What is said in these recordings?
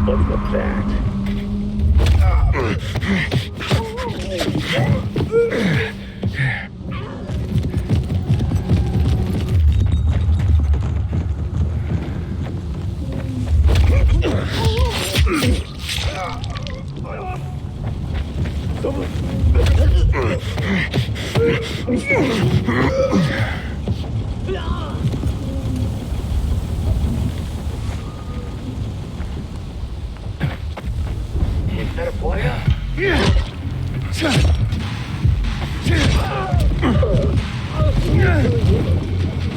Look at that. Is that a player?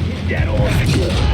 He's dead already.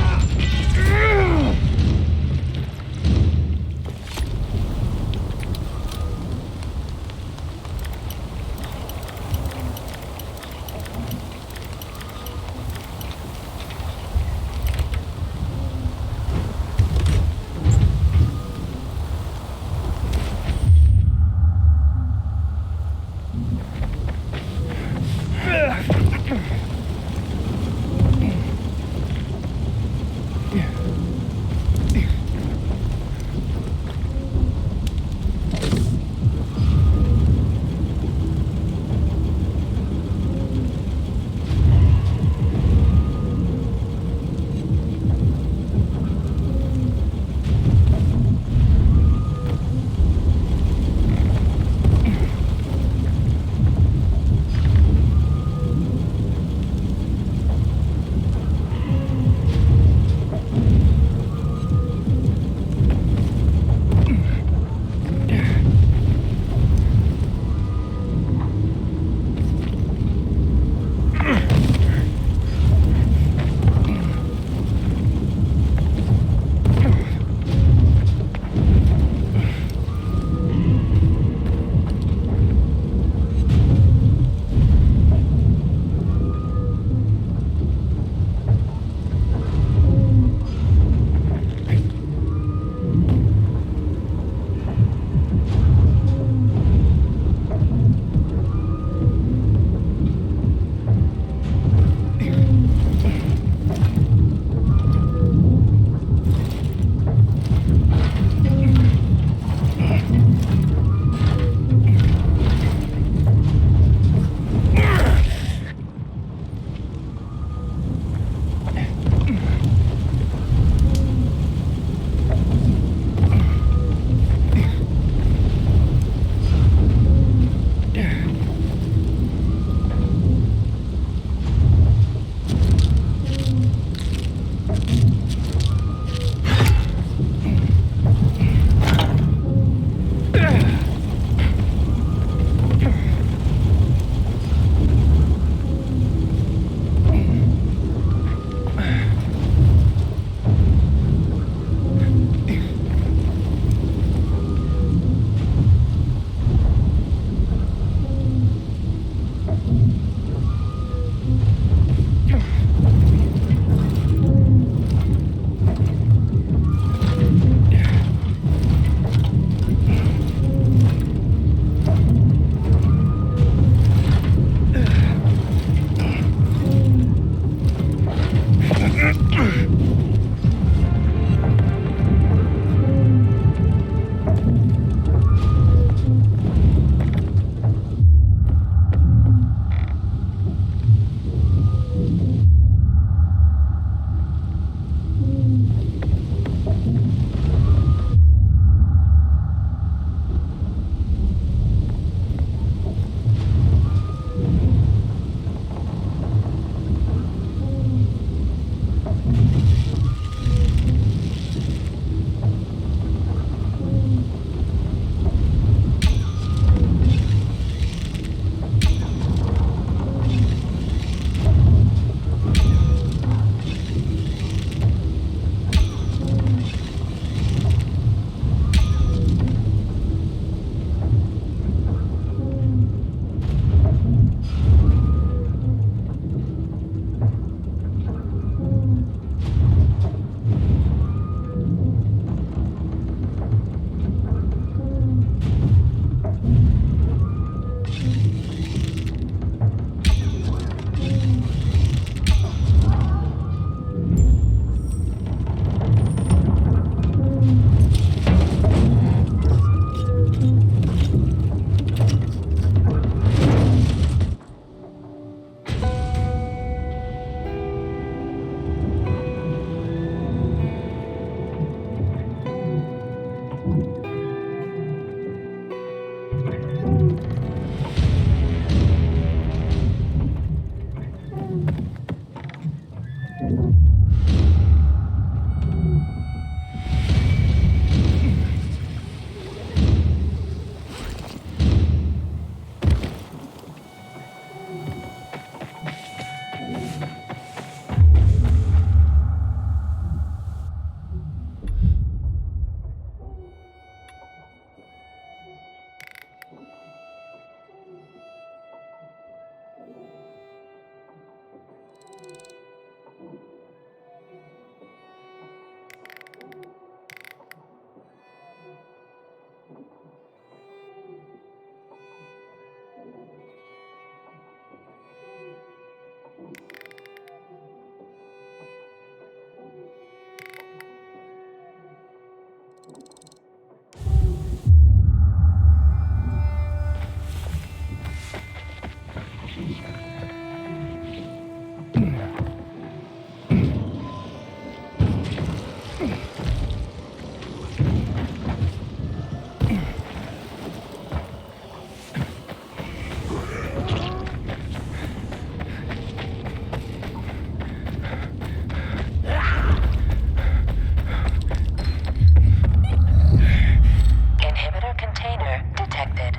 Inhibitor container detected.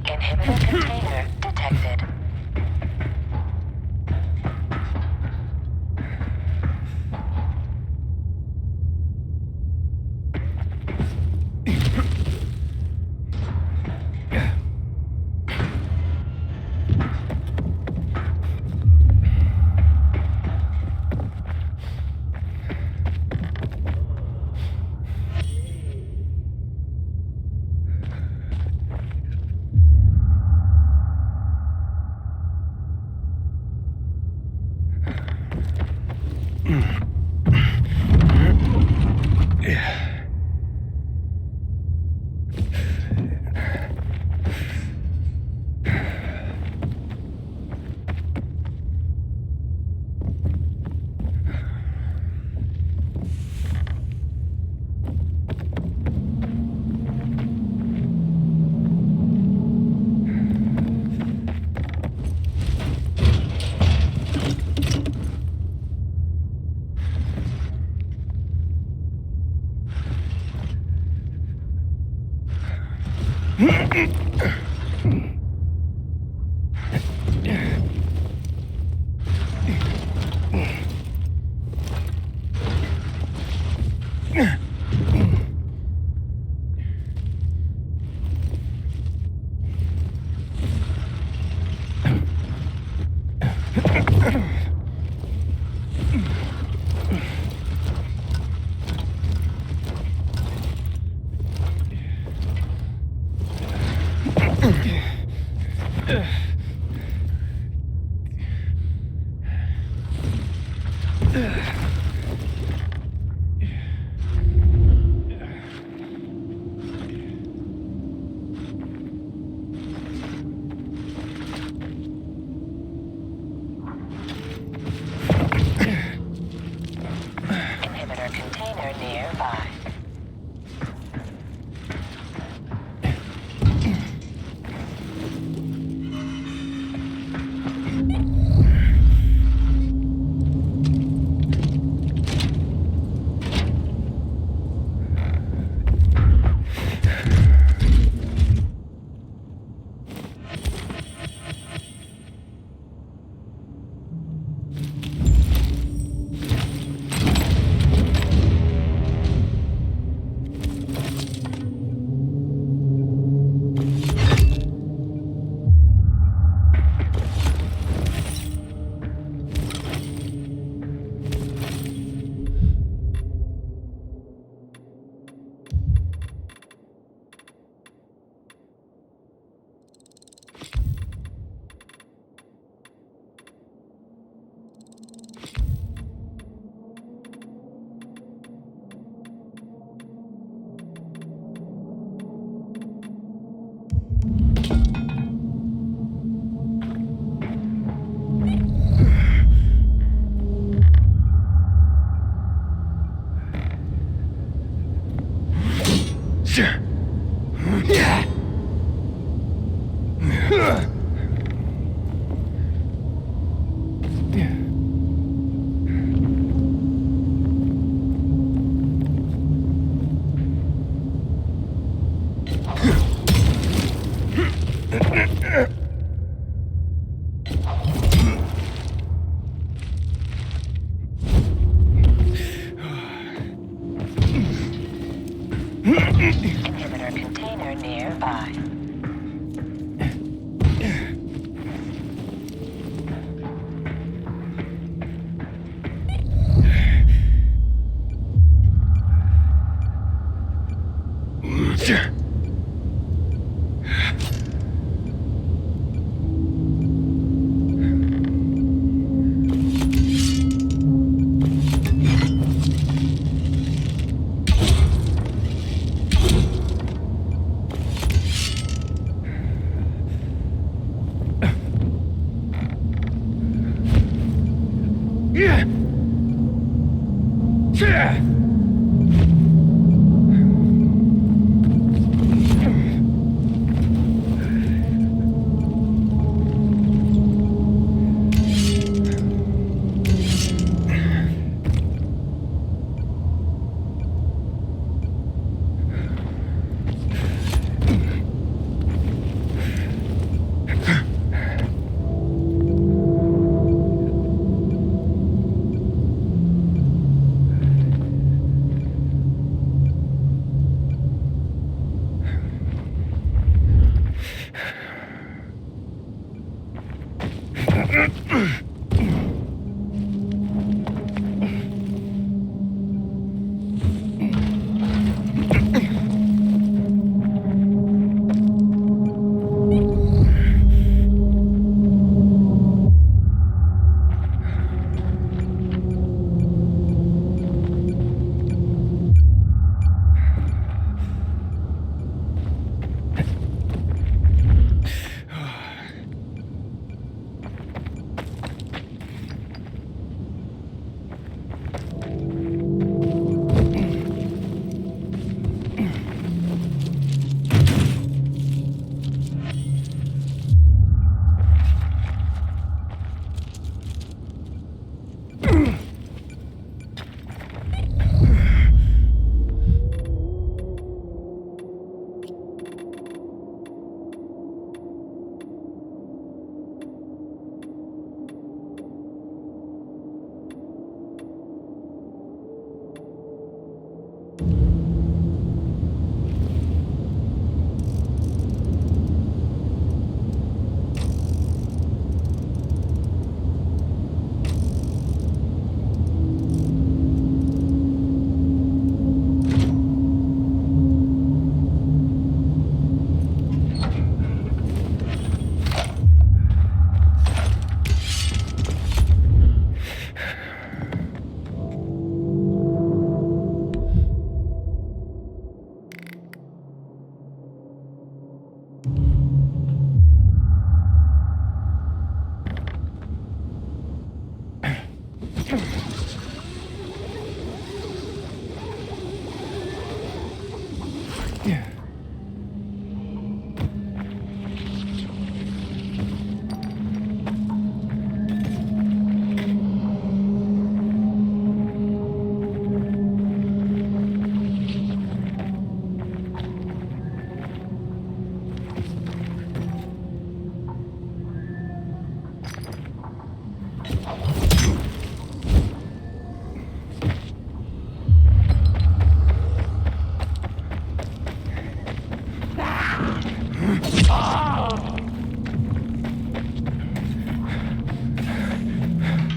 Inhibitor container detected. Inhibitor container nearby.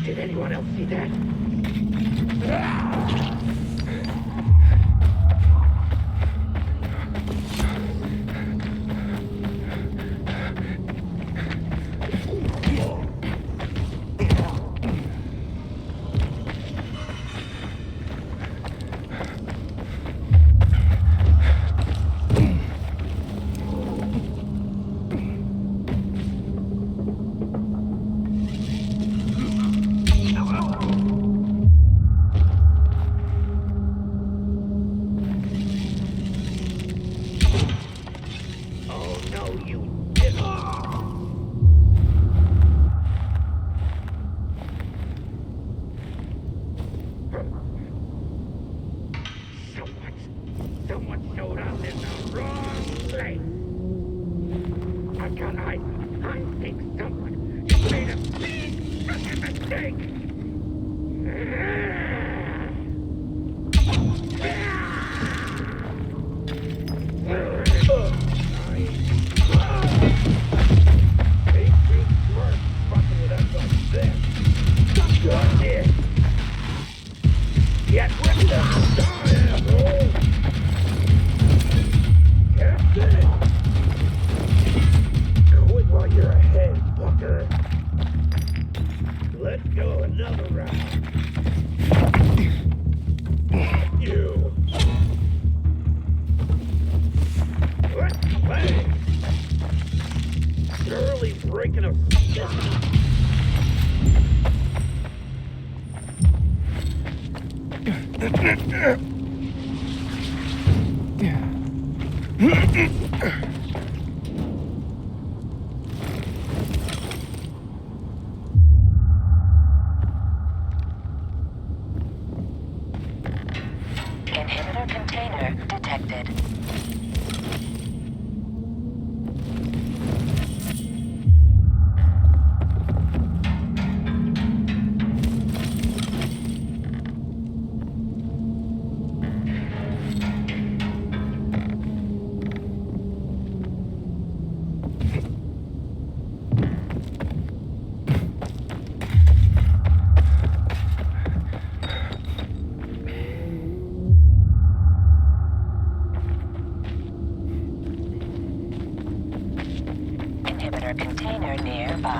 Did anyone else see that? Oh no, you didn't! Someone showed up in the wrong place. I think someone made a big fucking mistake. Get with the asshole! Captain! Quit while you're ahead, fucker. Let's go another round. You! Let's play! Thoroughly breaking a... Inhibitor container detected.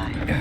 nearby.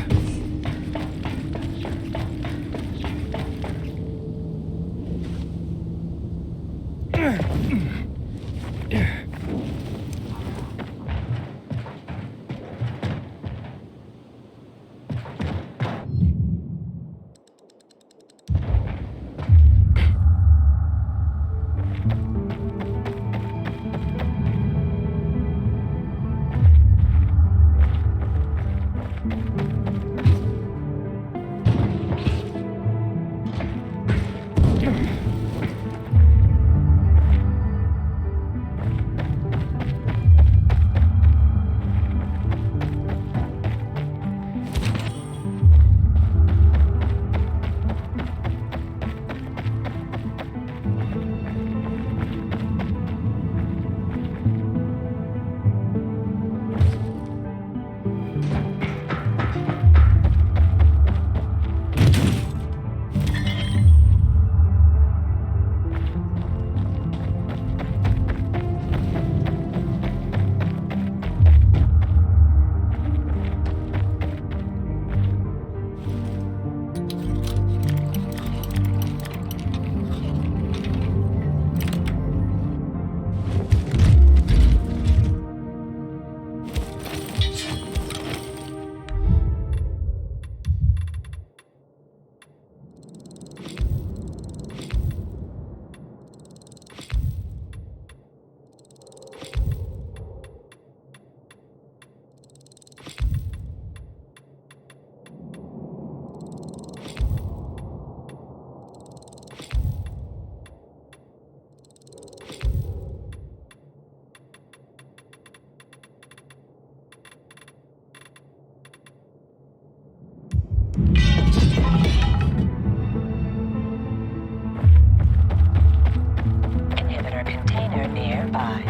Inhibitor container nearby.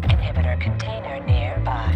Inhibitor container nearby.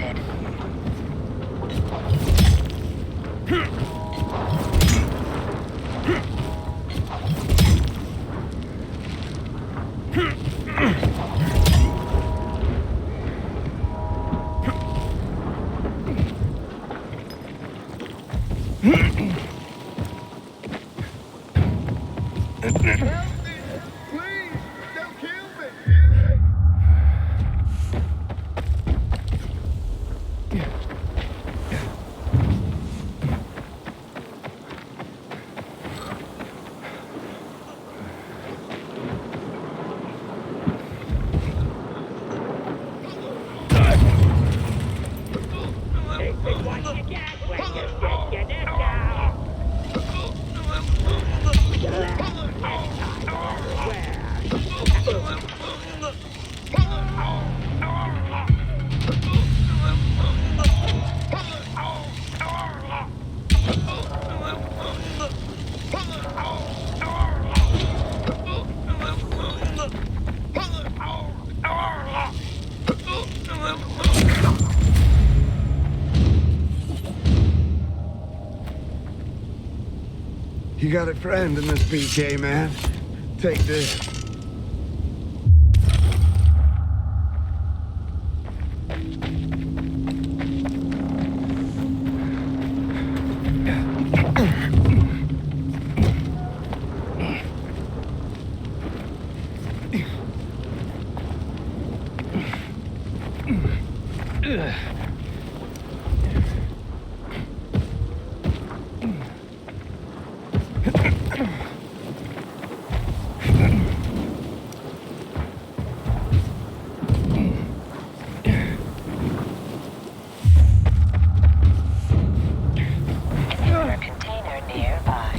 detected. You got a friend in this BK, man. Take this. Inhibitor container nearby.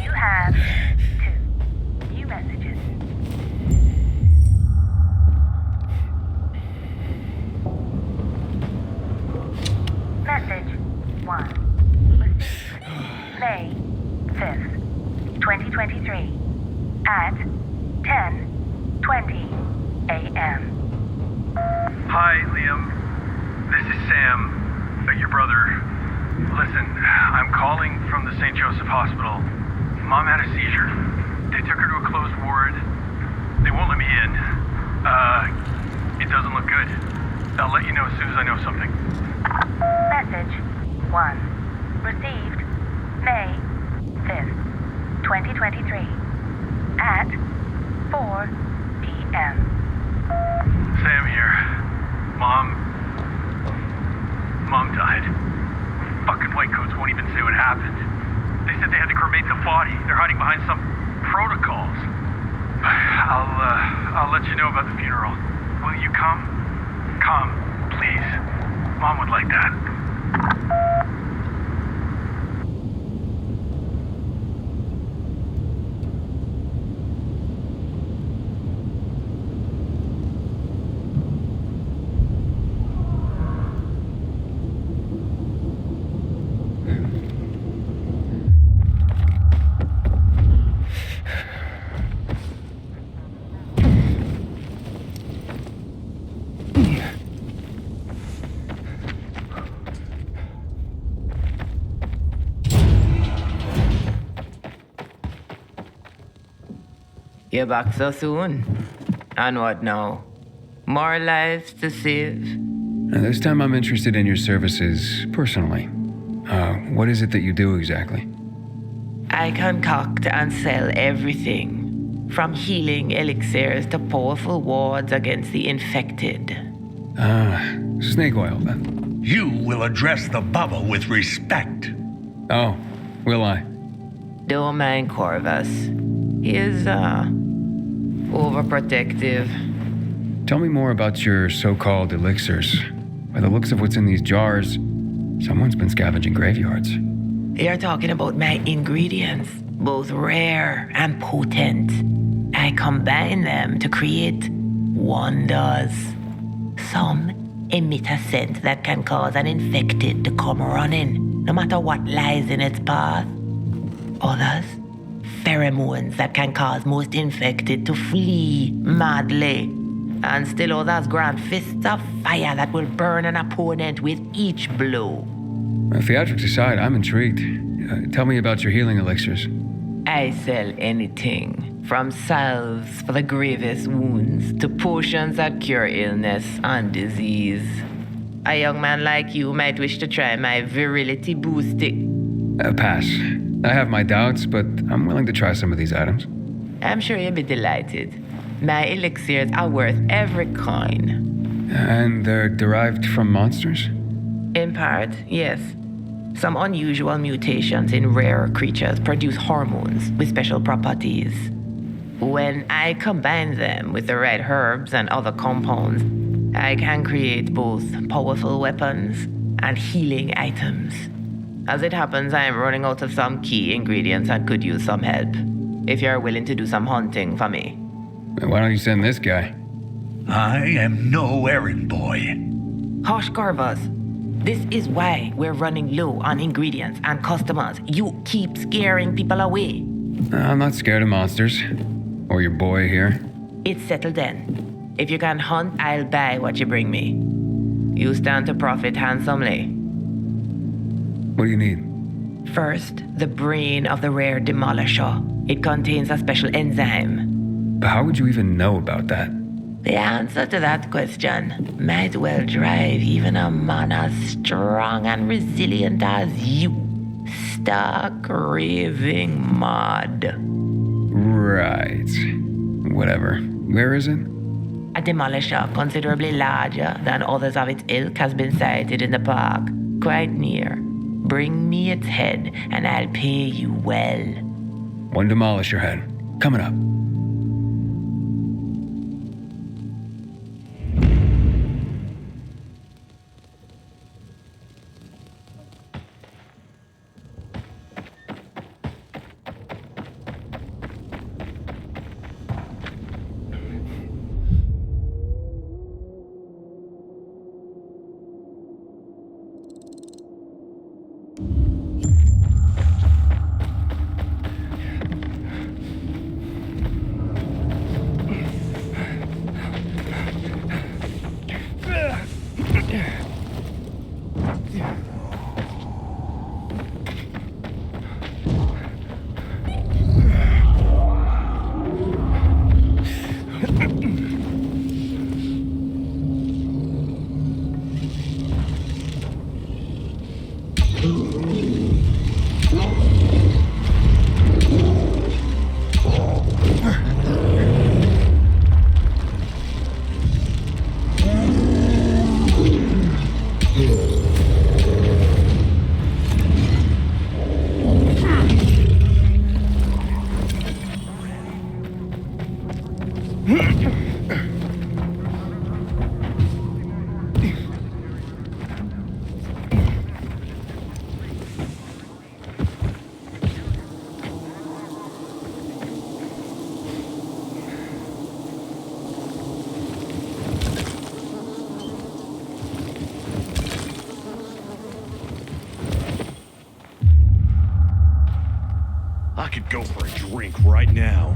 You have 2 new messages. Message 1. Received May 5th, 2023 at 10:20 a.m. Hi, Liam. This is Sam, your brother. Listen, I'm calling from the St. Joseph Hospital. Mom had a seizure. They took her to a closed ward. They won't let me in. It doesn't look good. I'll let you know as soon as I know something. Message 1. Received May 5th, 2023 at 4 p.m. Sam here. Mom died. Fucking white coats won't even say what happened. They said they had to cremate the body. They're hiding behind some protocols. I'll let you know about the funeral. Will you come? Come, please. Mom would like that. You're back so soon. And what now? More lives to save? Now, this time I'm interested in your services personally. What is it that you do exactly? I concoct and sell everything, from healing elixirs to powerful wards against the infected. Snake oil, then. You will address the Bubba with respect. Oh, will I? Don't mind Corvus. He is, overprotective. Tell me more about your so-called elixirs. By the looks of what's in these jars, someone's been scavenging graveyards. You're talking about my ingredients, both rare and potent. I combine them to create wonders. Some emit a scent that can cause an infected to come running, no matter what lies in its path. Others, pheromones that can cause most infected to flee madly. And still others grant fists of fire that will burn an opponent with each blow. Theatrics aside, I'm intrigued. Tell me about your healing elixirs. I sell anything, from salves for the gravest wounds to potions that cure illness and disease. A young man like you might wish to try my virility boosting. Pass. I have my doubts, but I'm willing to try some of these items. I'm sure you'll be delighted. My elixirs are worth every coin. And they're derived from monsters? In part, yes. Some unusual mutations in rare creatures produce hormones with special properties. When I combine them with the right herbs and other compounds, I can create both powerful weapons and healing items. As it happens, I am running out of some key ingredients and could use some help. If you're willing to do some hunting for me. Why don't you send this guy? I am no errand boy. Hush, Corvus. This is why we're running low on ingredients and customers. You keep scaring people away. I'm not scared of monsters. Or your boy here. It's settled then. If you can hunt, I'll buy what you bring me. You stand to profit handsomely. What do you need? First, the brain of the rare demolisher. It contains a special enzyme. But how would you even know about that? The answer to that question might well drive even a man as strong and resilient as you, stark raving mad. Right. Whatever. Where is it? A demolisher considerably larger than others of its ilk has been sighted in the park, quite near. Bring me its head, and I'll pay you well. One demolisher head. Coming up. I could go for a drink right now.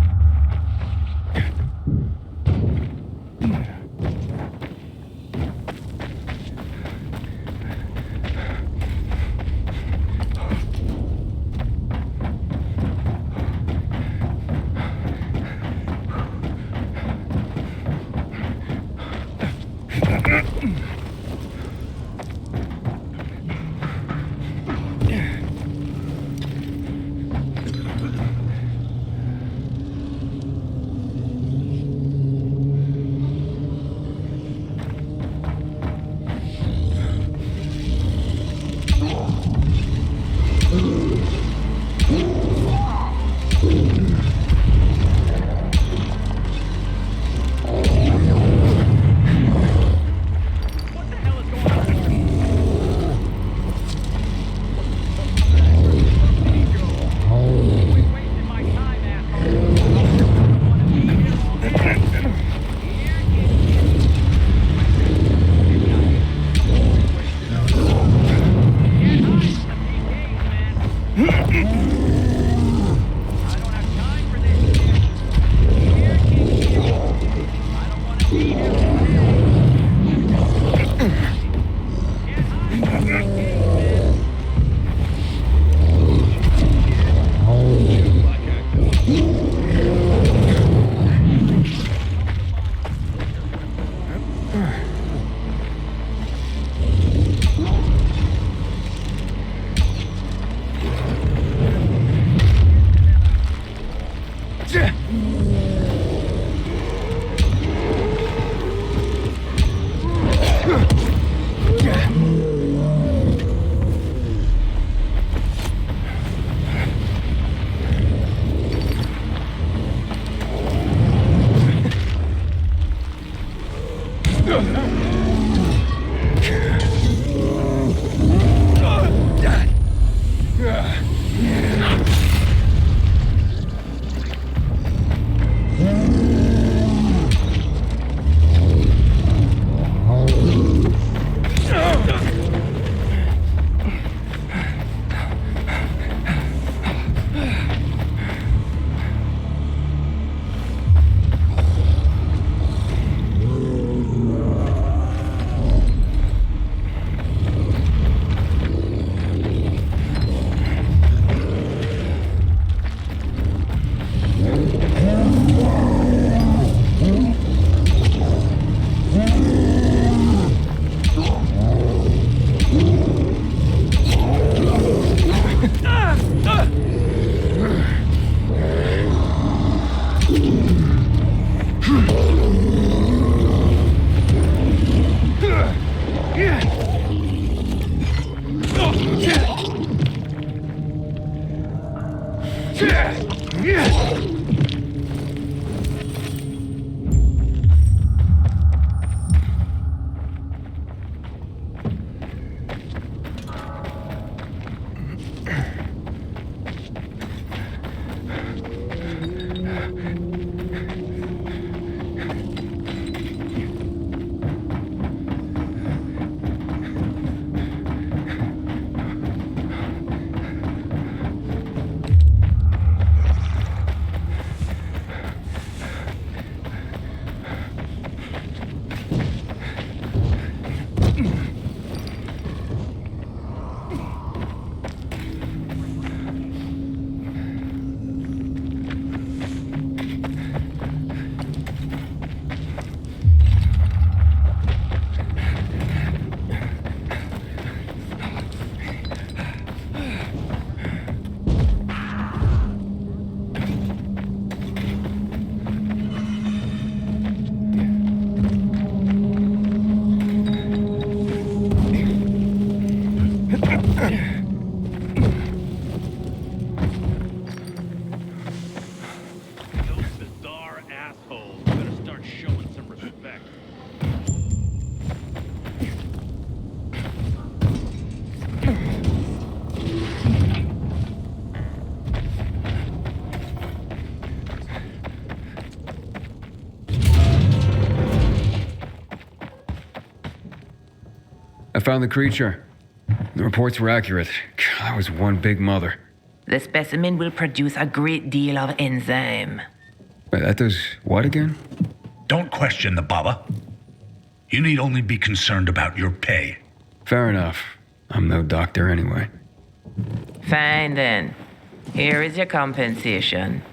Those bizarre assholes better start showing some respect. I found the creature. The reports were accurate. That was one big mother. The specimen will produce a great deal of enzyme. Wait, that does what again? Don't question the Baba. You need only be concerned about your pay. Fair enough. I'm no doctor anyway. Fine then. Here is your compensation.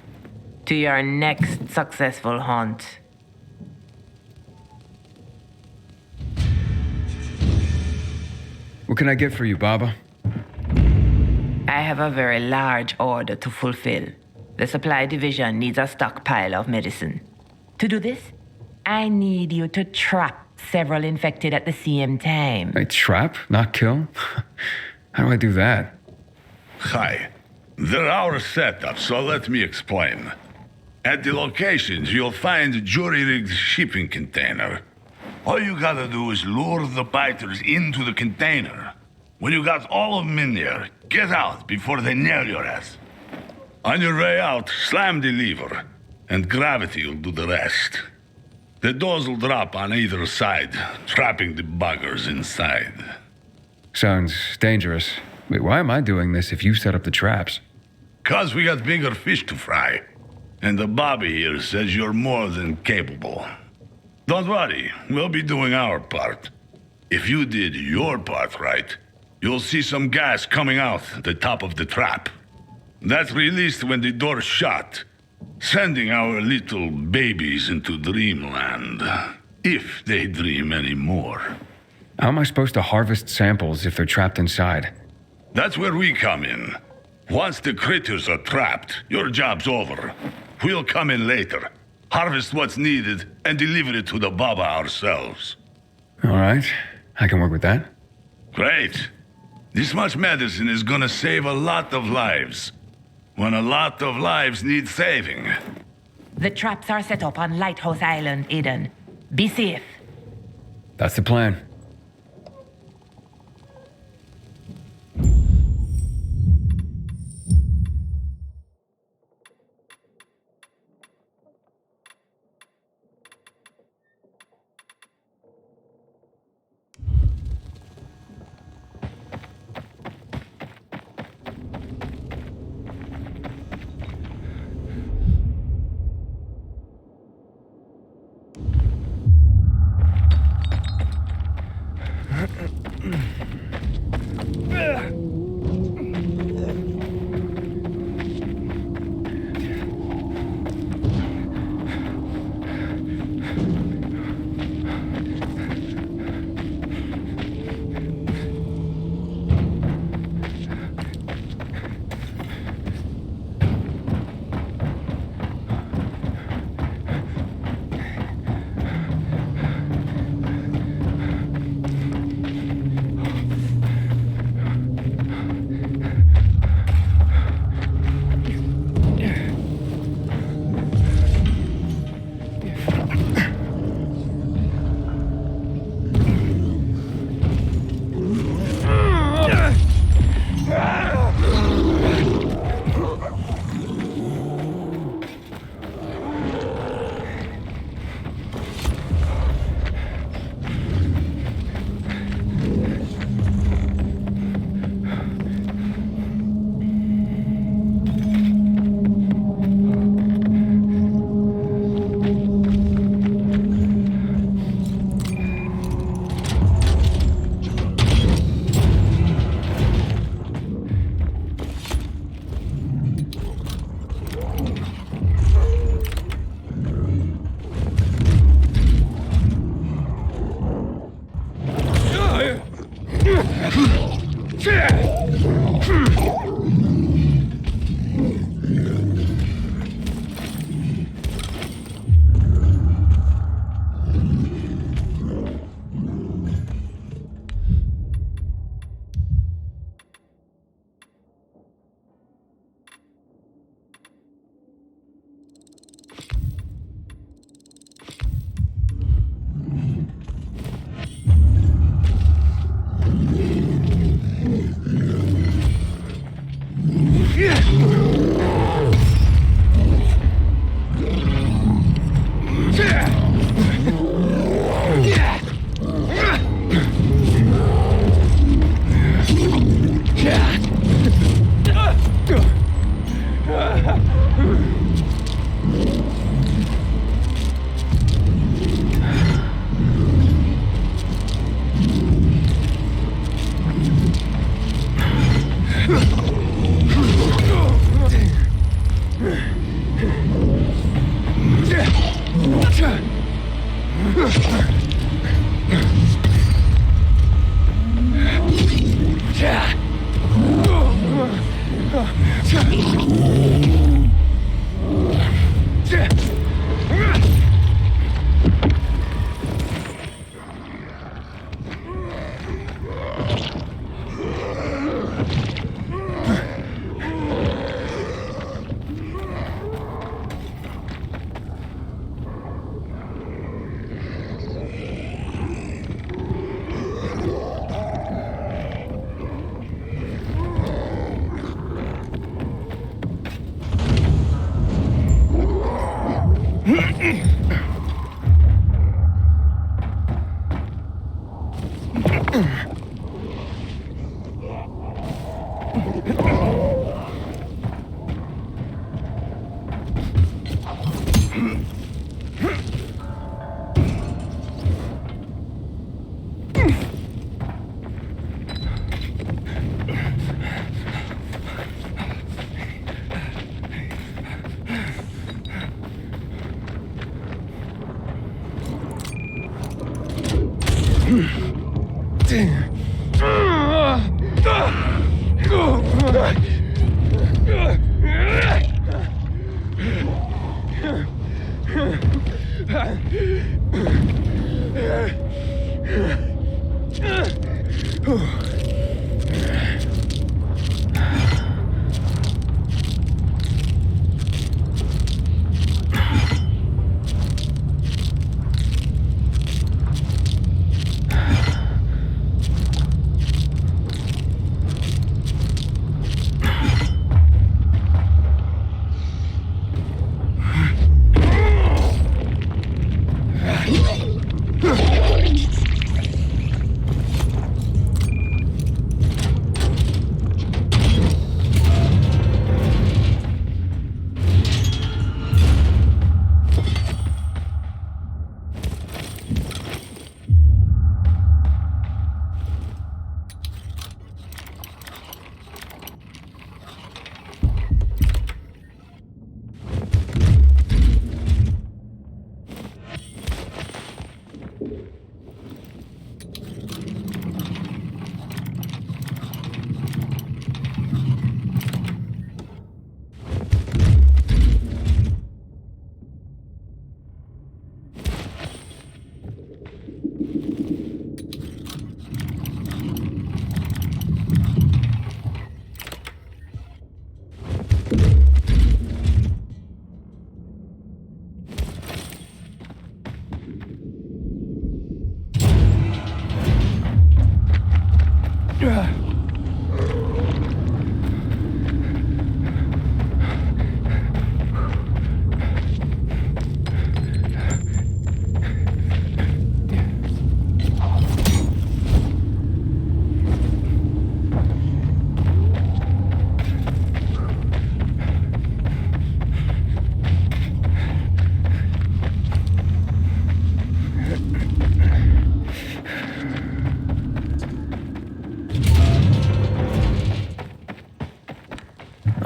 To your next successful hunt. What can I get for you, Baba? I have a very large order to fulfill. The supply division needs a stockpile of medicine. To do this, I need you to trap several infected at the same time. I trap, not kill? How do I do that? Hi. They're our setup, so let me explain. At the locations, you'll find a jury-rigged shipping container. All you gotta do is lure the biters into the container. When you got all of them in there, get out before they nail your ass. On your way out, slam the lever, and gravity will do the rest. The doors will drop on either side, trapping the buggers inside. Sounds dangerous. Wait, why am I doing this if you set up the traps? 'Cause we got bigger fish to fry. And the Bobby here says you're more than capable. Don't worry, we'll be doing our part. If you did your part right, you'll see some gas coming out the top of the trap. That's released when the door's shut, sending our little babies into dreamland. If they dream anymore. How am I supposed to harvest samples if they're trapped inside? That's where we come in. Once the critters are trapped, your job's over. We'll come in later, harvest what's needed, and deliver it to the Baba ourselves. All right, I can work with that. Great. This much medicine is gonna save a lot of lives. When a lot of lives need saving. The traps are set up on Lighthouse Island, Eden. Be safe. That's the plan.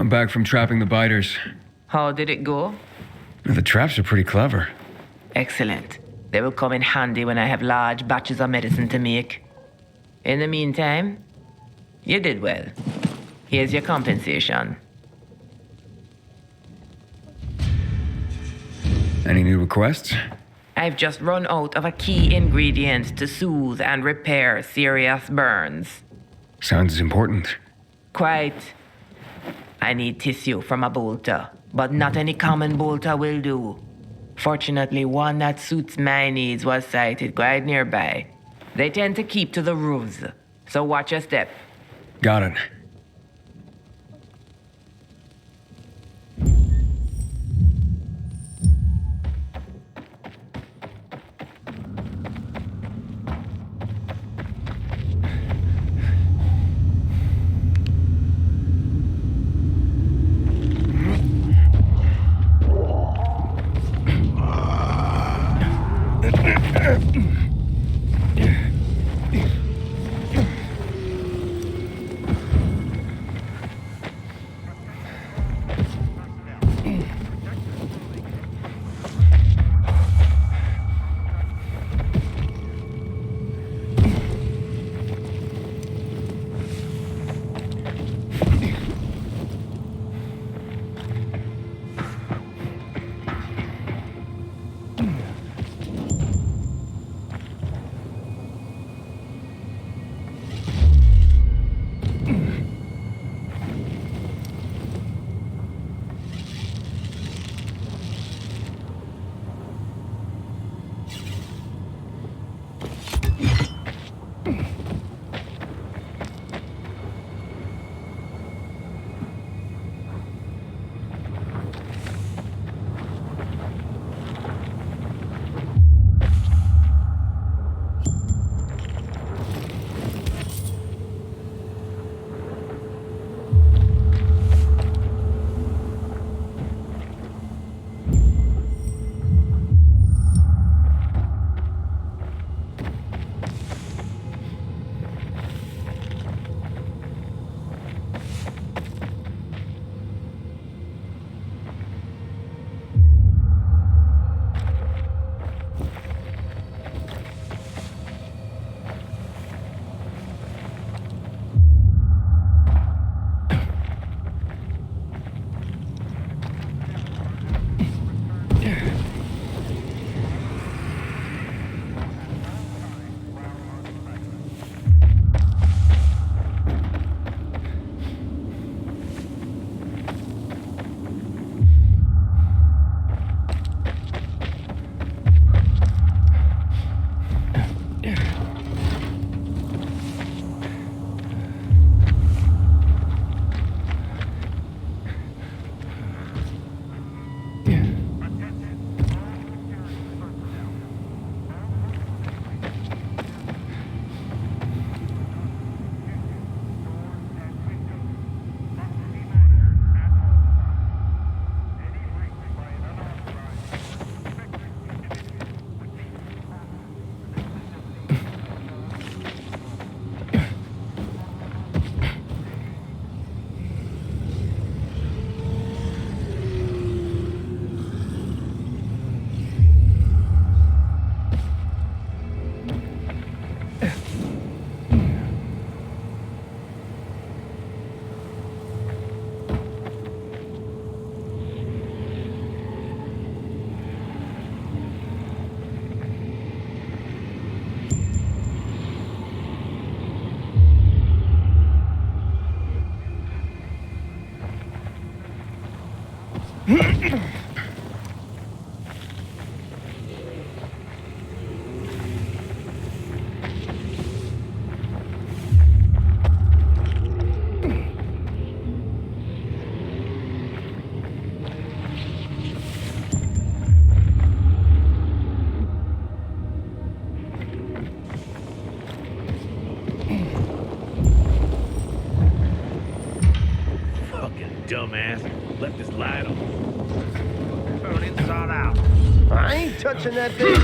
I'm back from trapping the biters. How did it go? The traps are pretty clever. Excellent. They will come in handy when I have large batches of medicine to make. In the meantime, you did well. Here's your compensation. Any new requests? I've just run out of a key ingredient to soothe and repair serious burns. Sounds important. Quite. I need tissue from a bolter, but not any common bolter will do. Fortunately, one that suits my needs was sighted quite nearby. They tend to keep to the roofs, so watch your step. Got it. Dumbass. Left his light on. Turn inside out. I ain't touching that thing.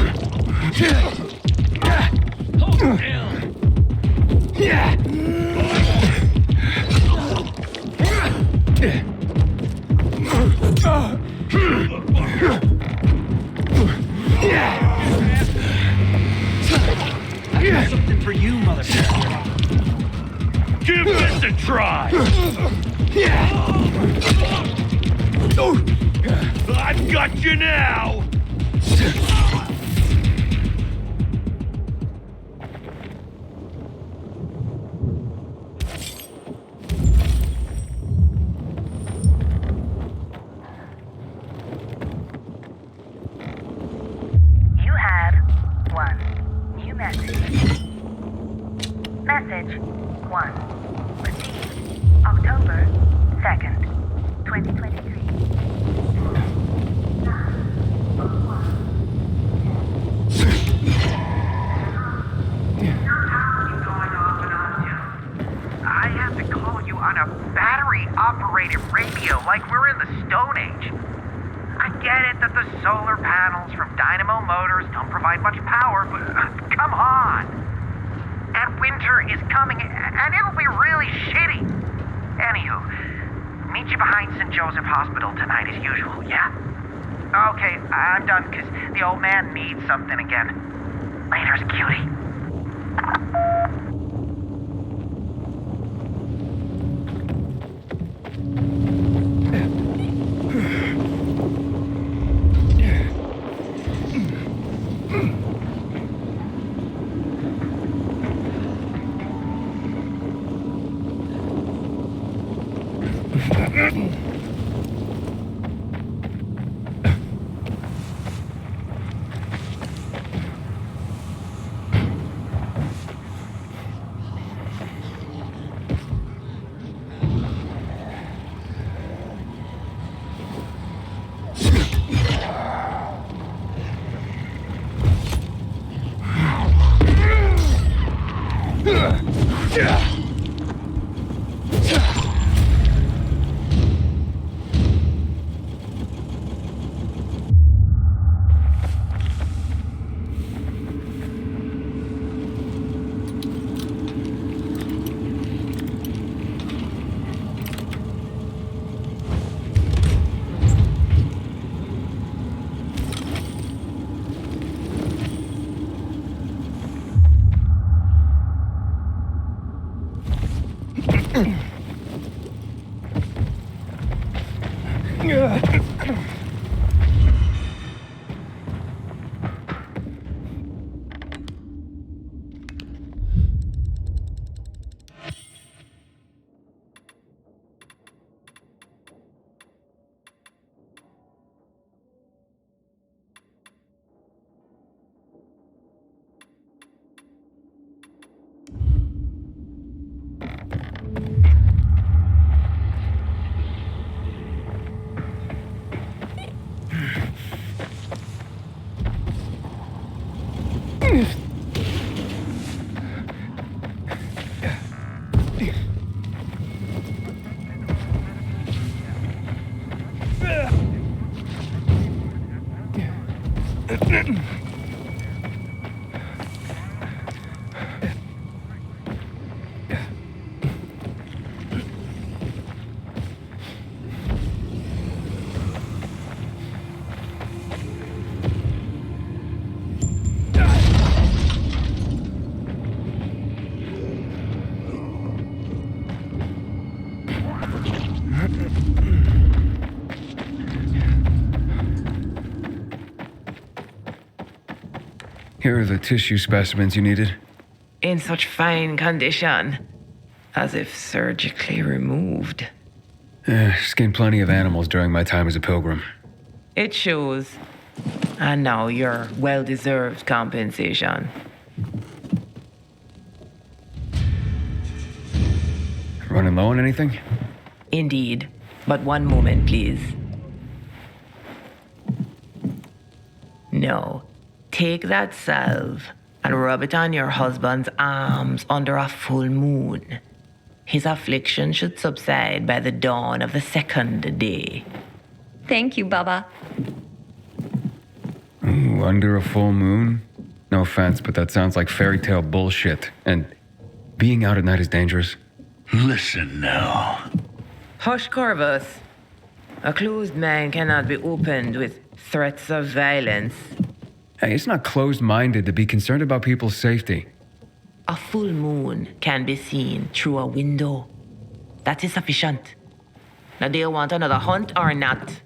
Hold it down. I got something for you, motherfucker. Give this a try! I've got you now! You have one new message. Message 1. Received October 2nd, 2023. I have to call you on a battery-operated radio like we're in the Stone Age. I get it that the solar panels from dynamo motors don't provide much power, but come on. And winter is coming, and it'll be really shitty. Anywho, meet you behind St. Joseph Hospital tonight as usual, yeah? Okay, I'm done, because the old man needs something again. Later's, cutie. Here are the tissue specimens you needed. In such fine condition, as if surgically removed. Skinned plenty of animals during my time as a pilgrim. It shows. And now your well-deserved compensation. Running low on anything? Indeed. But one moment, please. No. Take that salve and rub it on your husband's arms under a full moon. His affliction should subside by the dawn of the second day. Thank you, Baba. Ooh, under a full moon? No offense, but that sounds like fairy tale bullshit. And being out at night is dangerous. Listen now. Hush, Corvus. A closed mind cannot be opened with threats of violence. Hey, it's not closed-minded to be concerned about people's safety. A full moon can be seen through a window. That is sufficient. Now, do you want another hunt or not?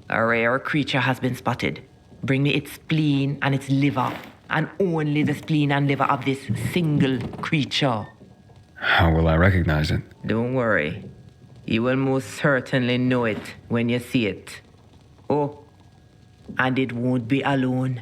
A rare creature has been spotted. Bring me its spleen and its liver, and only the spleen and liver of this single creature. How will I recognize it? Don't worry. You will most certainly know it when you see it. Oh, and it won't be alone.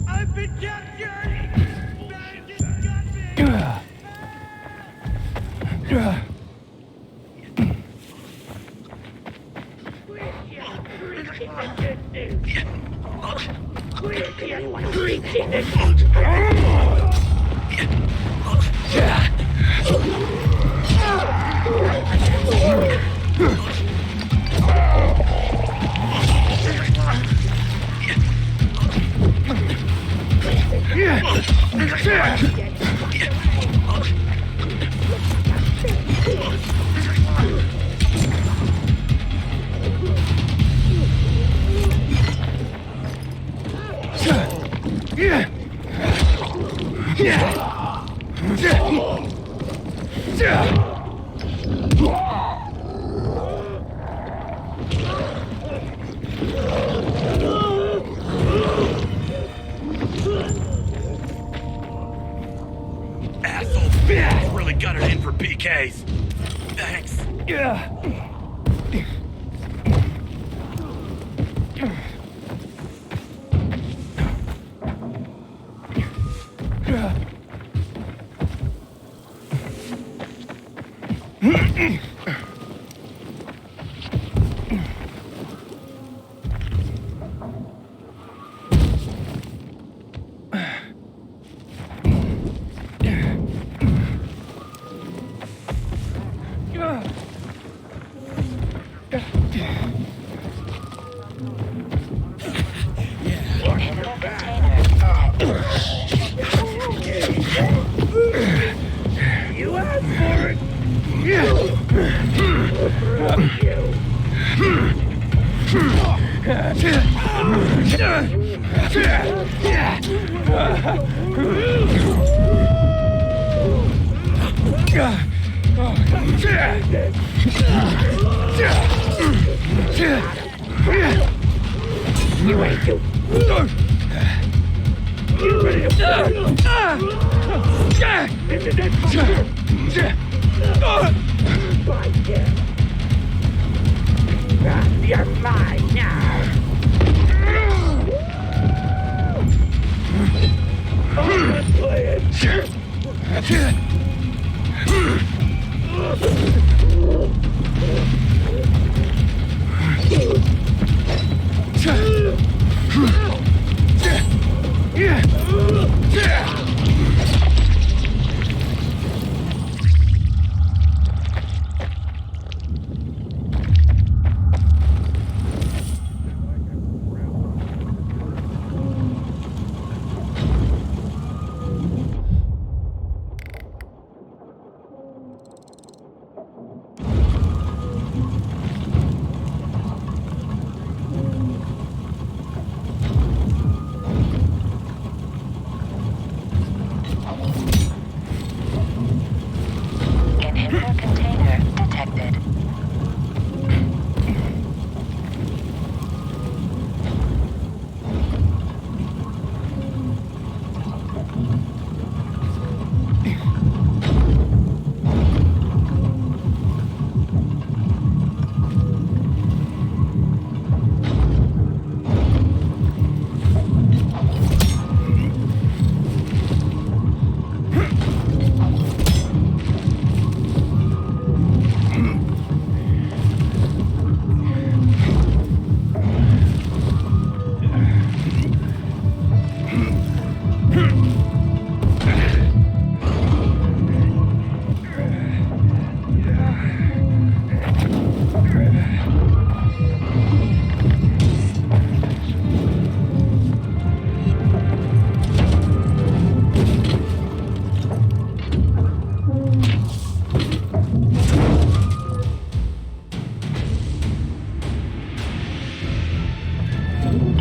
I've been captured! Asshole bitch really got it in for PKs. Thanks. You asked for it! You're mine now. Inhibitor container detected.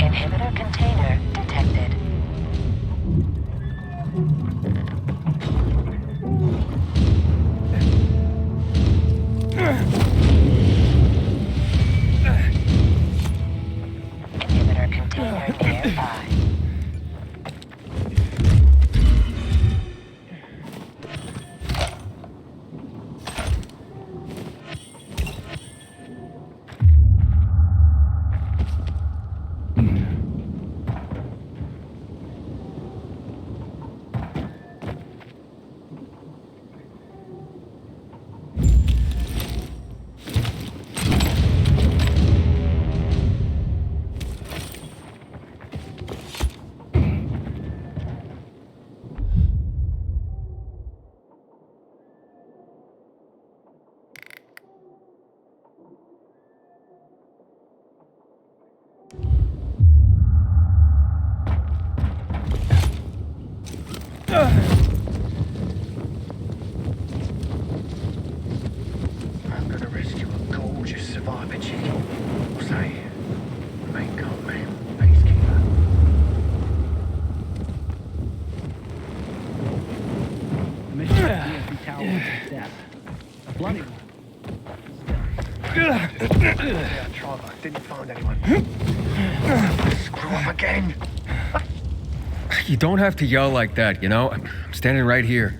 Inhibitor container detected. Inhibitor container nearby. I'm gonna rescue a gorgeous survivor chick. Say, main cop man, peacekeeper. The mission to the ESP tower was a death. A bloody one. Yeah, I tried, but I didn't find anyone. Screw up again. You don't have to yell like that, you know? I'm standing right here.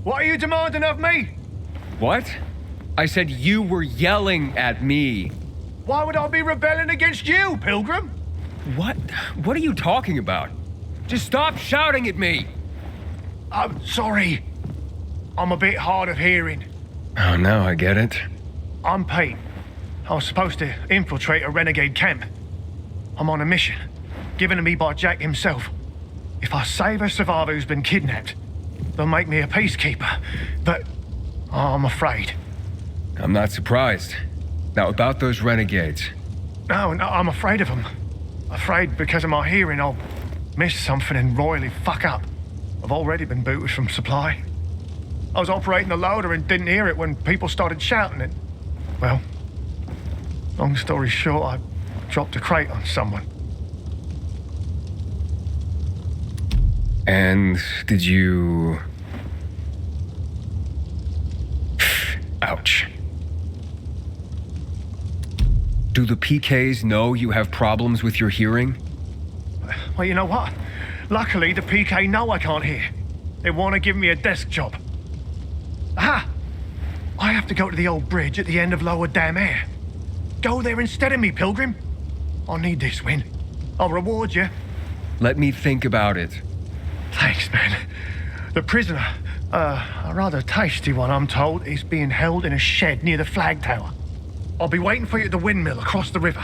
What are you demanding of me? What? I said you were yelling at me. Why would I be rebelling against you, Pilgrim? What? What are you talking about? Just stop shouting at me! I'm sorry. I'm a bit hard of hearing. Oh, now I get it. I'm Pete. I was supposed to infiltrate a renegade camp. I'm on a mission, given to me by Jack himself. If I save a survivor who's been kidnapped, they'll make me a peacekeeper. But I'm afraid. I'm not surprised. Now, about those renegades. No, I'm afraid of them. Afraid because of my hearing I'll miss something and royally fuck up. I've already been booted from supply. I was operating the loader and didn't hear it when people started shouting it. Well, long story short, I dropped a crate on someone. And did you... Ouch. Do the PKs know you have problems with your hearing? Well, you know what? Luckily, the PK know I can't hear. They want to give me a desk job. Aha! I have to go to the old bridge at the end of Lower Dam Air. Go there instead of me, Pilgrim. I'll need this win. I'll reward you. Let me think about it. Thanks, man. The prisoner, a rather tasty one, I'm told, is being held in a shed near the flag tower. I'll be waiting for you at the windmill across the river.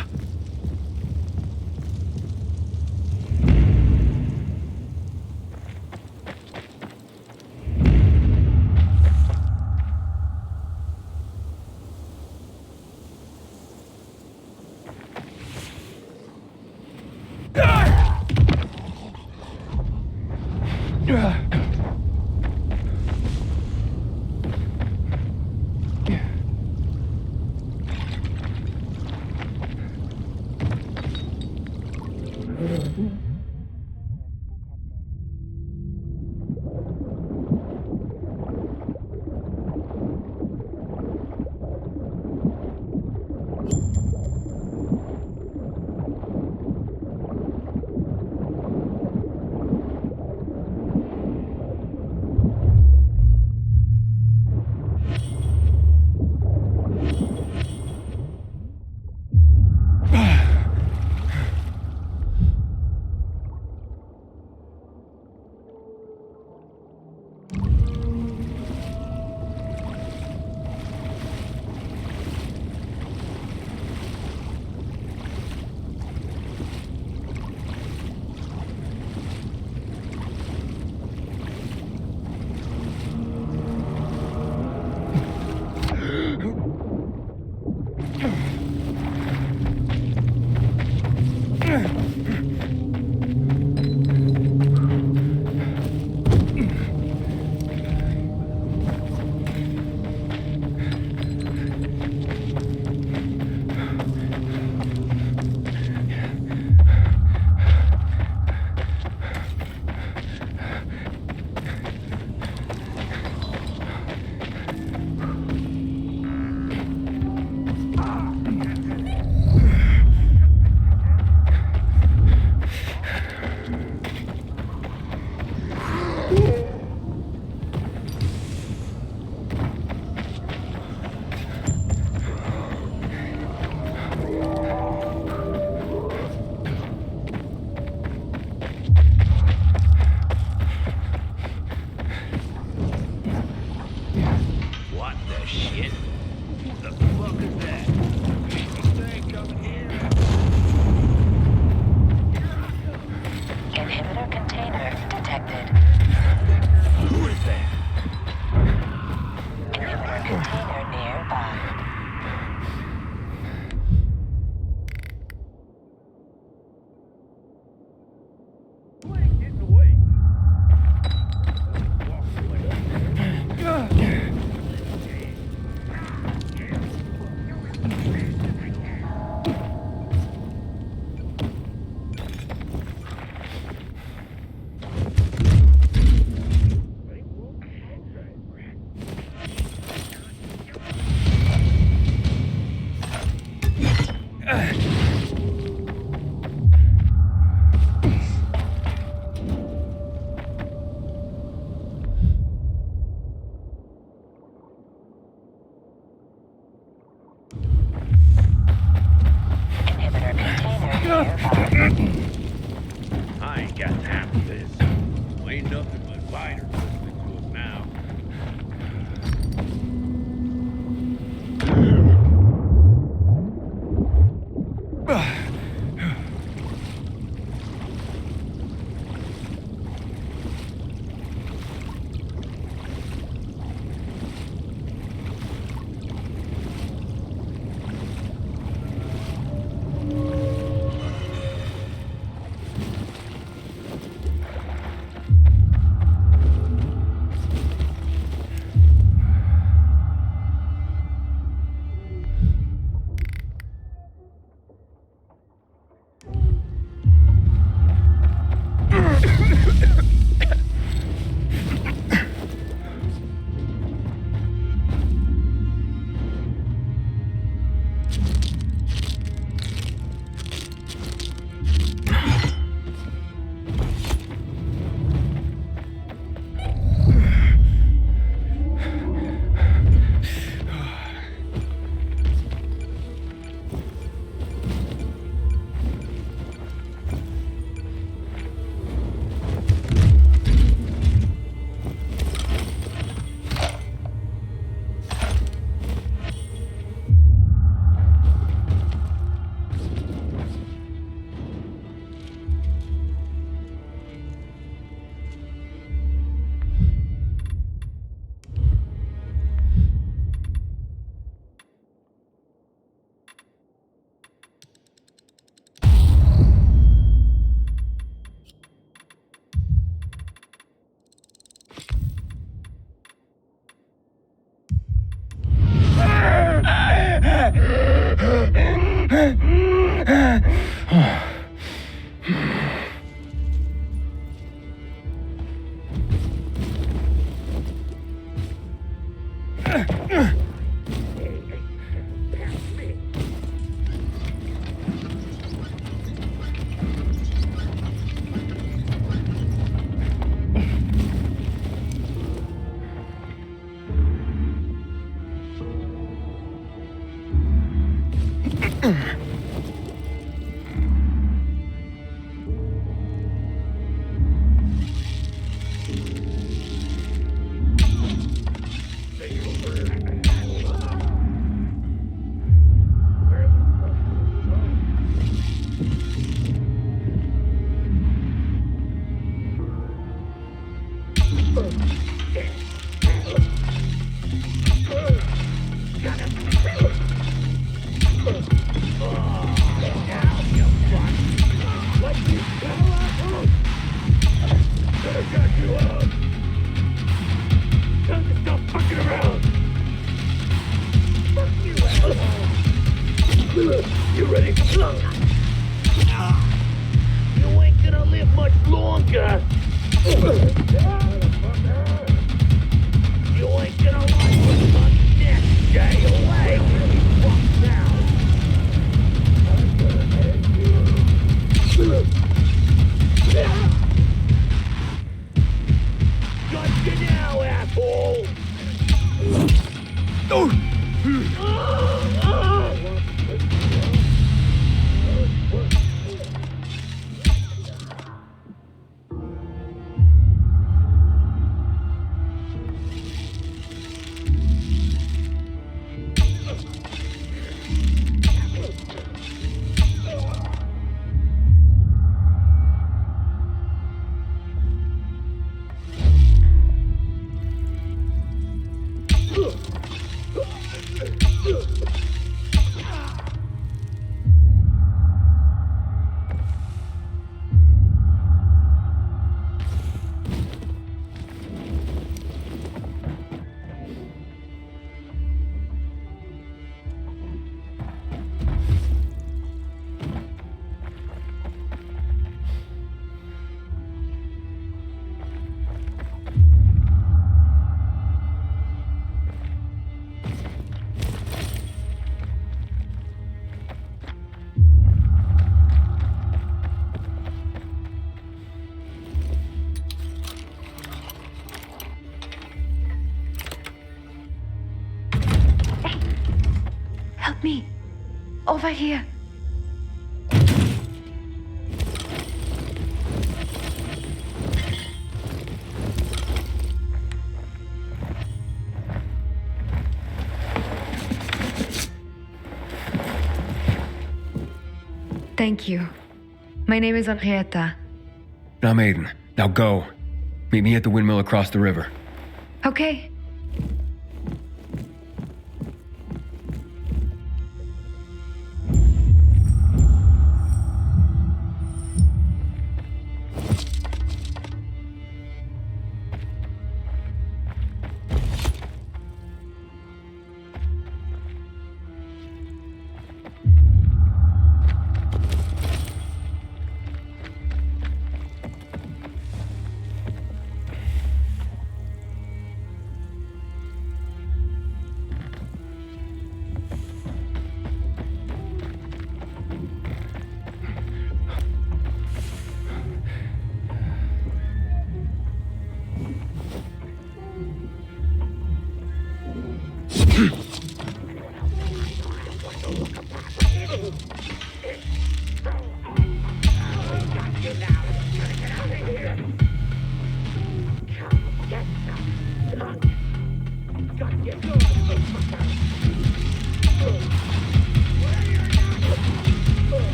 I ain't got time for this. Ain't nothing but fighters listening to us now. You ain't gonna like what's coming next. Stay away. Fuck now. Got you now, asshole. Help me. Over here. Thank you. My name is Henrietta. I'm Aiden. Now go. Meet me at the windmill across the river. Okay.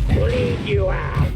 Bleed you out.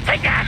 Take that!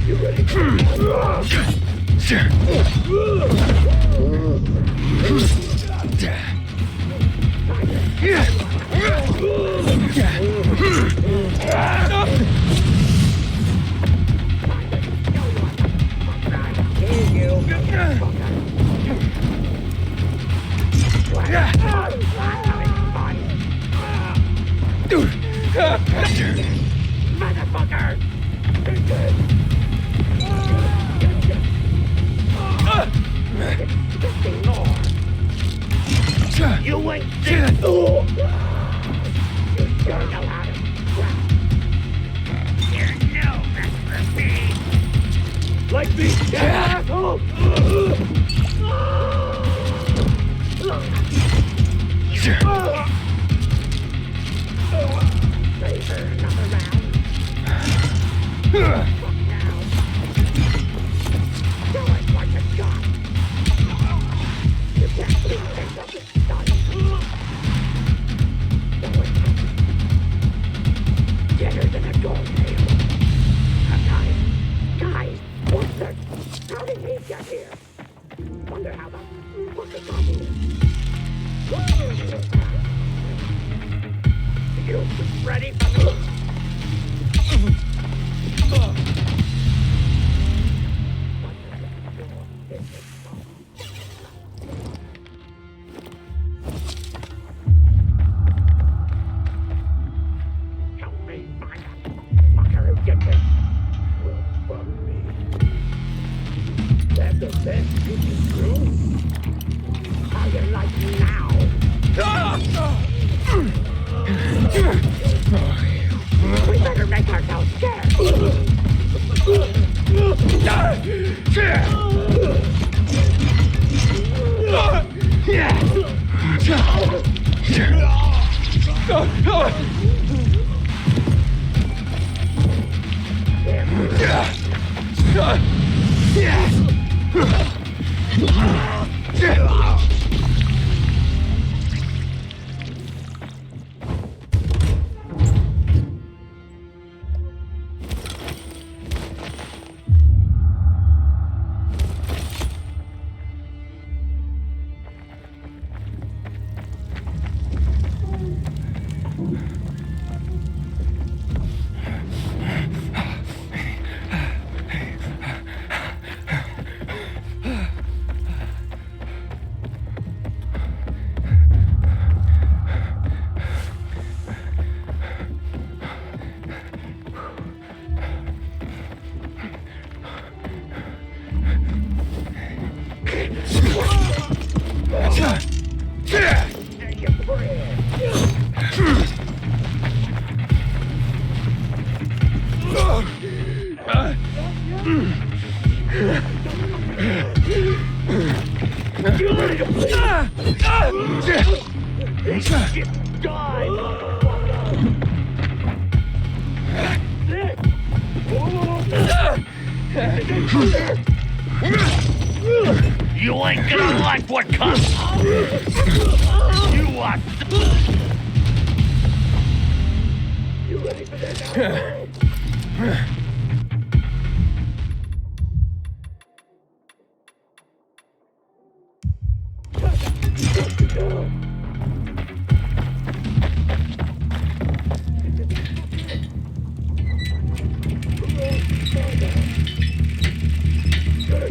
You ready for this, asshole? You ain't this fool! You sure know how to scrap. There's no rest for me! Like me, asshole! Ready for another round? Now. Show us what you got! You can't believe things up this done. Deader than a doornail. Guys, what's the... How did he get here? Wonder how the... What's the problem? You ready for me? The best you can do? How you like me now? We better make ourselves scarce. You ain't gonna like what comes. You are. You ready for that?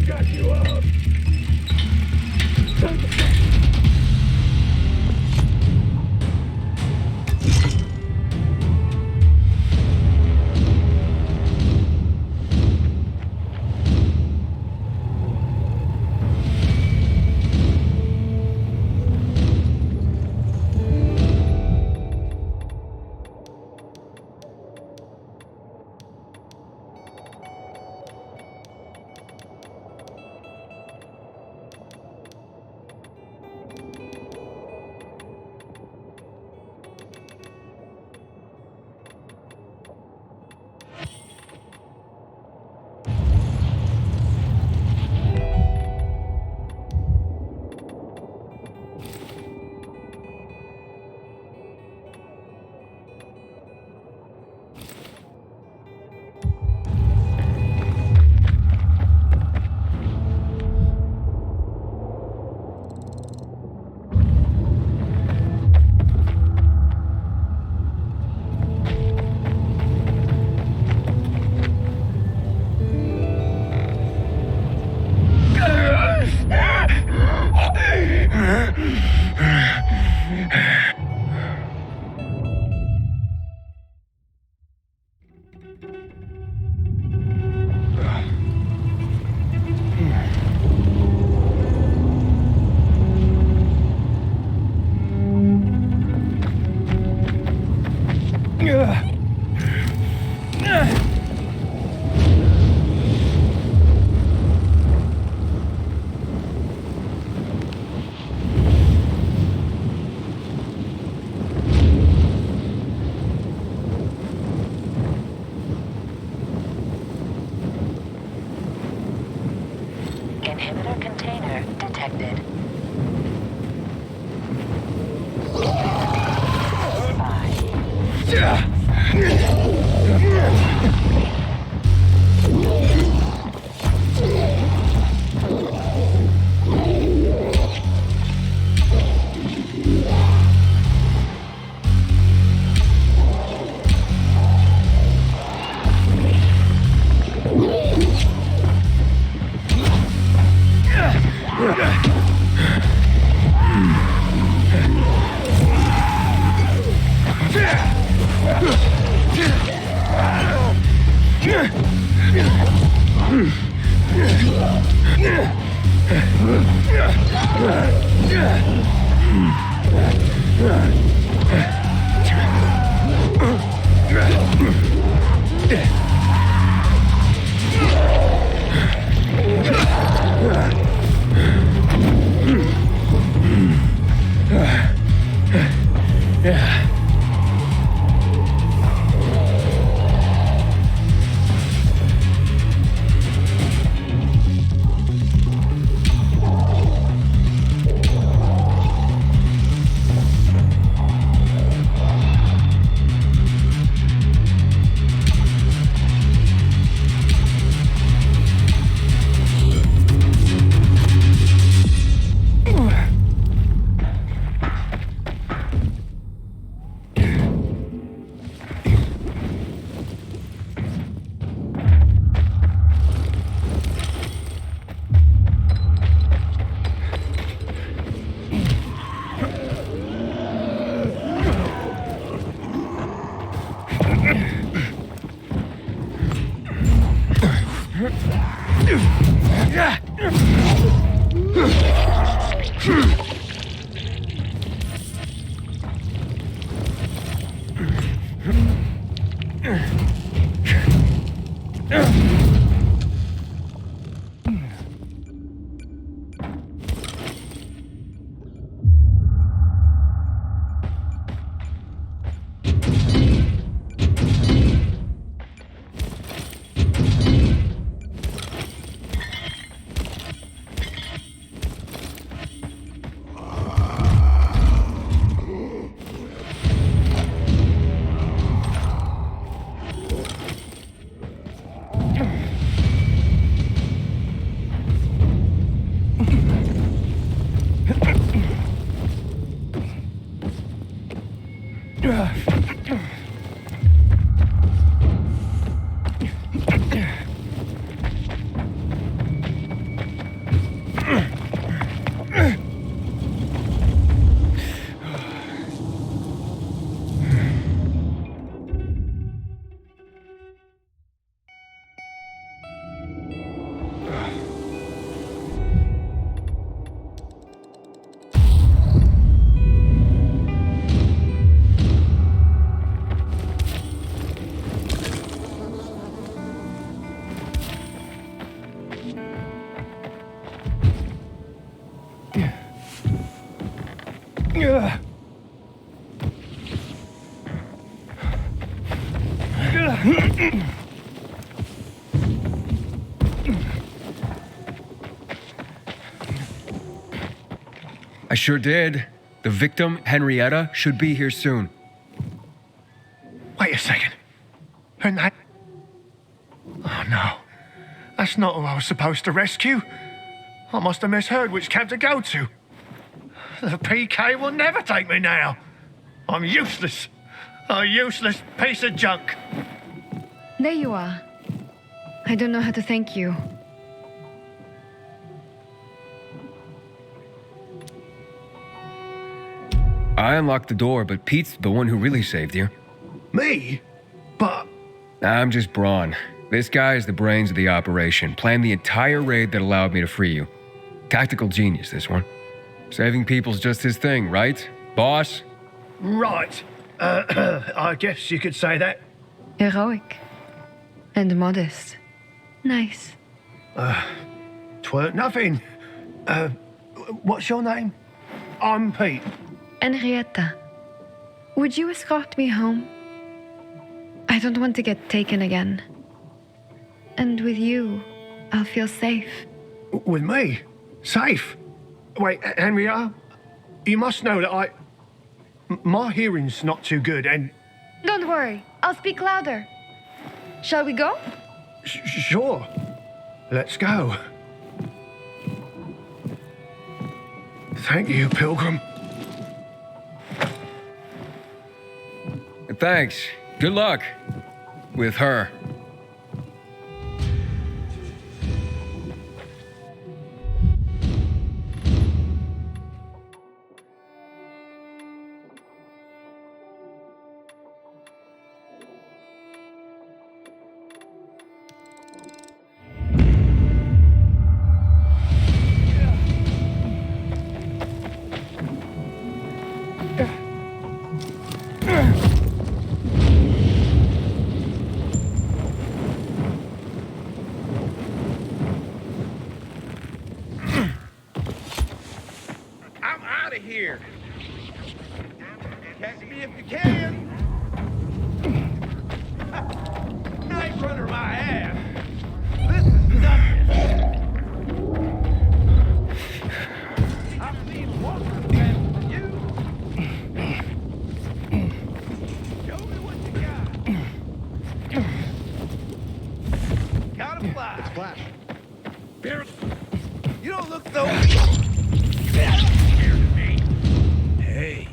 Got you up. Inhibitor container detected. 5 I sure did. The victim, Henrietta, should be here soon. Wait a second. Her name? Oh no. That's not who I was supposed to rescue. I must have misheard which cab to go to. The PK will never take me now. I'm useless. A useless piece of junk. There you are. I don't know how to thank you. I unlocked the door, but Pete's the one who really saved you. Me? But... I'm just Braun. This guy is the brains of the operation. Planned the entire raid that allowed me to free you. Tactical genius, this one. Saving people's just his thing, right, boss? Right. I guess you could say that. Heroic. And modest. Nice. Twerk nothing. What's your name? I'm Pete. Henrietta, would you escort me home? I don't want to get taken again. And with you, I'll feel safe. With me? Safe? Wait, Henrietta, you must know that my hearing's not too good and... Don't worry, I'll speak louder. Shall we go? Sure. Let's go. Thank you, Pilgrim. Thanks. Good luck. With her. of here. Catch me if you can. Knife under my ass. This is nothing. I've seen walkers faster than you. Show me what you got. Got a flash. It's Flash. You don't look so scared to me. Hey.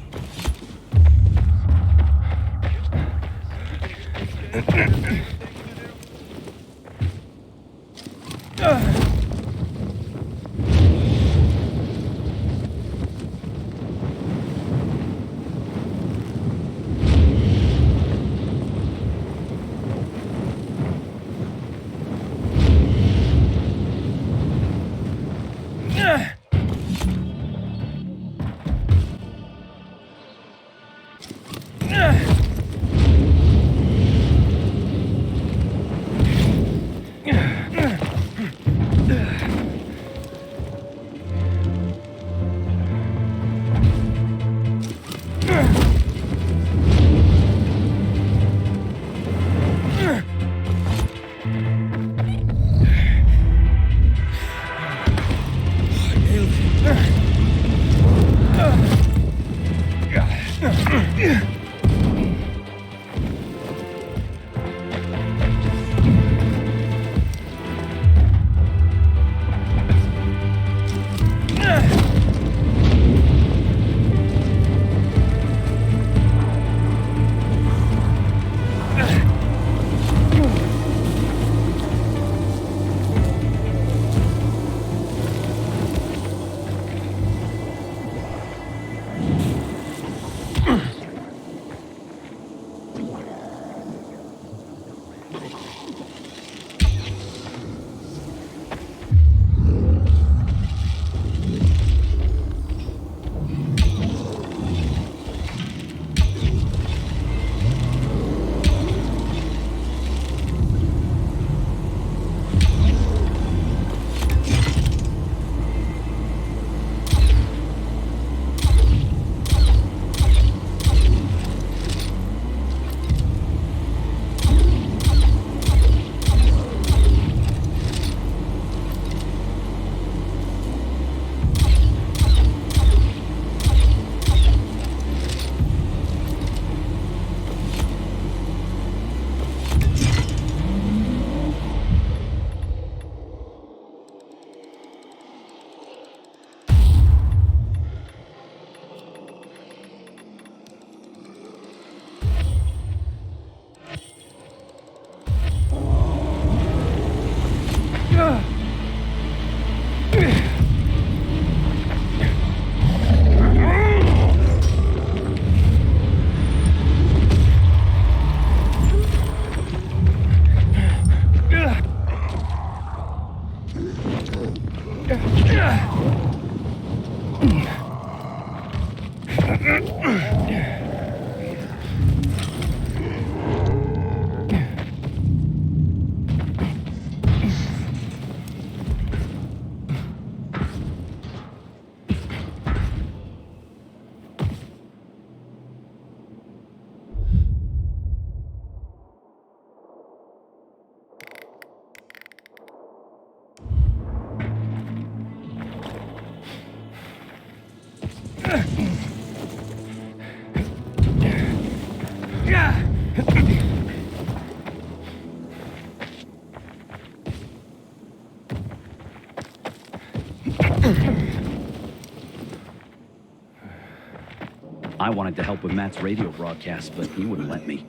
I wanted to help with Matt's radio broadcast, but he wouldn't let me.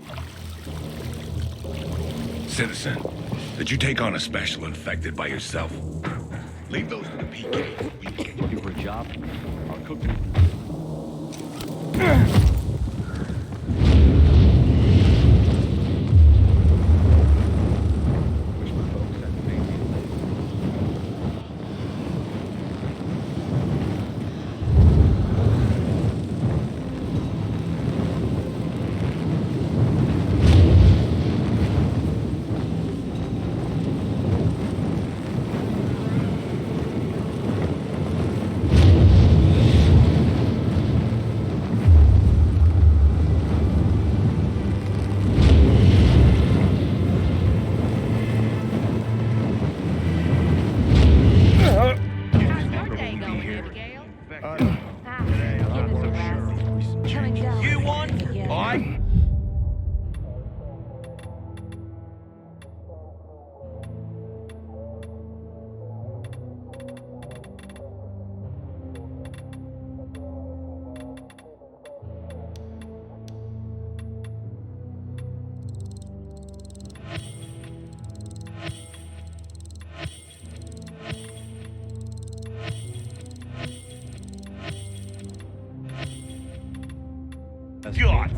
Citizen, did you take on a special infected by yourself? Leave those to the PK. Looking for a job? I'll cook. infected. Today, a lot more sure these recent changes. You won! I. God!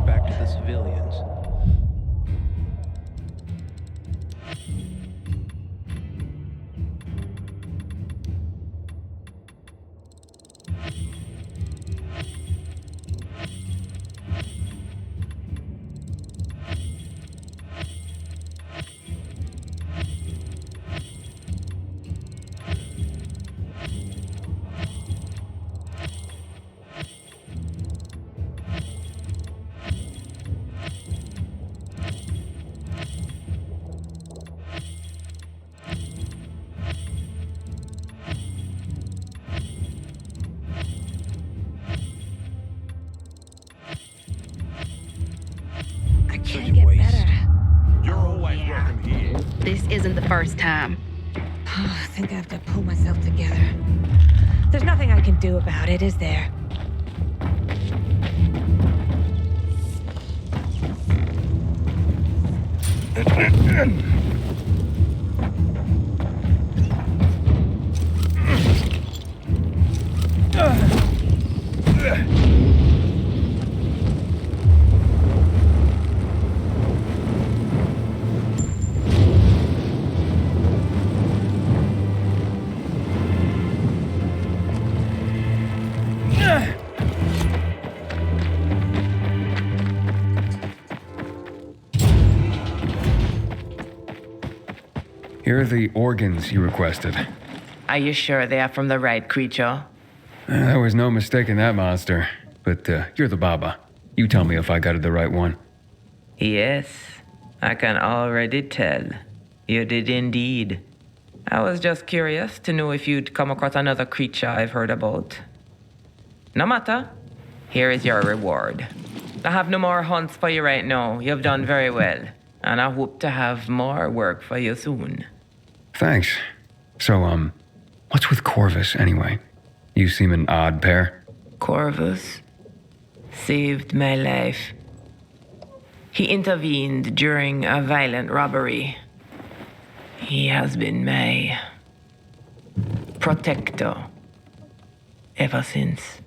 Back to the civilians. I can't get better. You're always welcome here. This isn't the first time. I think I have to pull myself together. There's nothing I can do about it, is there? Here are the organs you requested. Are you sure they are from the right creature? There was no mistaking that monster. But you're the Baba. You tell me if I got it the right one. Yes, I can already tell. You did indeed. I was just curious to know if you'd come across another creature I've heard about. No matter. Here is your reward. I have no more hunts for you right now. You've done very well. And I hope to have more work for you soon. Thanks. So, what's with Corvus anyway? You seem an odd pair. Corvus saved my life. He intervened during a violent robbery. He has been my protector ever since.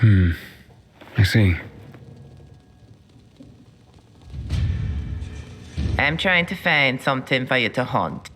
I see. I'm trying to find something for you to hunt.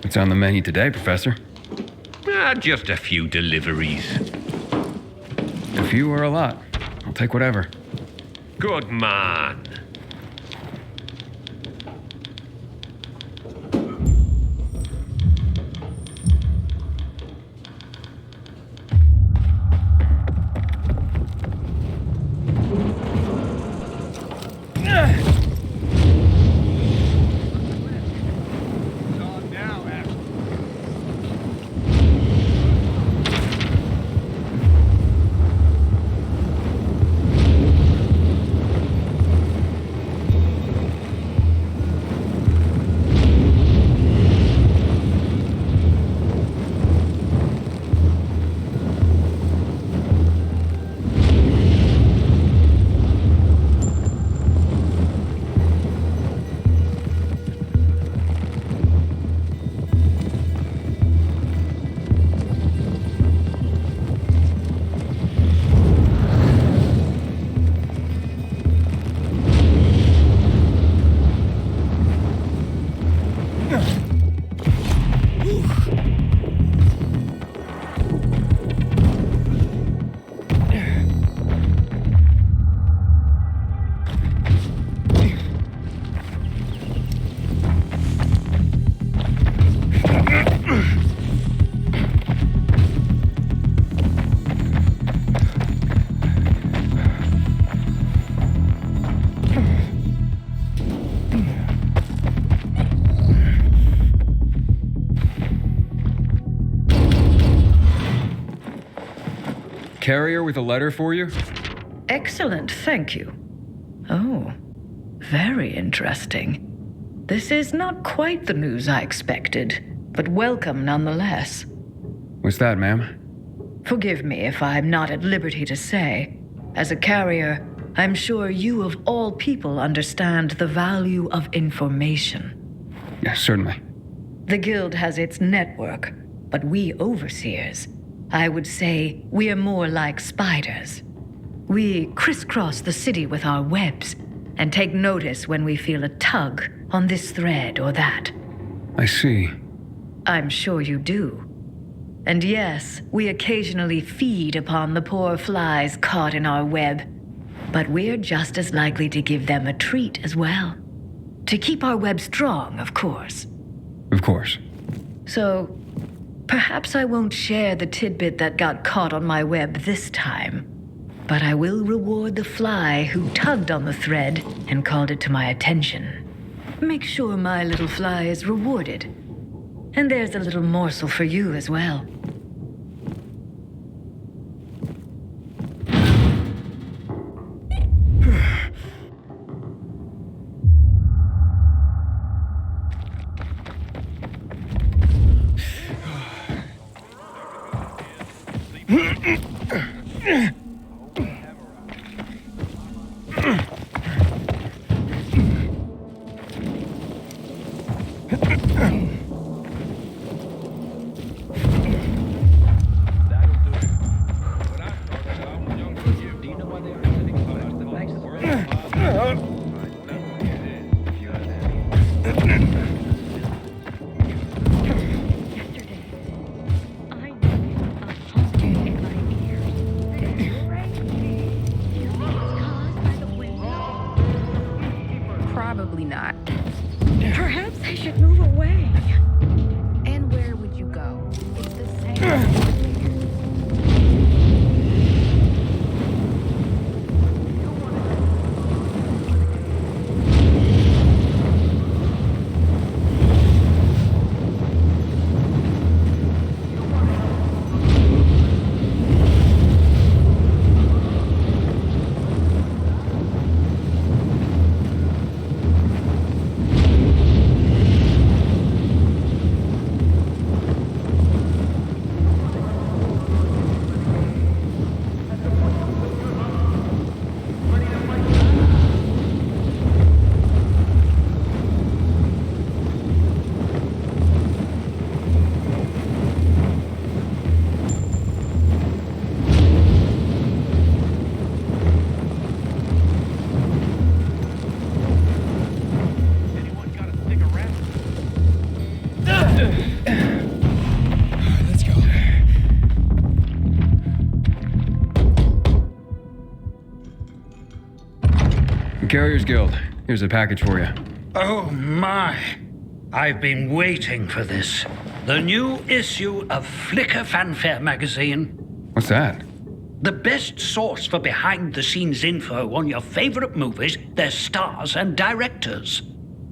What's on the menu today, Professor? Just a few deliveries. A few or a lot. I'll take whatever. Good man. Carrier with a letter for you? Excellent, thank you. Oh, very interesting. This is not quite the news I expected, but welcome nonetheless. What's that, ma'am? Forgive me if I'm not at liberty to say. As a carrier, I'm sure you of all people understand the value of information. Yes, certainly. The Guild has its network, but we overseers, I would say we are more like spiders. We crisscross the city with our webs and take notice when we feel a tug on this thread or that. I see. I'm sure you do. And yes, we occasionally feed upon the poor flies caught in our web, but we're just as likely to give them a treat as well. To keep our web strong, of course. Of course. So, perhaps I won't share the tidbit that got caught on my web this time, but I will reward the fly who tugged on the thread and called it to my attention. Make sure my little fly is rewarded. And there's a little morsel for you as well. Probably not. Perhaps I should move away. And where would you go? It's the same. Carriers Guild. Here's a package for you. Oh my. I've been waiting for this. The new issue of Flicker Fanfare magazine. What's that? The best source for behind-the-scenes info on your favorite movies, their stars and directors.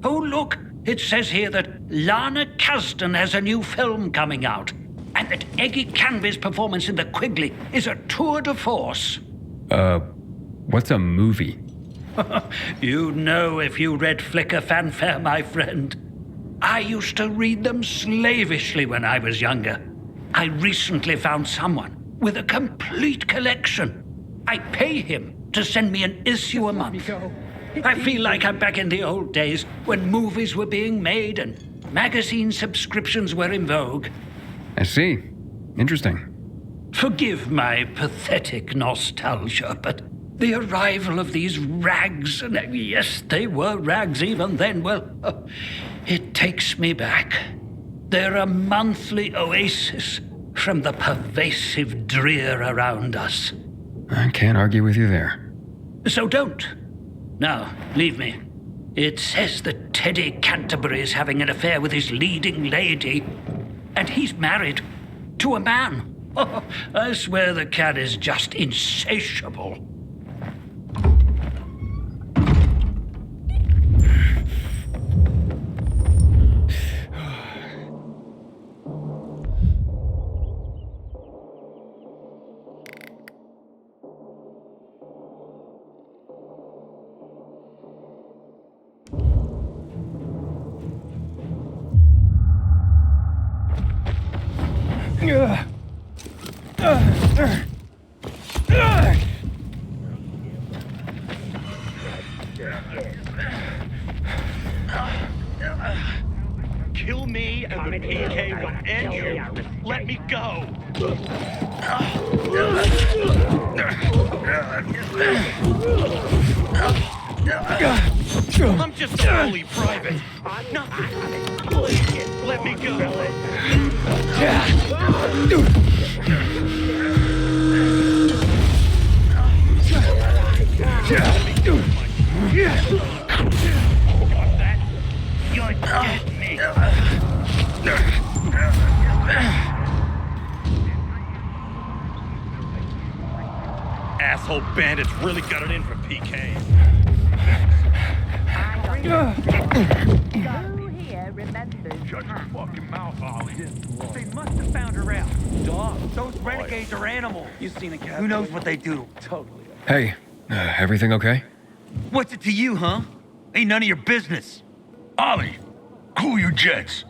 Oh, look, it says here that Lana Kasdan has a new film coming out, and that Eggy Canby's performance in The Quigley is a tour de force. What's a movie? You'd know if you read Flicker Fanfare, my friend. I used to read them slavishly when I was younger. I recently found someone with a complete collection. I pay him to send me an issue a month. I feel like I'm back in the old days when movies were being made and magazine subscriptions were in vogue. I see. Interesting. Forgive my pathetic nostalgia, but the arrival of these rags, and yes, they were rags even then, well, it takes me back. They're a monthly oasis from the pervasive drear around us. I can't argue with you there. So don't. Now, leave me. It says that Teddy Canterbury is having an affair with his leading lady, and he's married to a man. Oh, I swear the cat is just insatiable. Kill me and the PK will end you. Let me go. I'm just a holy private. Nothing. Please, let me go. You're dead, Nick. Asshole bandits really got it in for PK. Shut your fucking mouth, Ollie. They must have found her out. Dog, those renegades are animals. You've seen a cat. Who knows what they do? Totally. Hey, everything okay? What's it to you, huh? Ain't none of your business. Ollie, cool your jets.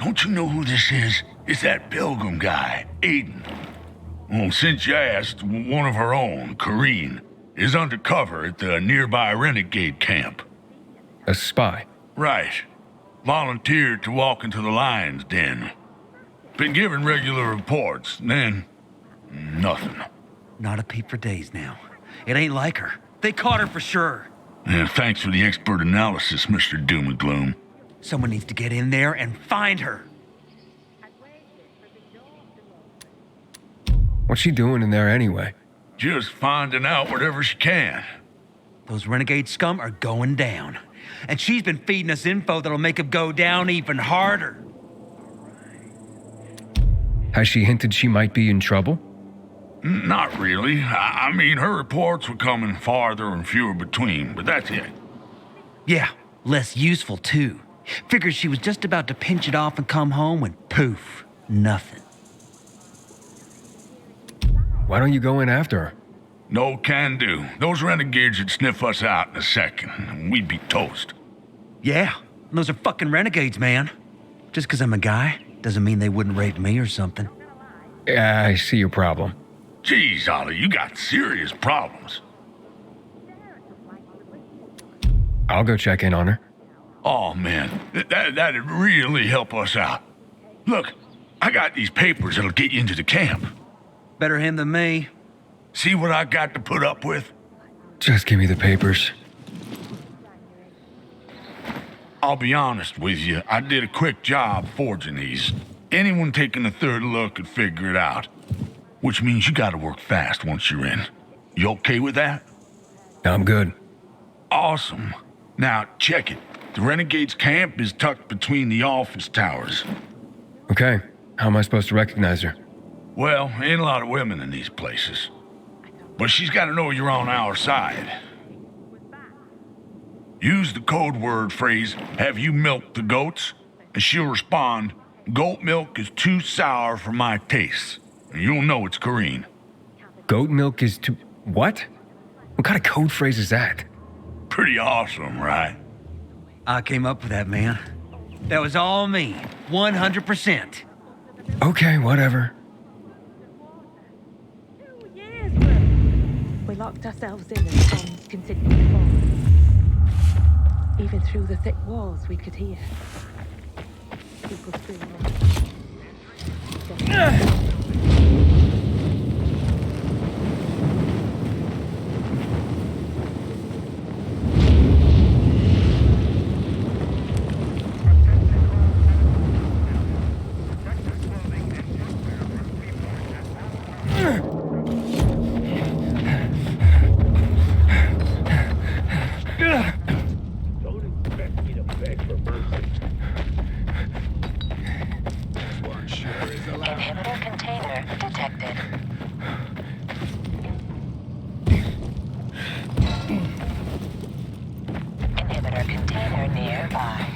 Don't you know who this is? It's that Pilgrim guy, Aiden. Well, since you asked, one of her own, Corrine, is undercover at the nearby renegade camp. A spy? Right. Volunteered to walk into the lion's den. Been giving regular reports, and then nothing. Not a peep for days now. It ain't like her. They caught her for sure. Yeah, thanks for the expert analysis, Mr. Doom and Gloom. Someone needs to get in there and find her. What's she doing in there anyway? Just finding out whatever she can. Those renegade scum are going down. And she's been feeding us info that'll make them go down even harder. Has she hinted she might be in trouble? Not really. I mean, her reports were coming farther and fewer between, but that's it. Yeah, less useful too. Figured she was just about to pinch it off and come home when poof, nothing. Why don't you go in after her? No can do. Those renegades would sniff us out in a second, and we'd be toast. Yeah, those are fucking renegades, man. Just 'cause I'm a guy doesn't mean they wouldn't rape me or something. Yeah, I see your problem. Jeez, Ollie, you got serious problems. I'll go check in on her. Oh, man, that'd really help us out. Look, I got these papers that'll get you into the camp. Better him than me. See what I got to put up with? Just give me the papers. I'll be honest with you, I did a quick job forging these. Anyone taking a third look could figure it out. Which means you gotta work fast once you're in. You okay with that? I'm good. Oh, Awesome. Now, check it. The Renegade's camp is tucked between the office towers. Okay, how am I supposed to recognize her? Well, ain't a lot of women in these places. But she's got to know you're on our side. Use the code word phrase, "Have you milked the goats?" And she'll respond, "Goat milk is too sour for my taste." And you'll know it's Corrine. Goat milk is too... What? What kind of code phrase is that? Pretty awesome, right? I came up with that, man. That was all me. 100%. Okay, whatever. We locked ourselves in and bombs continued to fall. Even through the thick walls, we could hear people screaming. Inhibitor container detected. Inhibitor container nearby.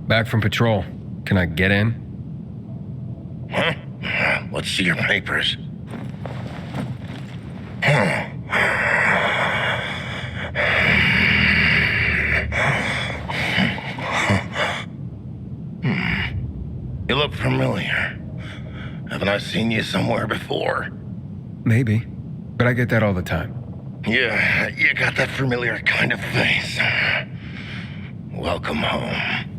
Back from patrol. Can I get in? Huh? Let's see your papers. You look familiar. Haven't I seen you somewhere before? Maybe, but I get that all the time. Yeah, you got that familiar kind of face. Welcome home.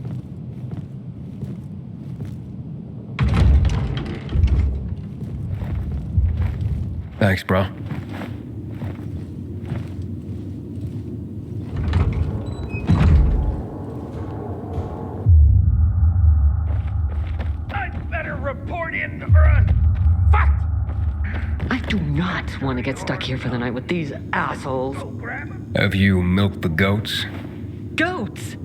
Thanks, bro. I'd better report in or run. Fuck! I do not want to get stuck here for the night with these assholes. Have you milked the goats? Goats?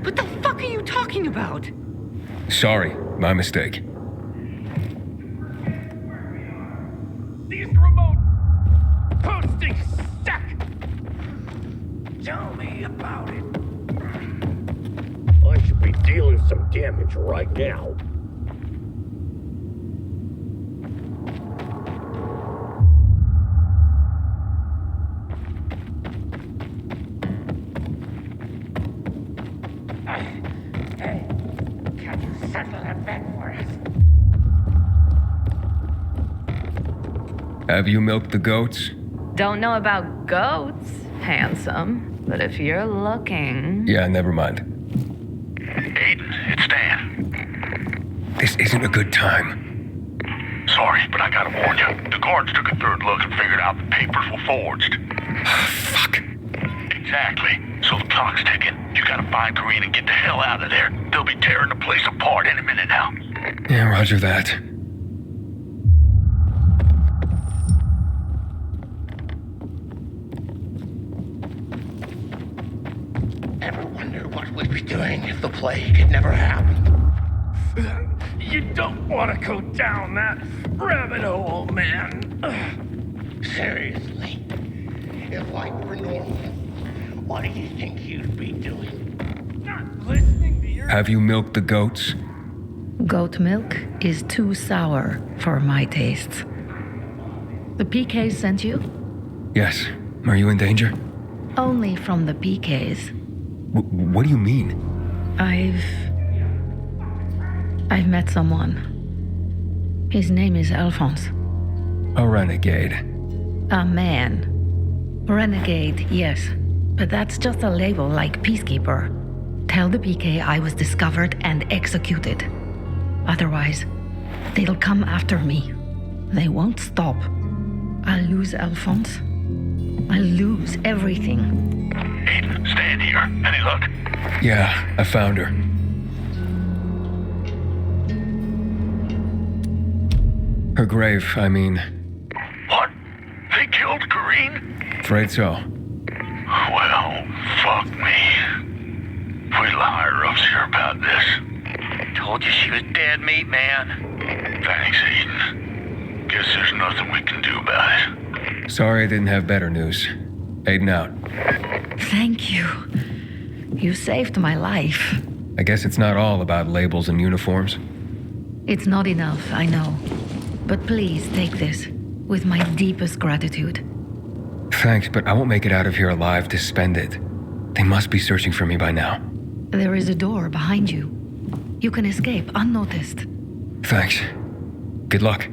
What the fuck are you talking about? Sorry, my mistake. These remote postings suck. Tell me about it. I should be dealing some damage right now. Hey, can you settle that bet for us? Have you milked the goats? Don't know about goats, handsome, but if you're looking... Yeah, never mind. Aiden, it's Dan. This isn't a good time. Sorry, but I gotta warn you. The guards took a third look and figured out the papers were forged. Fuck. Exactly. So the clock's ticking. You gotta find Kareen and get the hell out of there. They'll be tearing the place apart any minute now. Yeah, roger that. Ever wonder what we'd be doing if the plague had never happened? You don't want to go down that rabbit hole, old man. Seriously, if life were normal, what do you think you'd be doing? Not listening to your... Have you milked the goats? Goat milk is too sour for my tastes. The PKs sent you? Yes. Are you in danger? Only from the PKs. What do you mean? I've met someone. His name is Alphonse. A renegade. A man. Renegade, yes. But that's just a label like peacekeeper. Tell the PK I was discovered and executed. Otherwise, they'll come after me. They won't stop. I'll lose Alphonse. I'll lose everything. Aiden, stand here. Any luck? Yeah, I found her. Her grave, I mean. What? They killed Kareen? Afraid so. Well, fuck me. Wait till higher ups hear about this. Told you she was dead meat, man. Thanks, Aiden. Guess there's nothing we can do about it. Sorry I didn't have better news. Aiden out. Thank you. You saved my life. I guess it's not all about labels and uniforms. It's not enough, I know. But please take this with my deepest gratitude. Thanks, but I won't make it out of here alive to spend it. They must be searching for me by now. There is a door behind you. You can escape unnoticed. Thanks. Good luck.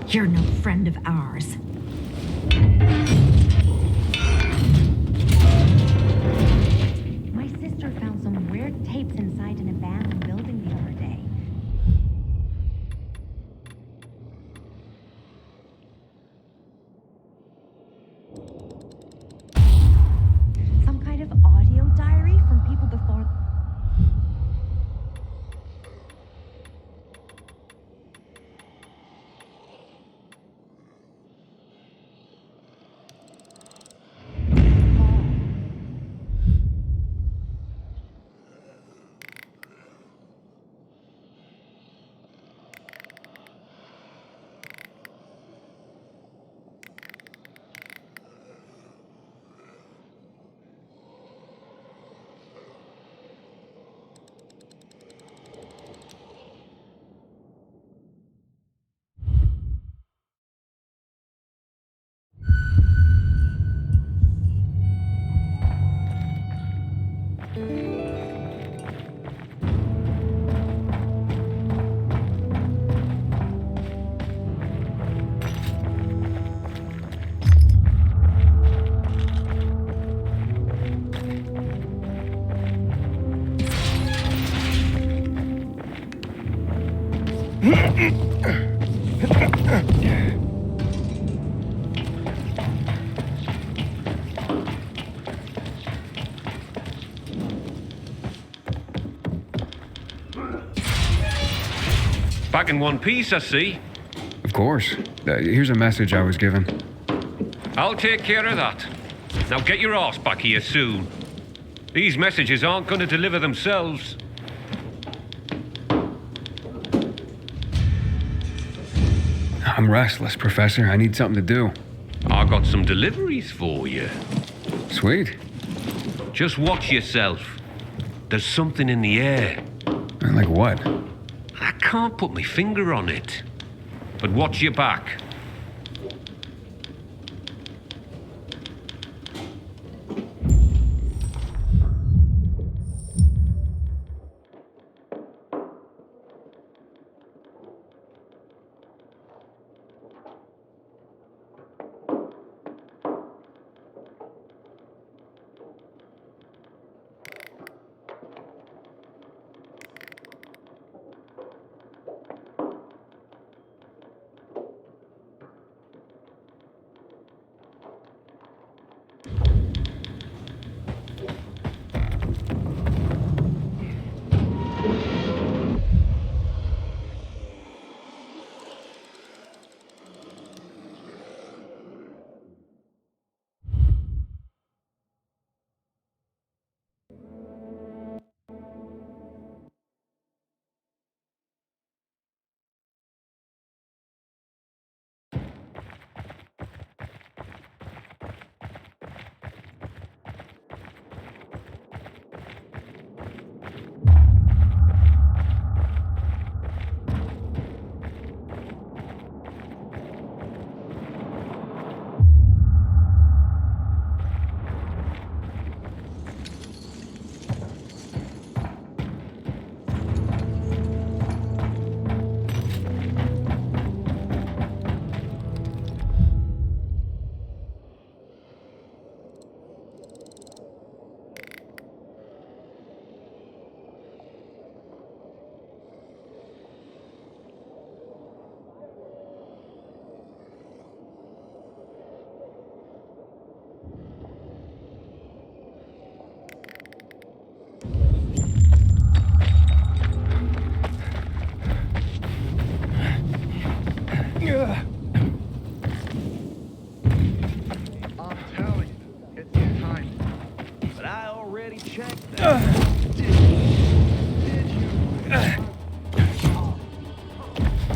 You're no friend of ours. My sister found some weird tapes inside an abandoned building the other day. Some kind of audio diary from people before... Back in one piece, I see. Of course. Here's a message I was given. I'll take care of that. Now get your ass back here soon. These messages aren't going to deliver themselves. I'm restless, Professor. I need something to do. I got some deliveries for you. Sweet. Just watch yourself. There's something in the air. Like what? I can't put my finger on it. But watch your back.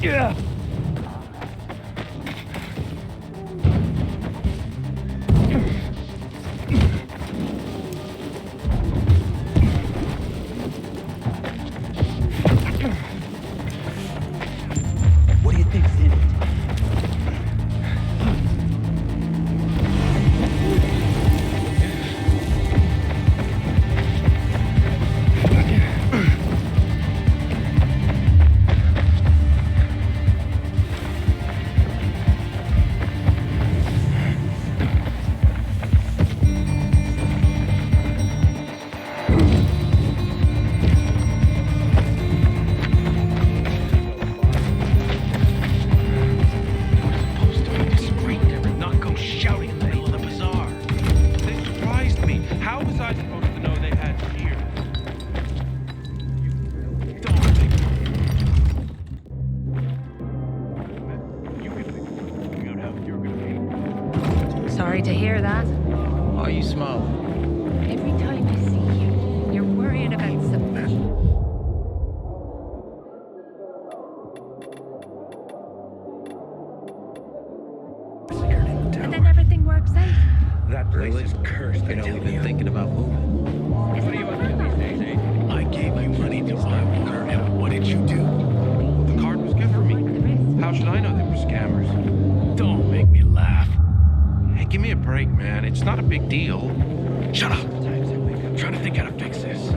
Yeah. What do you think's in it? Sorry to hear that. Why are you smiling? Every time I see you, you're worrying about something. And then everything works out. That place is cursed. You know, we've been thinking about moving. What are you up to these days, eh? I gave you money to buy water, and what did you do? The card was good for me. How should I know they were scammers? Don't make me laugh. Hey, give me a break, man. It's not a big deal. Shut up. I'm trying to think how to fix this.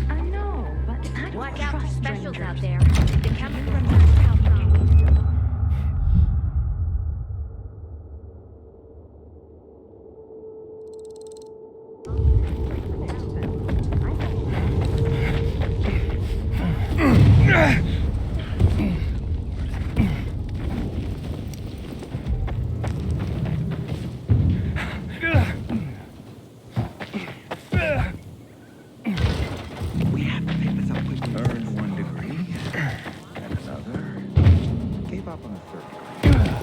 I know, but I don't watch out for specials out there. The coming from downtown. We have to pick this up quickly. Earned 1 degree, and another. Gave up on a 3rd degree.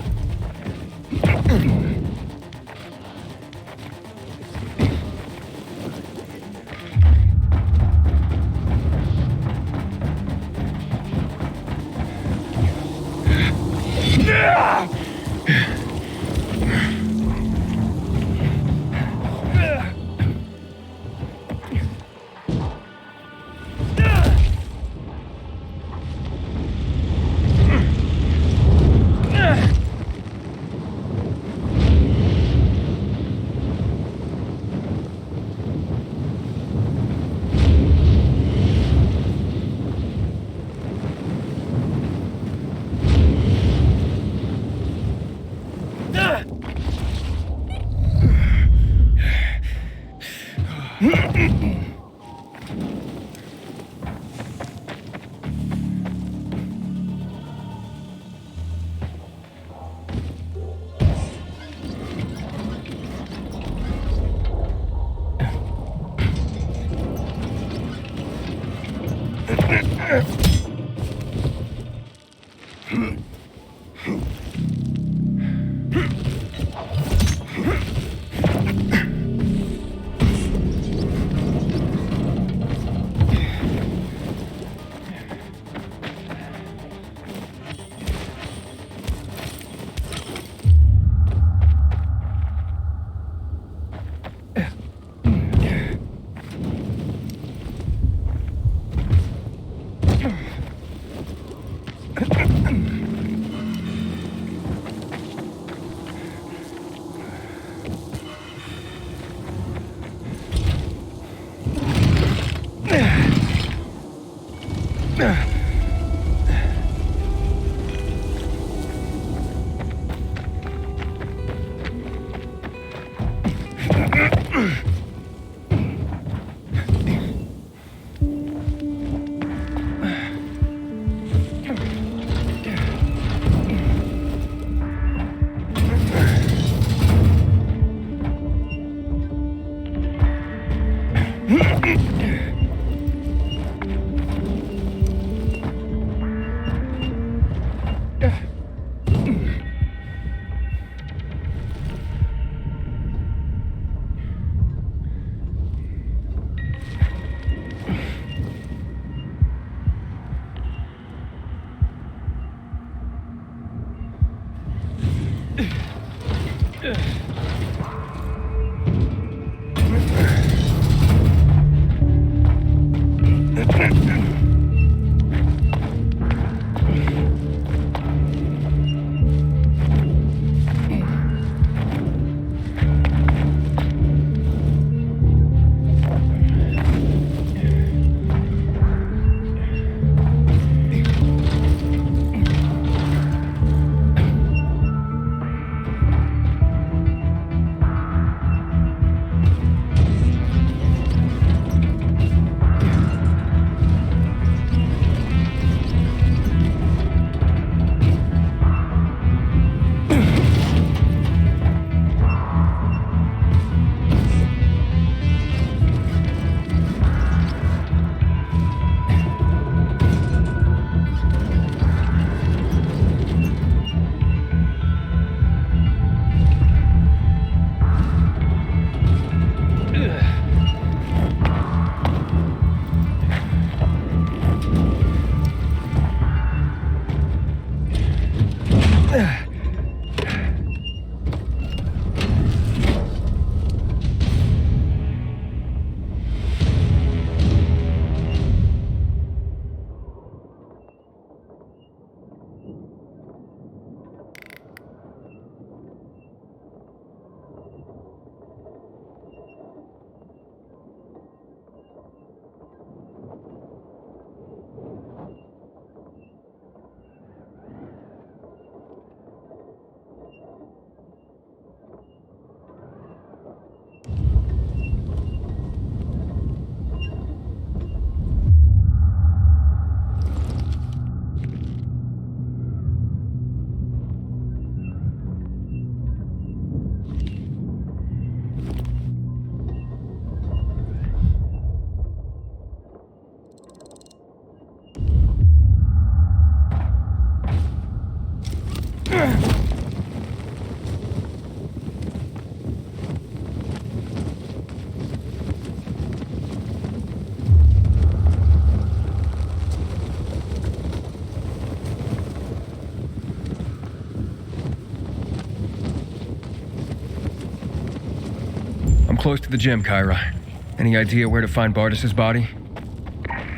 I'm close to the gym, Kyra. Any idea where to find Bartis's body?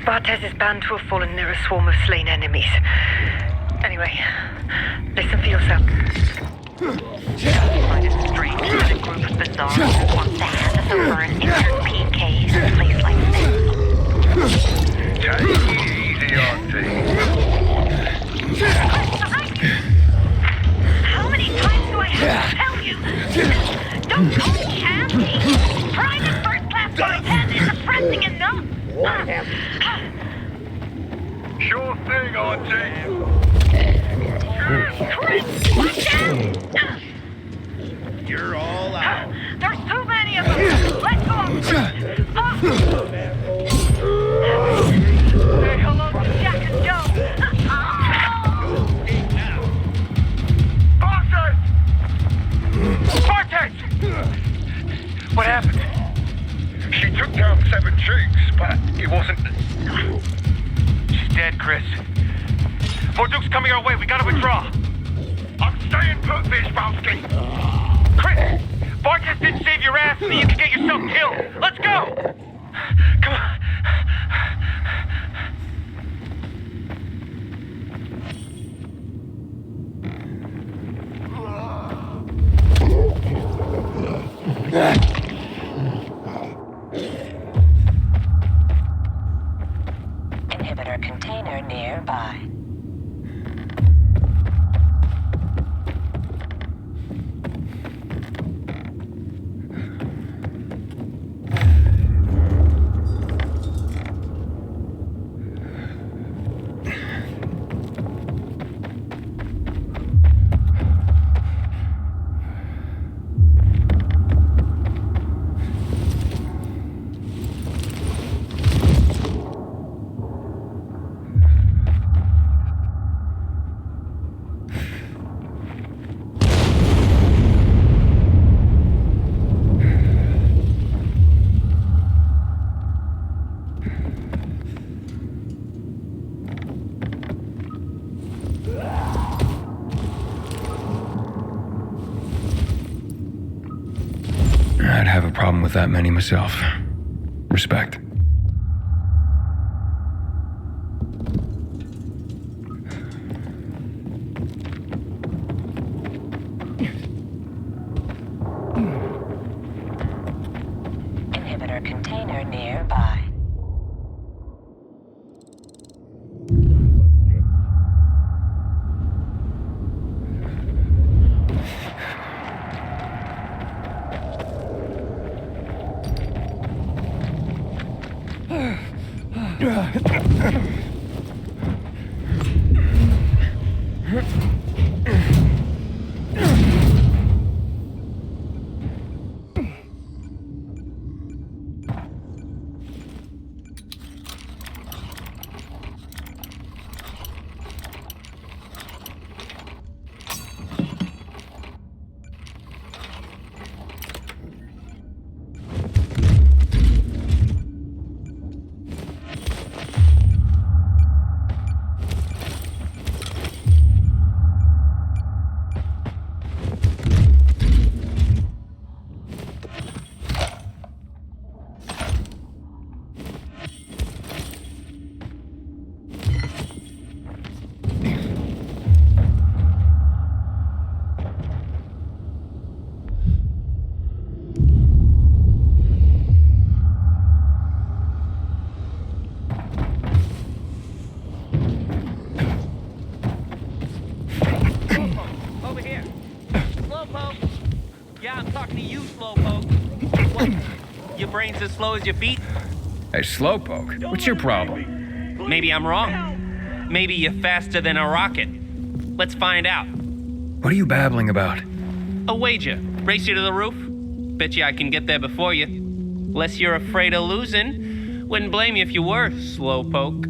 Bartes is bound to have fallen near a swarm of slain enemies. Anyway, listen for yourself. Find it strange that a group of bizarre who wants to hand us over an injured PK in a place like this. Take it easy, Auntie. How many times do I have to tell you? Don't call me Auntie. Private first-class bartend is depressing enough. Sure thing, Auntie. You're all out. There's too many of them. Let's go. Say hello to Jack and Joe. Bartes! What happened? She took down 7 cheeks, but it wasn't... She's dead, Chris. Morduke's coming our way. We gotta withdraw. I'm staying put, Bishbowski. Chris! Bartes didn't save your ass so you can get yourself killed. Let's go! Come on. Inhibitor container nearby. I'd have a problem with that many myself. Respect. Inhibitor container nearby. Over here. Slowpoke. Yeah, I'm talking to you, Slowpoke. What? Your brain's as slow as your feet? Hey, Slowpoke, what's your problem? Maybe I'm wrong. Maybe you're faster than a rocket. Let's find out. What are you babbling about? A wager. Race you to the roof? Bet you I can get there before you. Unless you're afraid of losing. Wouldn't blame you if you were, Slowpoke.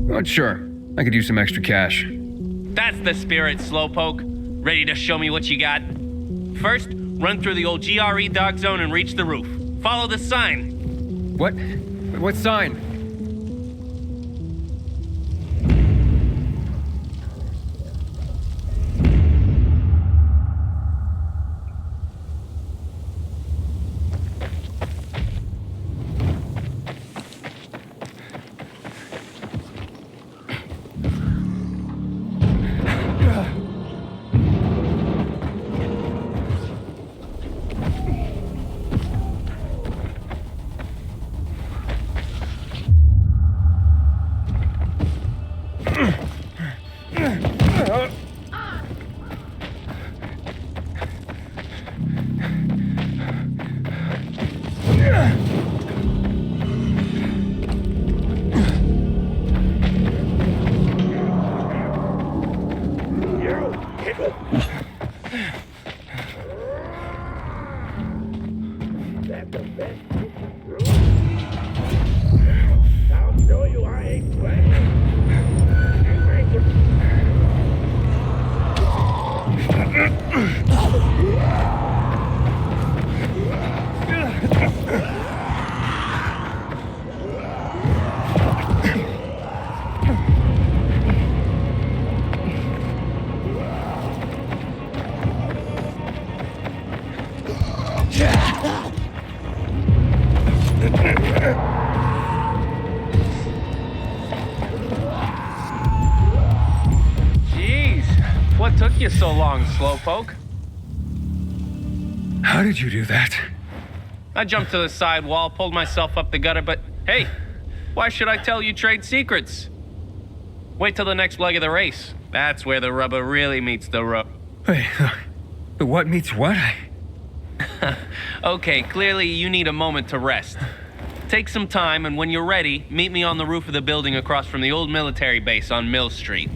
Not sure. I could use some extra cash. That's the spirit, Slowpoke. Ready to show me what you got? First, run through the old GRE dog zone and reach the roof. Follow the sign. What? What sign? That's the best. I'll show you I ain't playing. You make it. Jeez, what took you so long, Slowpoke? How did you do that? I jumped to the side wall, pulled myself up the gutter, but hey, why should I tell you trade secrets? Wait till the next leg of the race. That's where the rubber really meets the road. Wait, but what meets what? Okay, clearly you need a moment to rest. Take some time, and when you're ready, meet me on the roof of the building across from the old military base on Mill Street.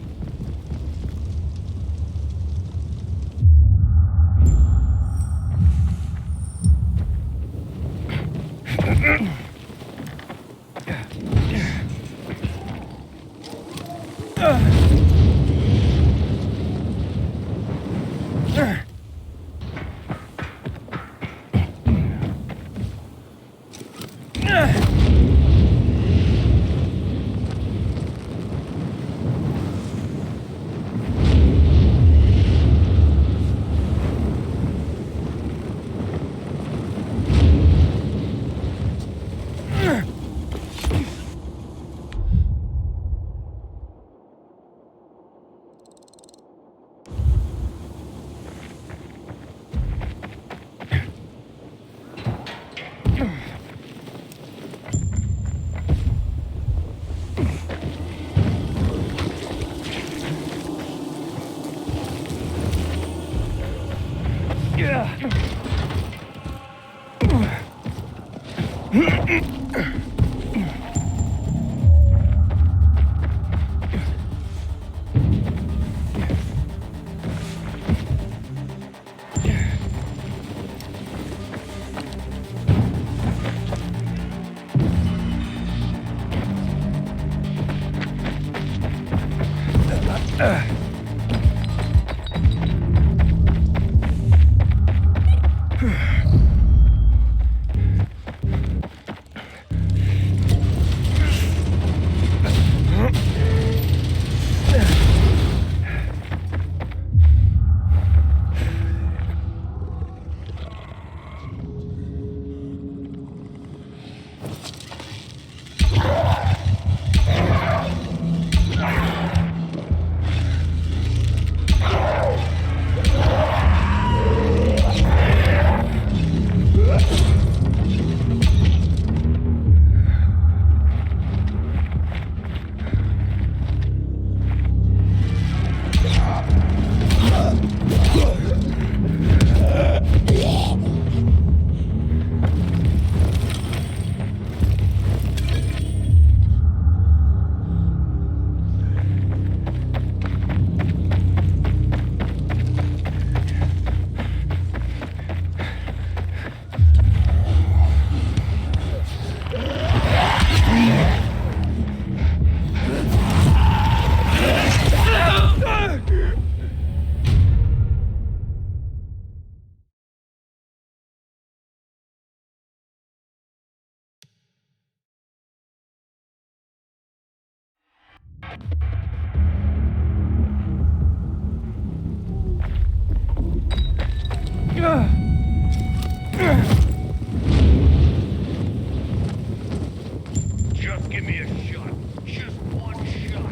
Just give me a shot. Just one shot.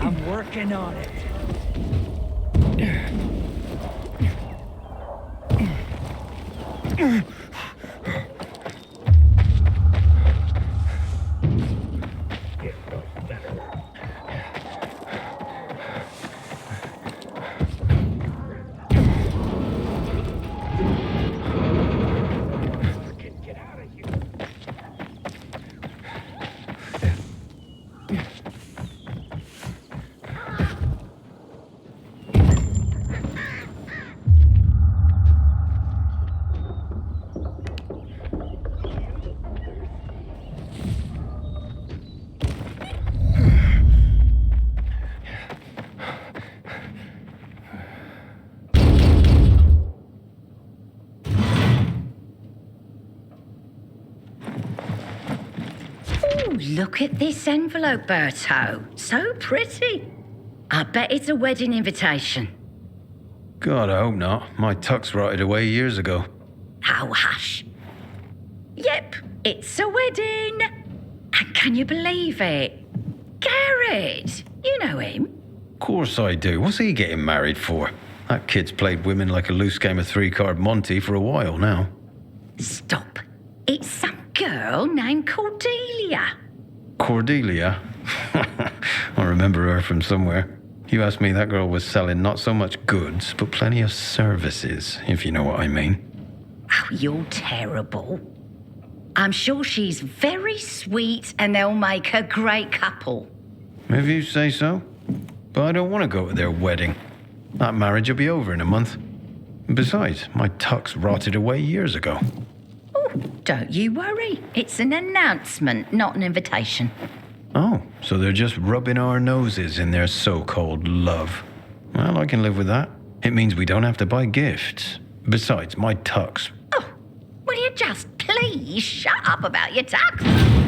I'm working on it. look at this envelope, Berto. So pretty. I bet it's a wedding invitation. God, I hope not. My tux rotted away years ago. Oh, hush. Yep, it's a wedding. And can you believe it? Garrett, you know him. Of course I do. What's he getting married for? That kid's played women like a loose game of three-card Monty for a while now. Stop. It's some girl named Cordelia. Cordelia? I remember her from somewhere. You asked me, that girl was selling not so much goods, but plenty of services, if you know what I mean. Oh, you're terrible. I'm sure she's very sweet and they'll make a great couple. If you say so. But I don't want to go to their wedding. That marriage will be over in a month. Besides, my tux rotted away years ago. Oh, don't you worry. It's an announcement, not an invitation. Oh, so they're just rubbing our noses in their so-called love. Well, I can live with that. It means we don't have to buy gifts. Besides, my tux. Oh, will you just please shut up about your tux?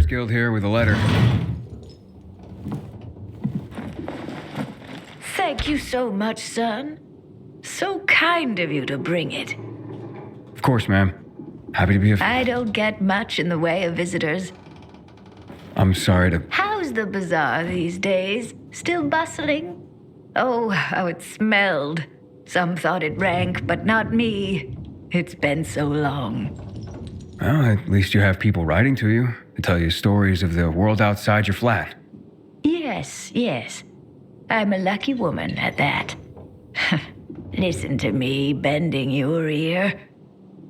Guild here with a letter. Thank you so much, son. So kind of you to bring it. Of course, ma'am. Happy to be of... I don't get much in the way of visitors. I'm sorry to... How's the bazaar these days? Still bustling? Oh, how it smelled. Some thought it rank, but not me. It's been so long. Well, at least you have people writing to you to tell you stories of the world outside your flat. Yes, yes. I'm a lucky woman at that. Listen to me bending your ear.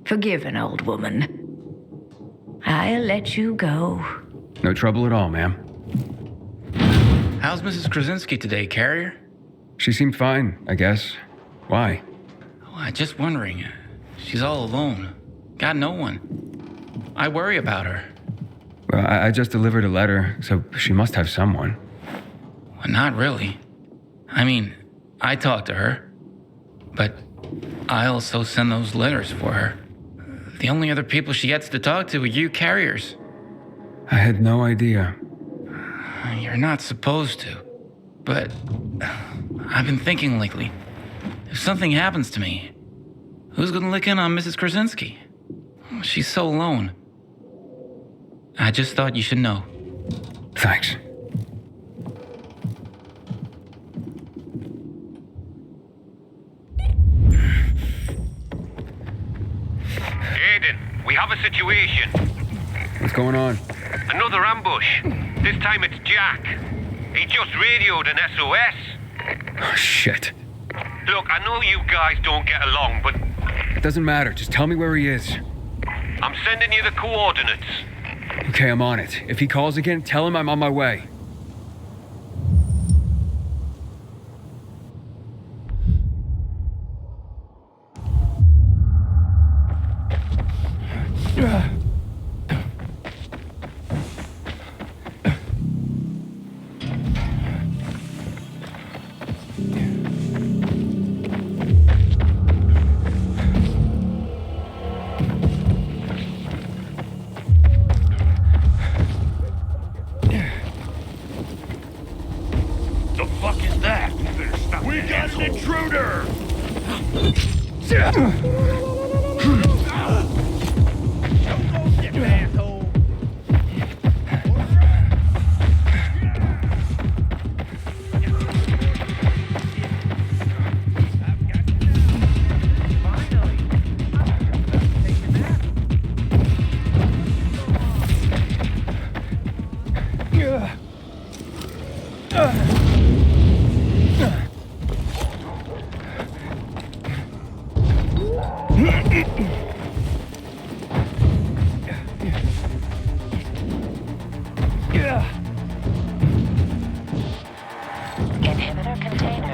Forgive an old woman. I'll let you go. No trouble at all, ma'am. How's Mrs. Krasinski today, Carrier? She seemed fine, I guess. Why? Oh, I'm just wondering. She's all alone. Got no one. I worry about her. Well, I just delivered a letter, so she must have someone. Well, not really. I mean, I talk to her, but I also send those letters for her. The only other people she gets to talk to are you carriers. I had no idea. You're not supposed to, but I've been thinking lately. If something happens to me, who's gonna look in on Mrs. Krasinski? She's so alone. I just thought you should know. Thanks. Aiden, we have a situation. What's going on? Another ambush. This time it's Jack. He just radioed an SOS. Oh, shit. Look, I know you guys don't get along, but... It doesn't matter. Just tell me where he is. I'm sending you the coordinates. Okay, I'm on it. If he calls again, tell him I'm on my way.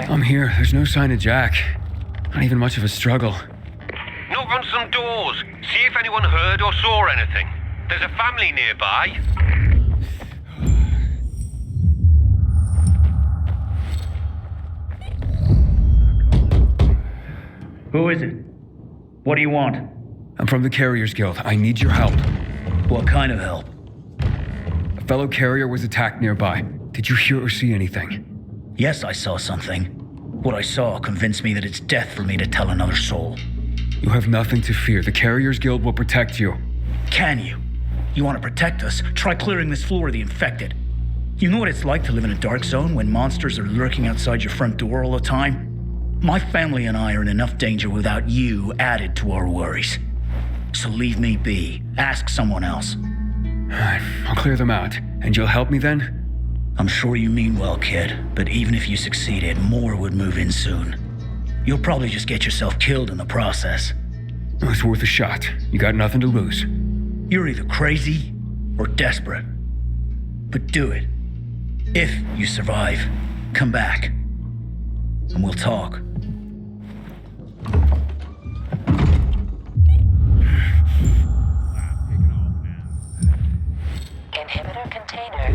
I'm here. There's no sign of Jack. Not even much of a struggle. Knock on some doors. See if anyone heard or saw anything. There's a family nearby. Who is it? What do you want? I'm from the Carriers Guild. I need your help. What kind of help? A fellow carrier was attacked nearby. Did you hear or see anything? Yes, I saw something. What I saw convinced me that it's death for me to tell another soul. You have nothing to fear. The Carriers Guild will protect you. Can you? You want to protect us? Try clearing this floor of the infected. You know what it's like to live in a dark zone when monsters are lurking outside your front door all the time? My family and I are in enough danger without you added to our worries. So leave me be. Ask someone else. I'll clear them out. And you'll help me then? I'm sure you mean well, kid, but even if you succeeded, more would move in soon. You'll probably just get yourself killed in the process. It's worth a shot. You got nothing to lose. You're either crazy or desperate. But do it. If you survive, come back. And we'll talk. Inhibitor container.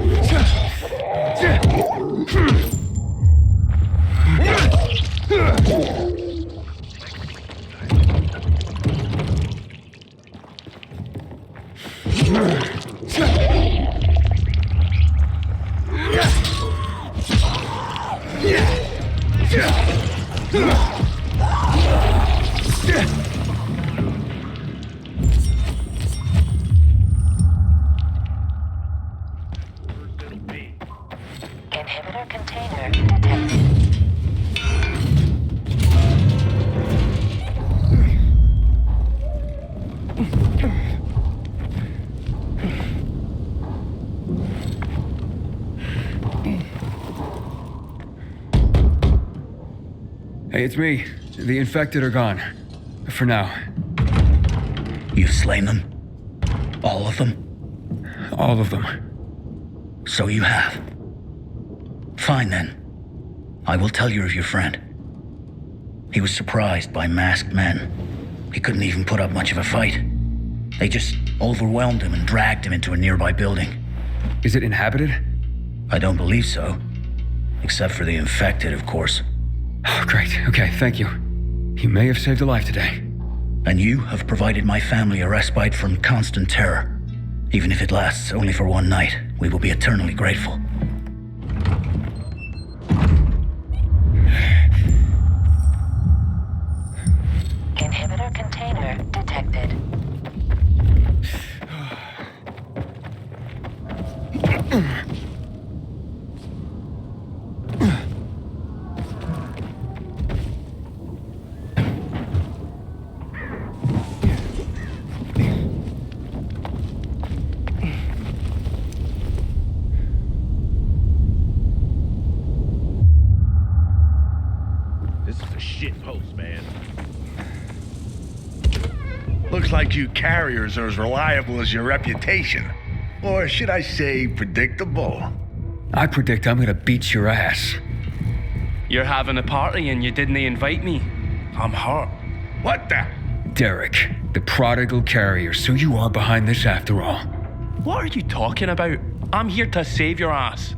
Inhibitor container detected. Hey, it's me. The infected are gone. For now. You've slain them? All of them? All of them. So you have. Fine then. I will tell you of your friend. He was surprised by masked men. He couldn't even put up much of a fight. They just overwhelmed him and dragged him into a nearby building. Is it inhabited? I don't believe so. Except for the infected, of course. Oh, great. Okay, thank you. You may have saved a life today. And you have provided my family a respite from constant terror. Even if it lasts only for one night, we will be eternally grateful. Inhibitor container detected. This is a shit post, man. Looks like you carriers are as reliable as your reputation. Or should I say, predictable? I predict I'm gonna beat your ass. You're having a party and you didn't invite me. I'm hurt. What the? Derek, the prodigal carrier, so you are behind this after all. What are you talking about? I'm here to save your ass.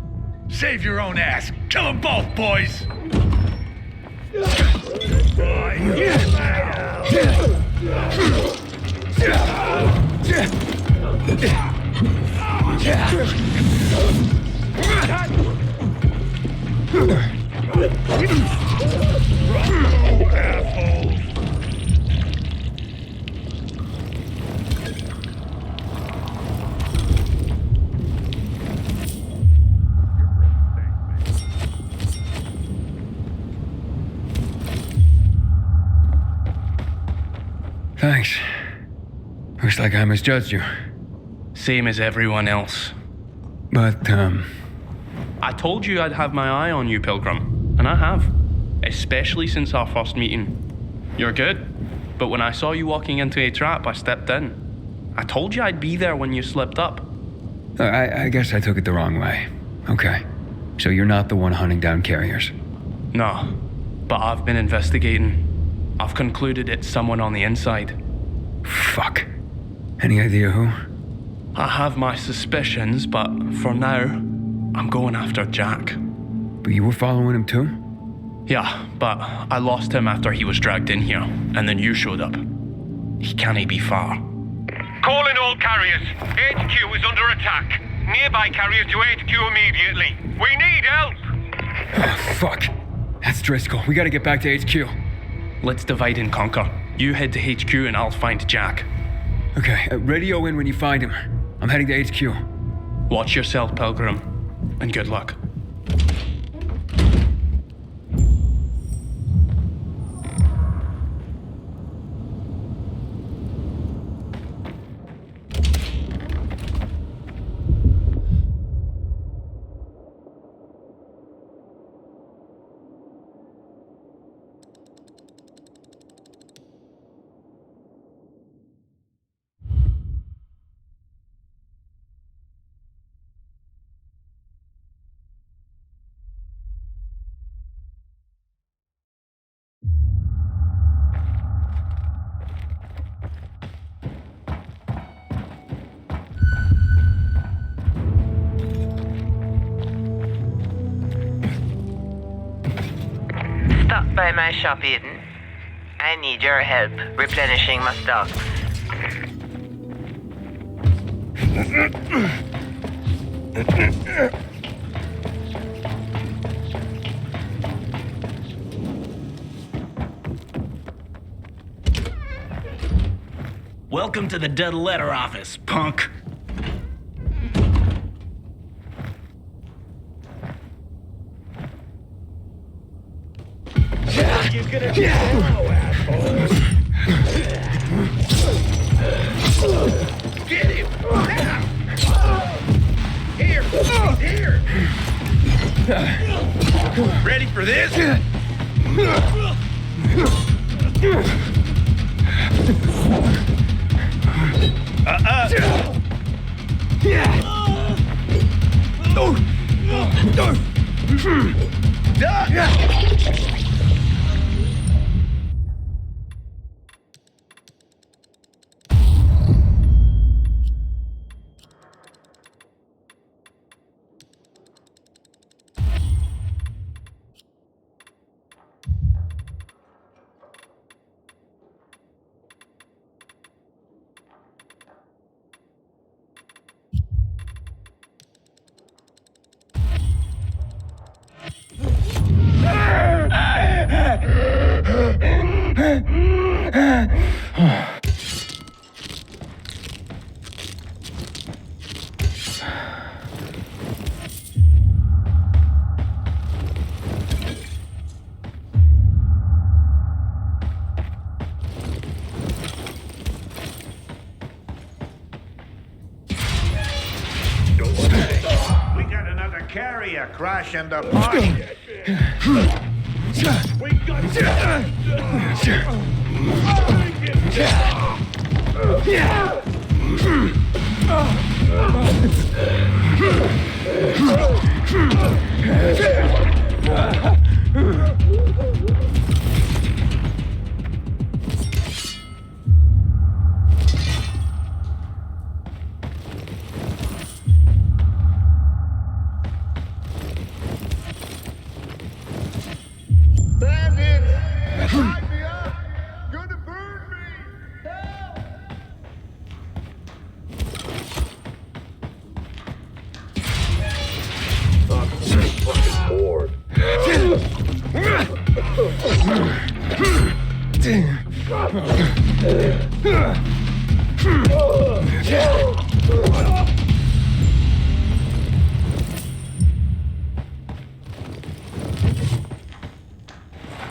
Save your own ass. Kill them both, boys. Thanks. Looks like I misjudged you. Same as everyone else. But, I told you I'd have my eye on you, Pilgrim, and I have. Especially since our first meeting. You're good, but when I saw you walking into a trap, I stepped in. I told you I'd be there when you slipped up. I guess I took it the wrong way. Okay. So you're not the one hunting down carriers? No, but I've been investigating. I've concluded it's someone on the inside. Fuck. Any idea who? I have my suspicions, but for now, I'm going after Jack. But you were following him too? Yeah, but I lost him after he was dragged in here, and then you showed up. He can't be far. Calling all carriers. HQ is under attack. Nearby carriers to HQ immediately. We need help! Oh, fuck. That's Driscoll. We gotta get back to HQ. Let's divide and conquer. You head to HQ and I'll find Jack. Okay, radio in when you find him. I'm heading to HQ. Watch yourself, Pilgrim, and good luck. Stop by my shop, Eden. I need your help replenishing my stocks. Welcome to the dead letter office, punk. You're gonna be slow, asshole. Get him! Here! Here! Ready for this? We got another carrier crashing the party. We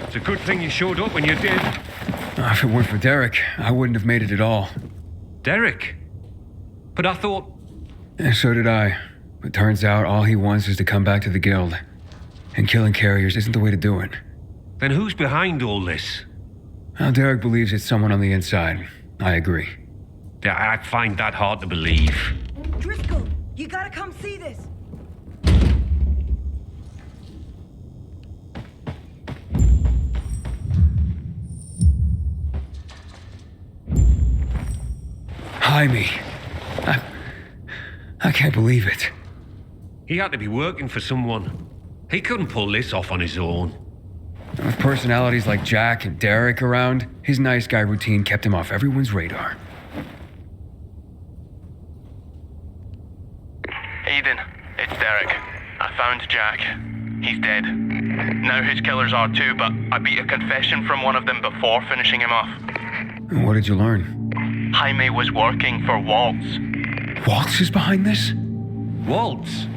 It's a good thing you showed up when you did. If it weren't for Derek, I wouldn't have made it at all. Derek? But I thought... And so did I. But turns out all he wants is to come back to the guild. And killing carriers isn't the way to do it. Then who's behind all this? Well, Derek believes it's someone on the inside. I agree. I find that hard to believe. Driscoll, you gotta come see this. Jaime. I can't believe it. He had to be working for someone. He couldn't pull this off on his own. With personalities like Jack and Derek around, his nice guy routine kept him off everyone's radar. Aiden, it's Derek. I found Jack. He's dead. Now his killers are too, but I beat a confession from one of them before finishing him off. And what did you learn? Jaime was working for Waltz. Waltz is behind this? Waltz?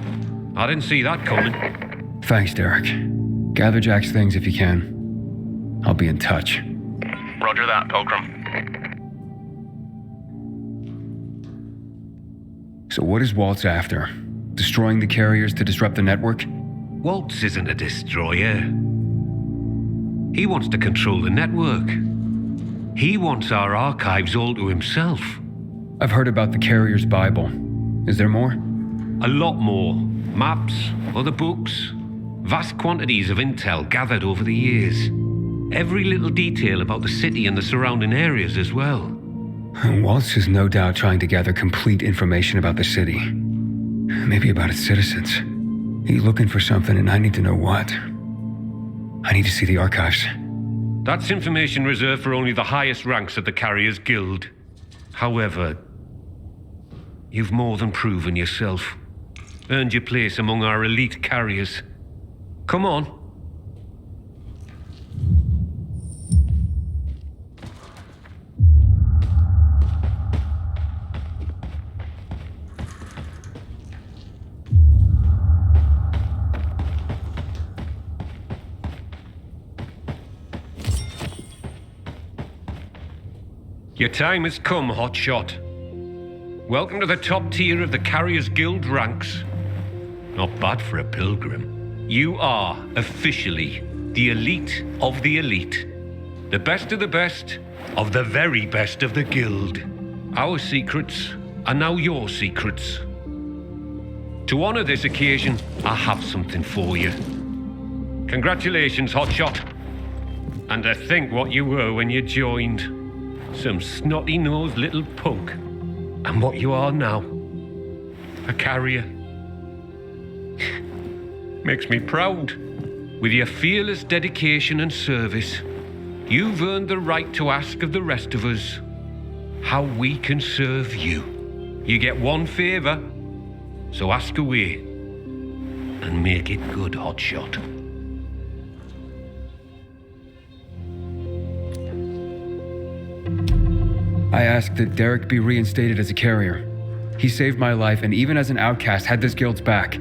I didn't see that coming. Thanks, Derek. Gather Jack's things if you can. I'll be in touch. Roger that, Pilgrim. So what is Waltz after? Destroying the carriers to disrupt the network? Waltz isn't a destroyer. He wants to control the network. He wants our archives all to himself. I've heard about the carrier's Bible. Is there more? A lot more. Maps, other books, vast quantities of intel gathered over the years. Every little detail about the city and the surrounding areas as well. Waltz is no doubt trying to gather complete information about the city. Maybe about its citizens. He's looking for something and I need to know what. I need to see the archives. That's information reserved for only the highest ranks of the Carriers Guild. However, you've more than proven yourself. Earned your place among our elite carriers. Come on. Your time has come, Hotshot. Welcome to the top tier of the Carriers Guild ranks. Not bad for a pilgrim. You are officially the elite of the elite. The best of the best of the very best of the guild. Our secrets are now your secrets. To honor this occasion, I have something for you. Congratulations, Hotshot. And to think what you were when you joined. Some snotty-nosed little punk. And what you are now. A carrier. Makes me proud. With your fearless dedication and service, you've earned the right to ask of the rest of us how we can serve you. You get one favor, so ask away. And make it good, Hotshot. I ask that Derek be reinstated as a carrier. He saved my life and even as an outcast had this guild's back.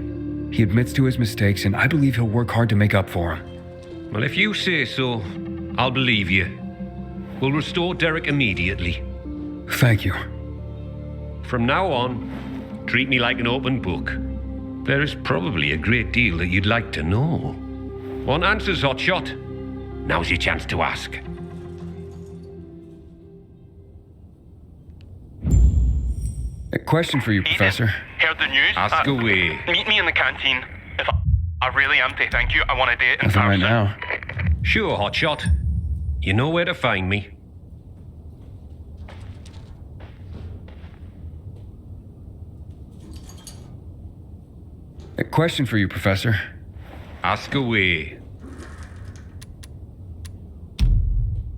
He admits to his mistakes and I believe he'll work hard to make up for them. Well, if you say so, I'll believe you. We'll restore Derek immediately. Thank you. From now on, treat me like an open book. There is probably a great deal that you'd like to know. Want answers, Hotshot? Now's your chance to ask. A question for you, Professor. Heard the news? Ask away. Meet me in the canteen. If I really am to thank you, I want a date in Nothing right person. now. Sure, Hotshot. You know where to find me. A question for you, Professor. Ask away.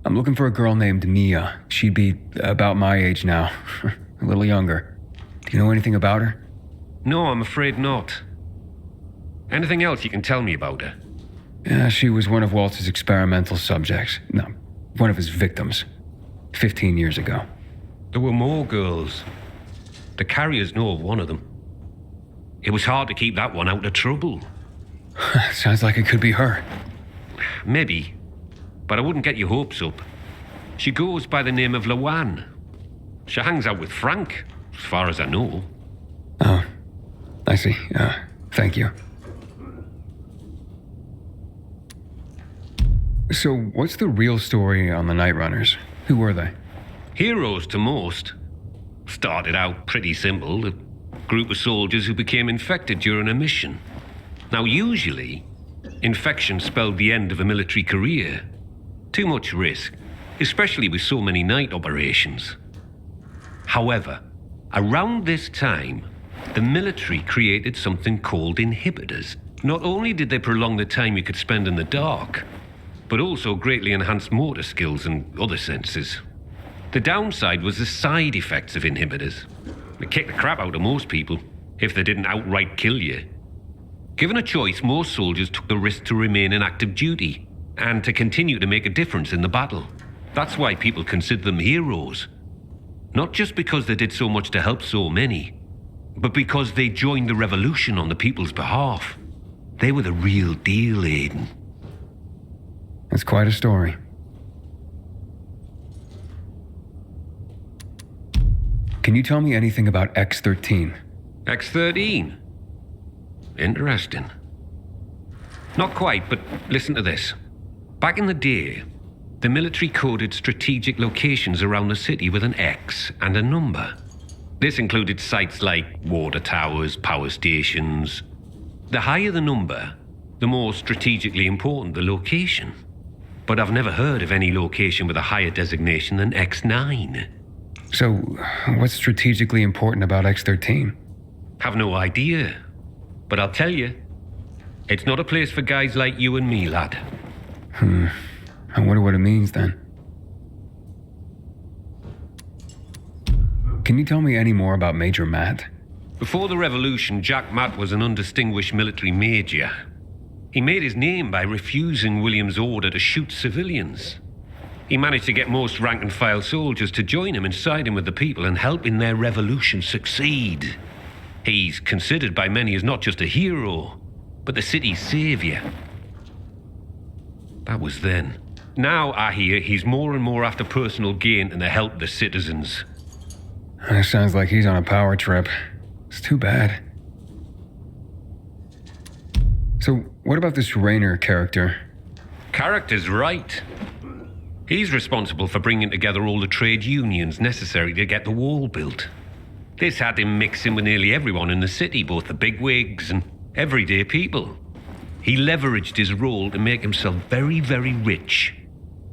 I'm looking for a girl named Mia. She'd be about my age now. A little younger. Do you know anything about her? No, I'm afraid not. Anything else you can tell me about her? Yeah, she was one of Waltz's experimental subjects. No, one of his victims. 15 years ago. There were more girls. The carriers know of one of them. It was hard to keep that one out of trouble. Sounds like it could be her. Maybe, but I wouldn't get your hopes up. She goes by the name of Lawan. She hangs out with Frank, as far as I know. Oh. I see. Thank you. So, what's the real story on the Night Runners? Who were they? Heroes to most. Started out pretty simple, a group of soldiers who became infected during a mission. Now, usually, infection spelled the end of a military career. Too much risk, especially with so many night operations. However, around this time, the military created something called inhibitors. Not only did they prolong the time you could spend in the dark, but also greatly enhanced motor skills and other senses. The downside was the side effects of inhibitors. They kicked the crap out of most people, if they didn't outright kill you. Given a choice, most soldiers took the risk to remain in active duty, and to continue to make a difference in the battle. That's why people consider them heroes. Not just because they did so much to help so many, but because they joined the revolution on the people's behalf. They were the real deal, Aiden. That's quite a story. Can you tell me anything about X-13? X-13? Interesting. Not quite, but listen to this. Back in the day, the military coded strategic locations around the city with an X and a number. This included sites like water towers, power stations. The higher the number, the more strategically important the location. But I've never heard of any location with a higher designation than X9. So, what's strategically important about X-13? Have no idea. But I'll tell you, it's not a place for guys like you and me, lad. I wonder what it means then. Can you tell me any more about Major Matt? Before the revolution, Jack Matt was an undistinguished military major. He made his name by refusing William's order to shoot civilians. He managed to get most rank-and-file soldiers to join him and side him with the people and help in their revolution succeed. He's considered by many as not just a hero, but the city's savior. That was then. Now, I hear, he's more and more after personal gain and the help of the citizens. It sounds like he's on a power trip. It's too bad. So, what about this Raynor character? Character's right. He's responsible for bringing together all the trade unions necessary to get the wall built. This had him mixing with nearly everyone in the city, both the bigwigs and everyday people. He leveraged his role to make himself very, very rich,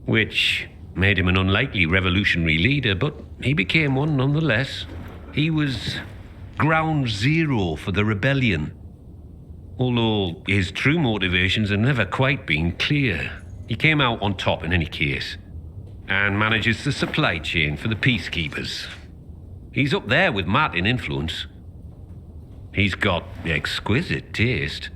which made him an unlikely revolutionary leader, but he became one nonetheless. He was ground zero for the rebellion. Although his true motivations have never quite been clear. He came out on top in any case, and manages the supply chain for the peacekeepers. He's up there with Matt in influence. He's got exquisite taste,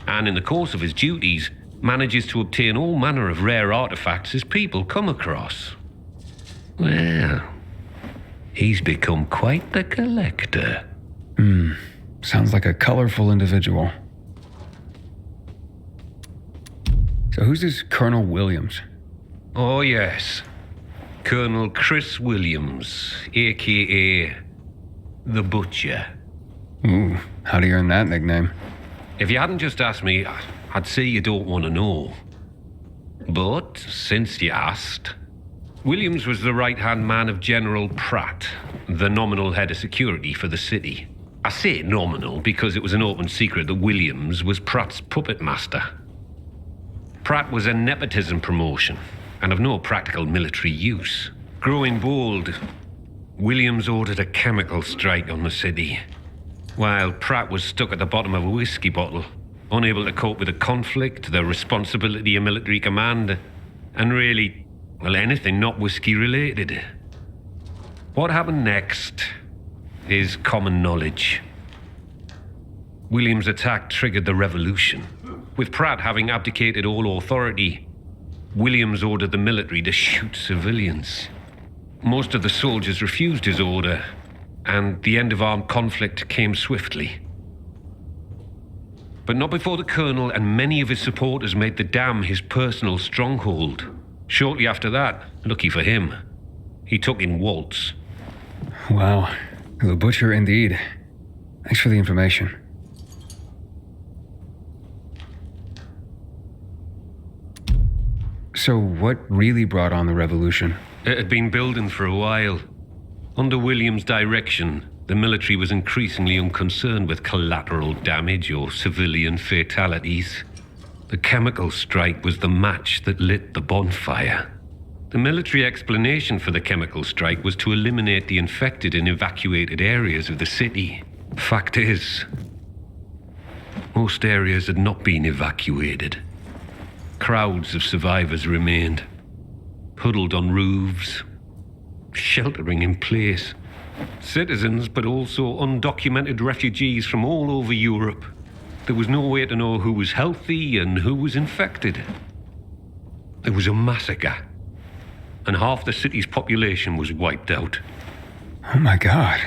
and in the course of his duties, manages to obtain all manner of rare artifacts his people come across. Well, he's become quite the collector. Sounds like a colorful individual. So who's this Colonel Williams? Oh, yes. Colonel Chris Williams, a.k.a. The Butcher. Ooh, how do you earn that nickname? If you hadn't just asked me, I'd say you don't want to know. But since you asked, Williams was the right-hand man of General Pratt, the nominal head of security for the city. I say nominal because it was an open secret that Williams was Pratt's puppet master. Pratt was a nepotism promotion and of no practical military use. Growing bold, Williams ordered a chemical strike on the city, while Pratt was stuck at the bottom of a whiskey bottle, unable to cope with the conflict, the responsibility of military command, and really, well, anything not whiskey related. What happened next is common knowledge. Williams' attack triggered the revolution. With Pratt having abdicated all authority, Williams ordered the military to shoot civilians. Most of the soldiers refused his order, and the end of armed conflict came swiftly. But not before the colonel and many of his supporters made the dam his personal stronghold. Shortly after that, lucky for him, he took in Waltz. Wow, the Butcher indeed. Thanks for the information. So what really brought on the revolution? It had been building for a while. Under William's direction, the military was increasingly unconcerned with collateral damage or civilian fatalities. The chemical strike was the match that lit the bonfire. The military explanation for the chemical strike was to eliminate the infected in evacuated areas of the city. Fact is, most areas had not been evacuated. Crowds of survivors remained, huddled on roofs, sheltering in place. Citizens, but also undocumented refugees from all over Europe. There was no way to know who was healthy and who was infected. It was a massacre, and half the city's population was wiped out. Oh my God.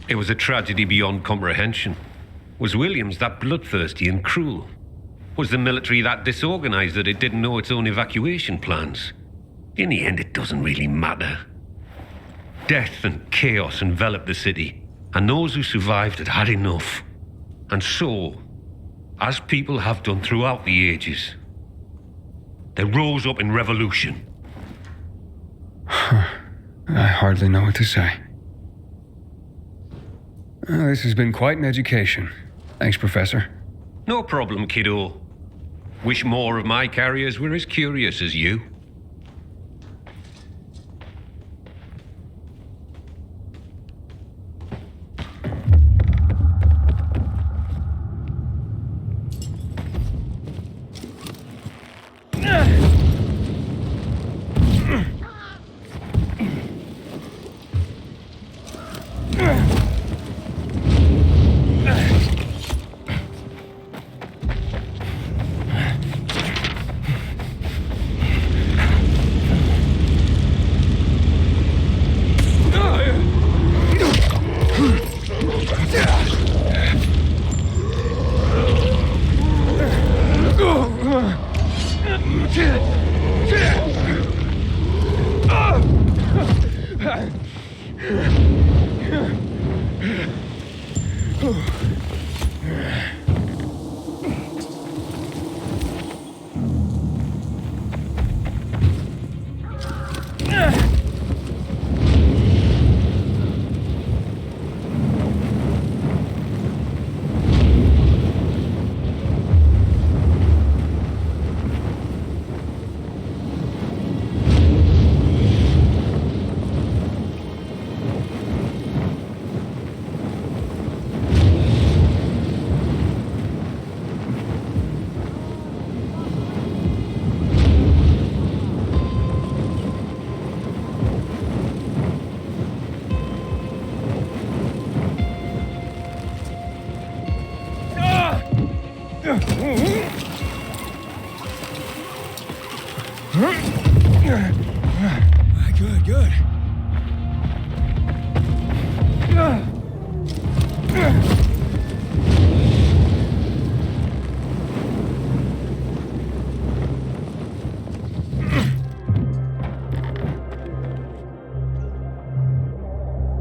It was a tragedy beyond comprehension. Was Williams that bloodthirsty and cruel? Was the military that disorganized that it didn't know its own evacuation plans? In the end, it doesn't really matter. Death and chaos enveloped the city, and those who survived had had enough. And so, as people have done throughout the ages, they rose up in revolution. I hardly know what to say. This has been quite an education. Thanks, Professor. No problem, kiddo. Wish more of my carriers were as curious as you. Good.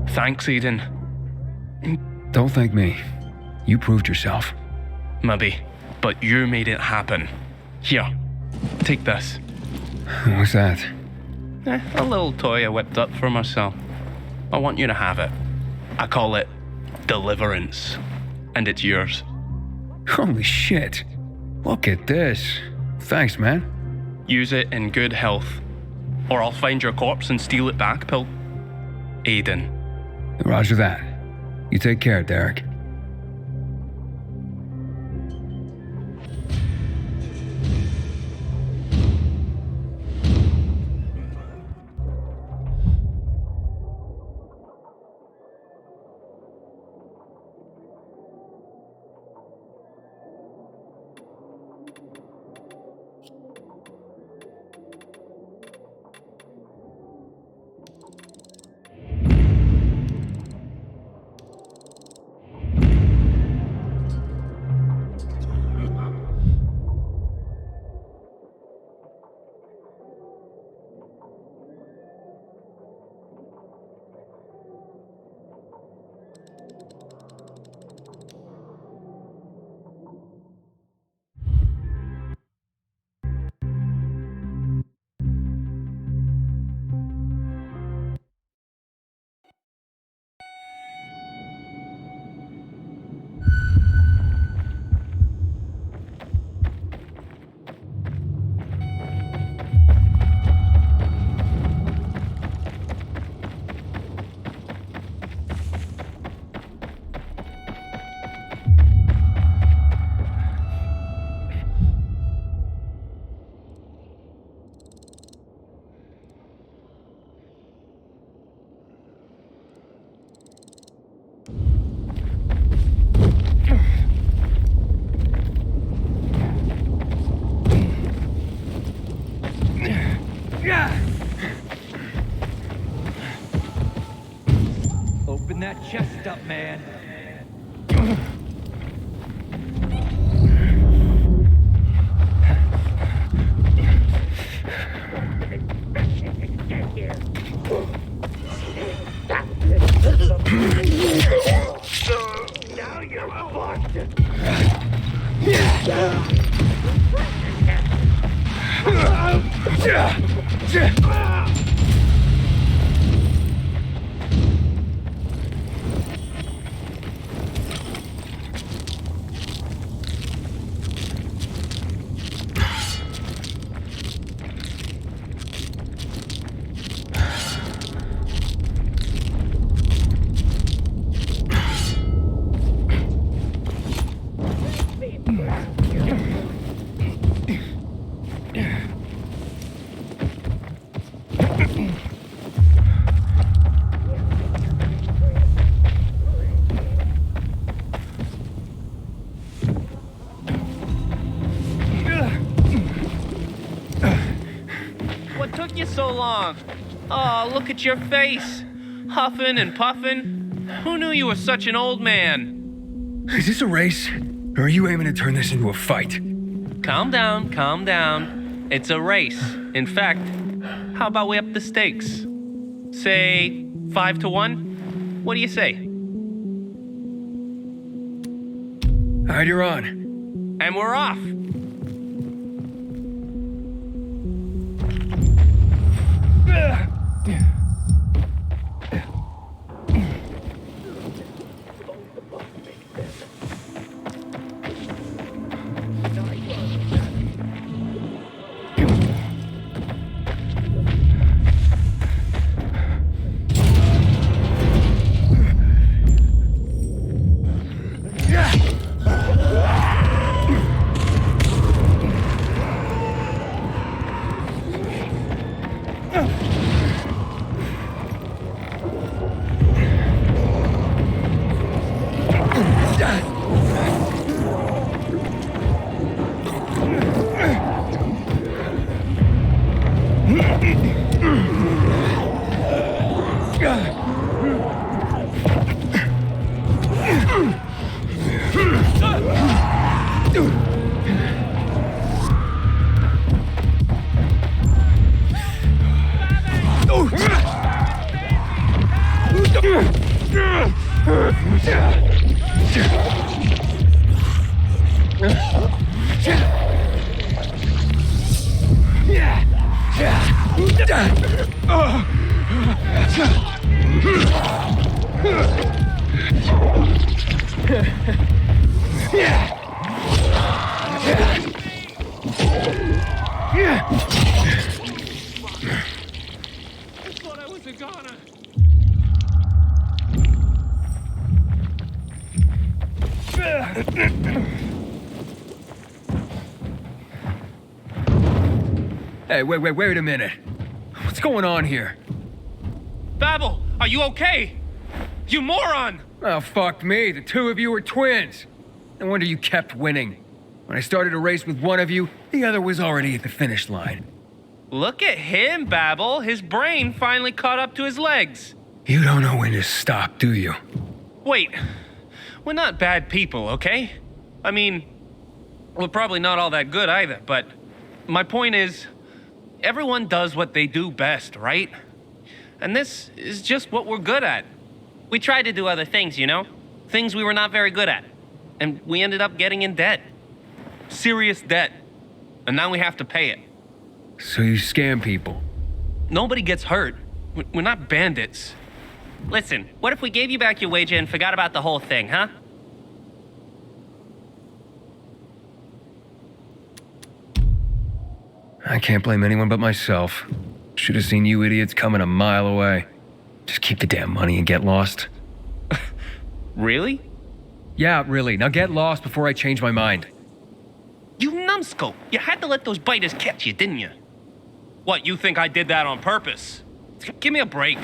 Thanks, Eden. Don't thank me. You proved yourself. Maybe, but you made it happen. Here, take this. What's that? A little toy I whipped up for myself. I want you to have it. I call it Deliverance, and it's yours. Holy shit. Look at this. Thanks, man. Use it in good health, or I'll find your corpse and steal it back, Aiden. Roger that. You take care, Derek. man. Now you're fucked. What took you so long? Oh, look at your face. Huffing and puffing. Who knew you were such an old man? Is this a race? Or are you aiming to turn this into a fight? Calm down, calm down. It's a race. In fact, how about we up the stakes? Say 5-1? What do you say? All right, you're on. And we're off. Hey, wait a minute. What's going on here? Babel, are you okay? You moron! Oh, fuck me. The two of you were twins. No wonder you kept winning. When I started a race with one of you, the other was already at the finish line. Look at him, Babel. His brain finally caught up to his legs. You don't know when to stop, do you? Wait, we're not bad people, okay? I mean, we're probably not all that good either, but my point is, everyone does what they do best, right? And this is just what we're good at. We tried to do other things, you know? Things we were not very good at. And we ended up getting in debt. Serious debt. And now we have to pay it. So you scam people? Nobody gets hurt. We're not bandits. Listen, what if we gave you back your wager and forgot about the whole thing, huh? I can't blame anyone but myself. Should have seen you idiots coming a mile away. Just keep the damn money and get lost. Really? Yeah, really. Now get lost before I change my mind. You numbskull! You had to let those biters catch you, didn't you? What, you think I did that on purpose? Give me a break.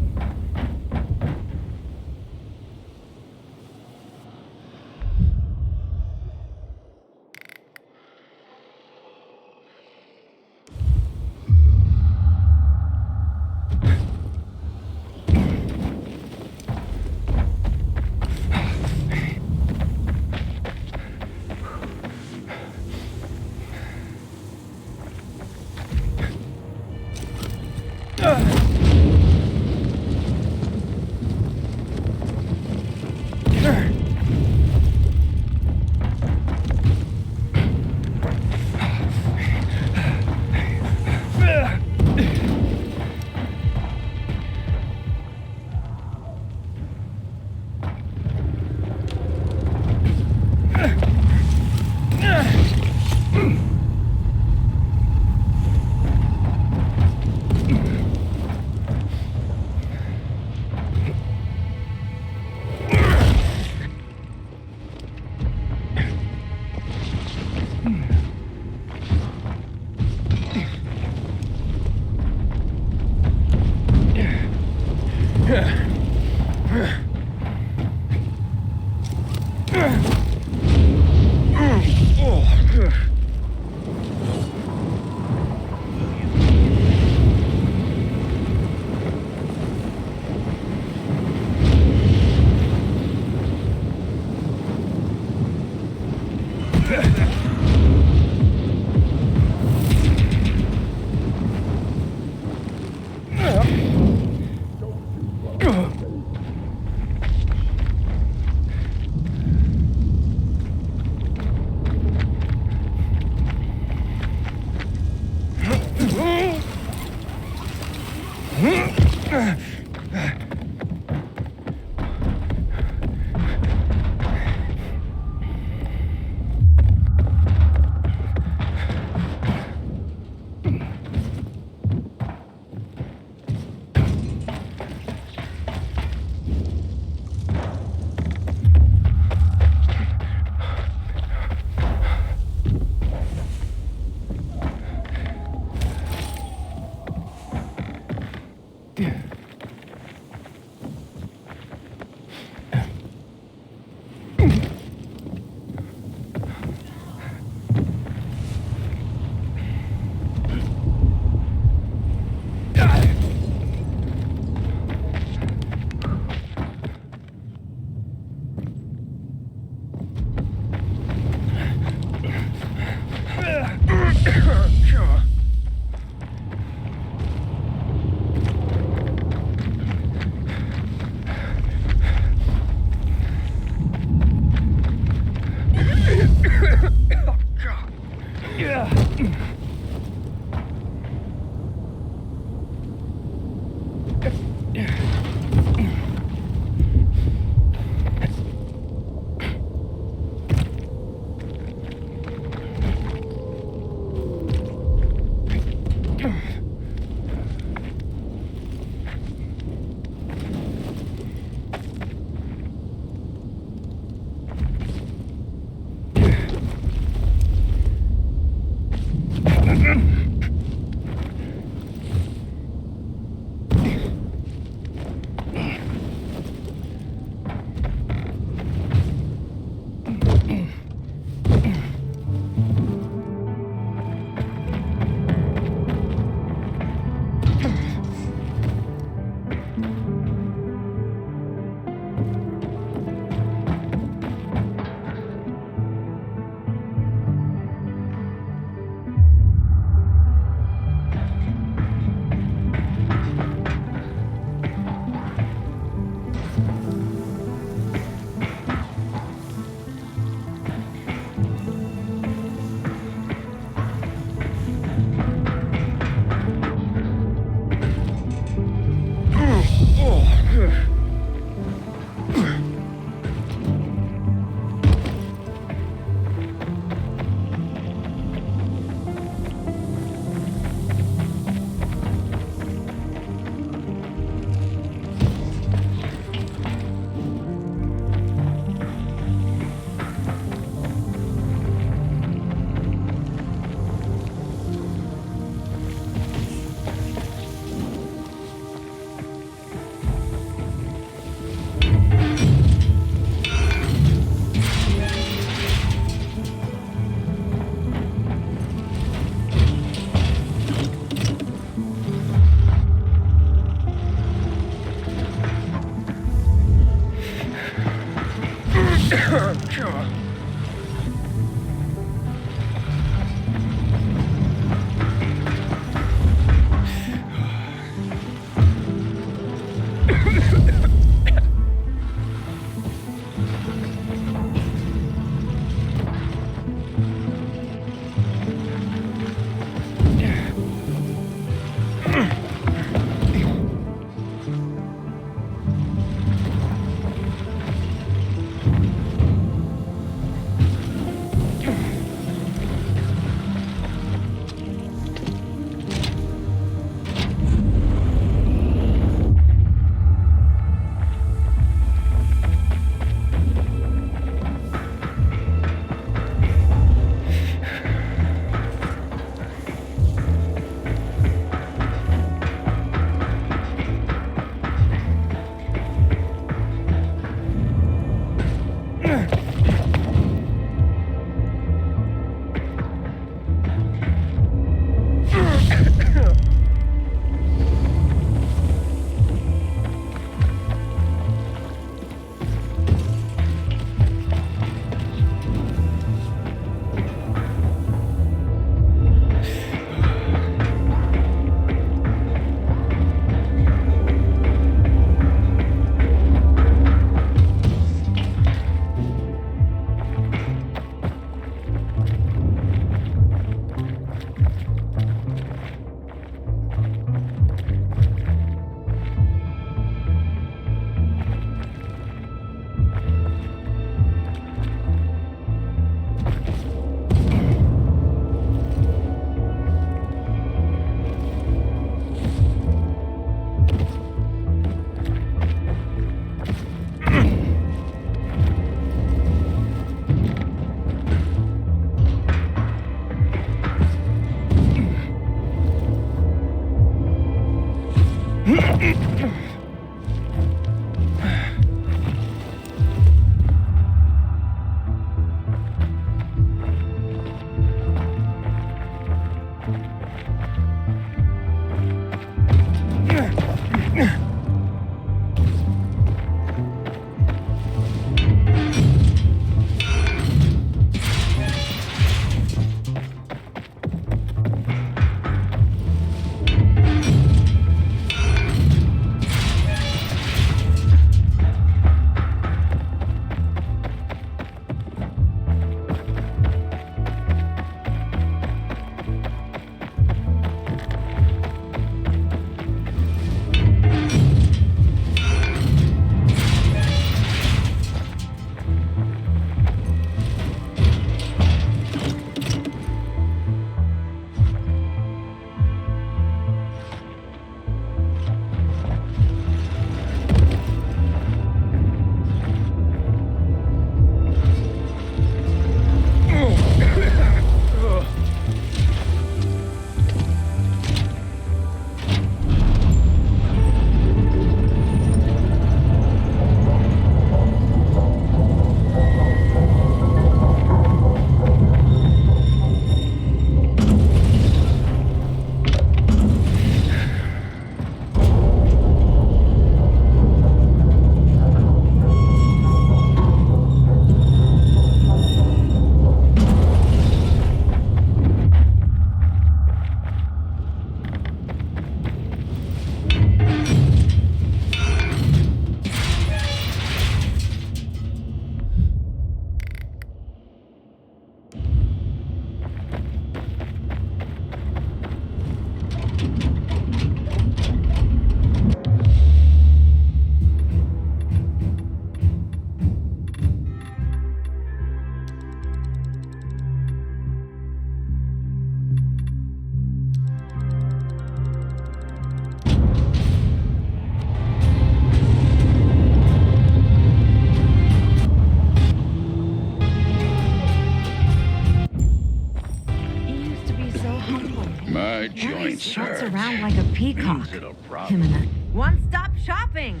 around like a peacock. Is it a problem? Him and that one-stop shopping.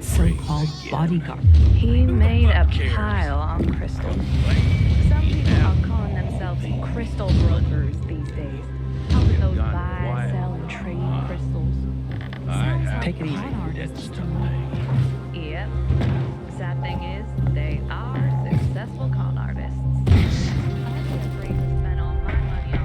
So-called bodyguard. He made a pile on crystals. Some people are calling themselves crystal brokers these days. Helping those buy, sell, and trade crystals. Sounds like Take it easy. con artists to me. Yep. Sad thing is, they are successful con artists. I'm afraid to spend all my money on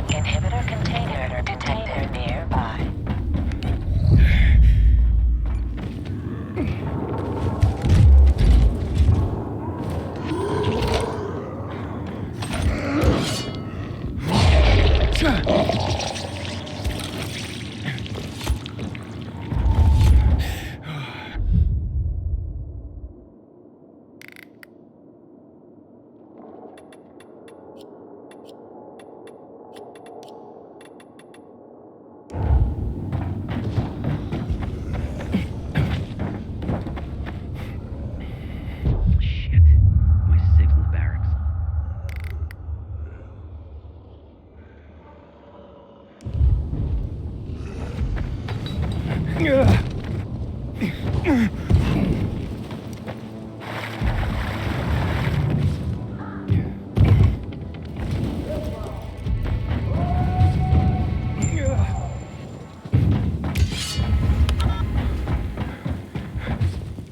Inhibitor container nearby. Shit. My SIG's in the barracks.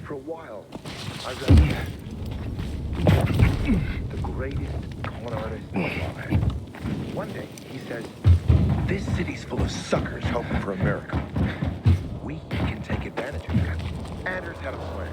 For a while, I read the greatest con artist alive. One day, he says, this city's full of suckers hoping for a miracle. We can take advantage of that. Anders had a plan.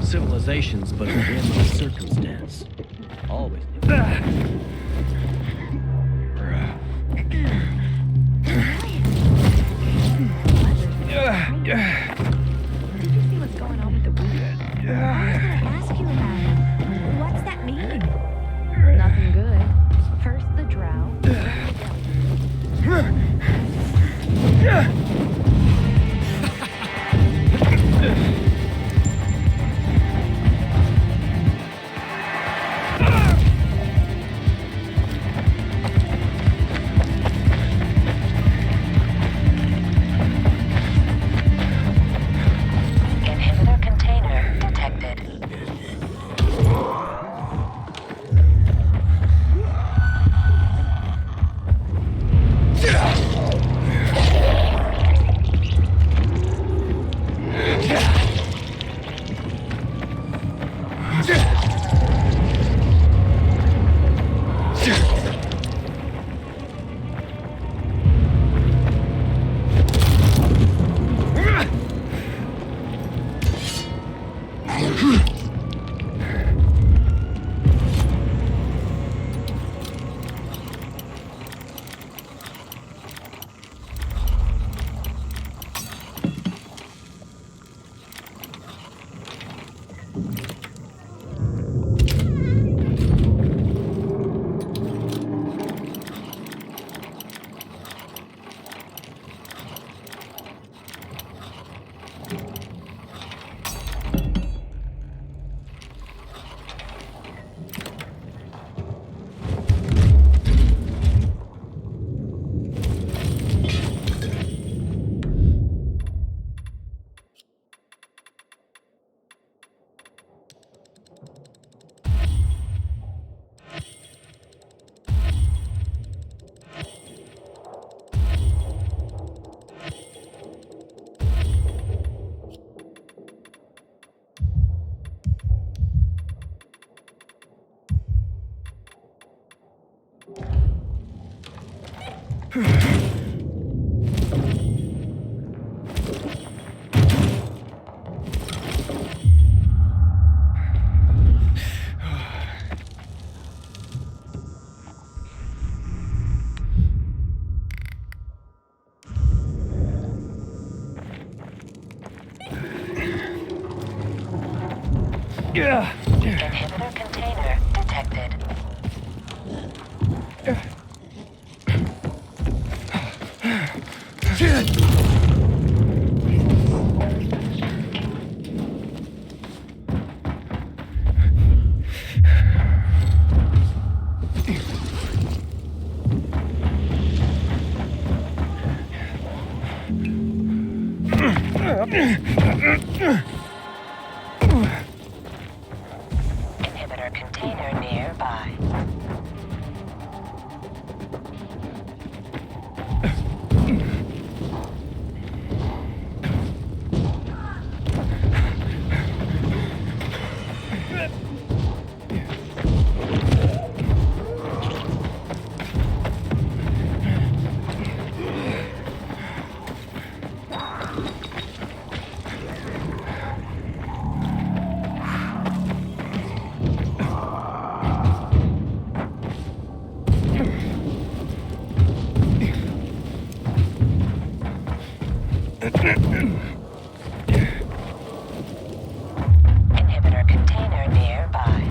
Civilization's but a whim of circumstance. Yes. Always knew. Did you see what's going on with the weed? I was gonna ask you about it. What's that mean? Nothing good. First the drought. Inhibitor container detected. Inhibitor container detected. Inhibitor container nearby. Inhibitor container nearby.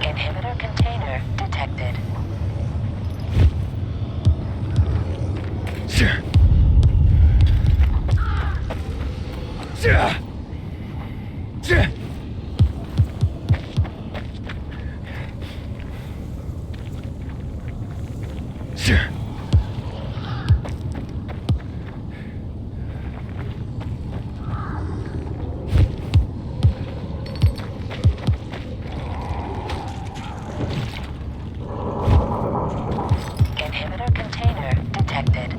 Inhibitor container detected. Inhibitor container detected.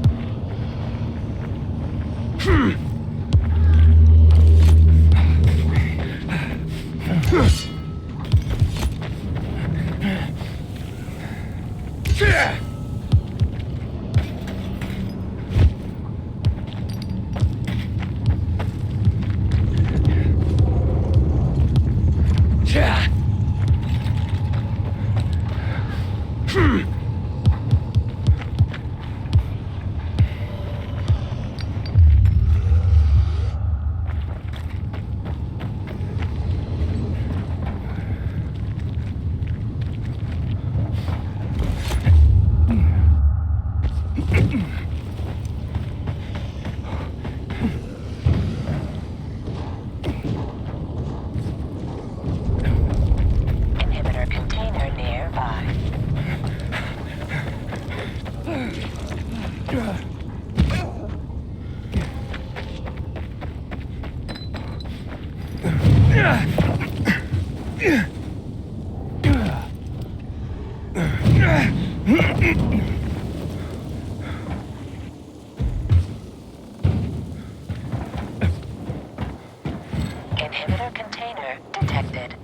Inhibitor container nearby. Inhibitor container detected.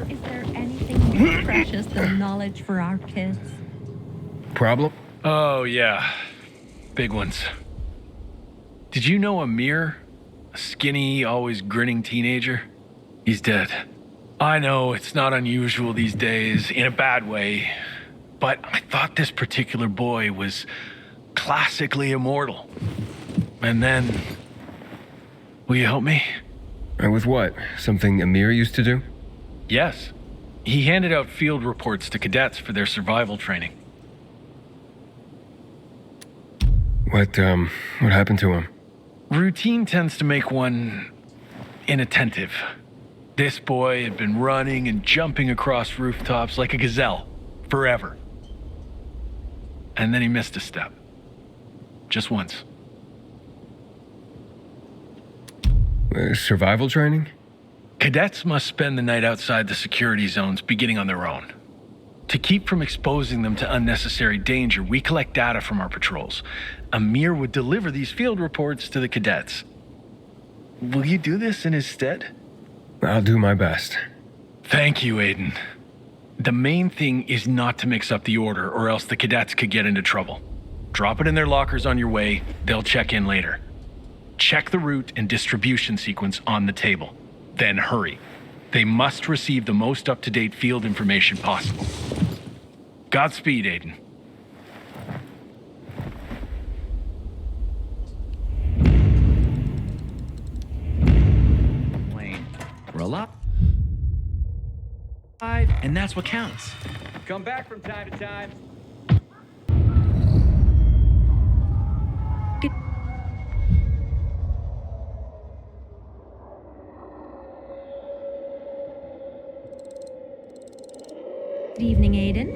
Is there anything more precious than knowledge for our kids? Problem? Oh, yeah. Big ones. Did you know Amir? A skinny, always grinning teenager? He's dead. I know it's not unusual these days, in a bad way, but I thought this particular boy was classically immortal. And then... Will you help me? With what? Something Amir used to do? Yes. He handed out field reports to cadets for their survival training. What happened to him? Routine tends to make one inattentive. This boy had been running and jumping across rooftops like a gazelle forever. And then he missed a step. Just once. Survival training? Cadets must spend the night outside the security zones, beginning on their own. To keep from exposing them to unnecessary danger, we collect data from our patrols. Amir would deliver these field reports to the cadets. Will you do this in his stead? I'll do my best. Thank you, Aiden. The main thing is not to mix up the order, or else the cadets could get into trouble. Drop it in their lockers on your way. They'll check in later. Check the route and distribution sequence on the table. Then hurry. They must receive the most up-to-date field information possible. Godspeed, Aiden. Wayne, roll up. And that's what counts. Come back from time to time. Good evening, Aiden.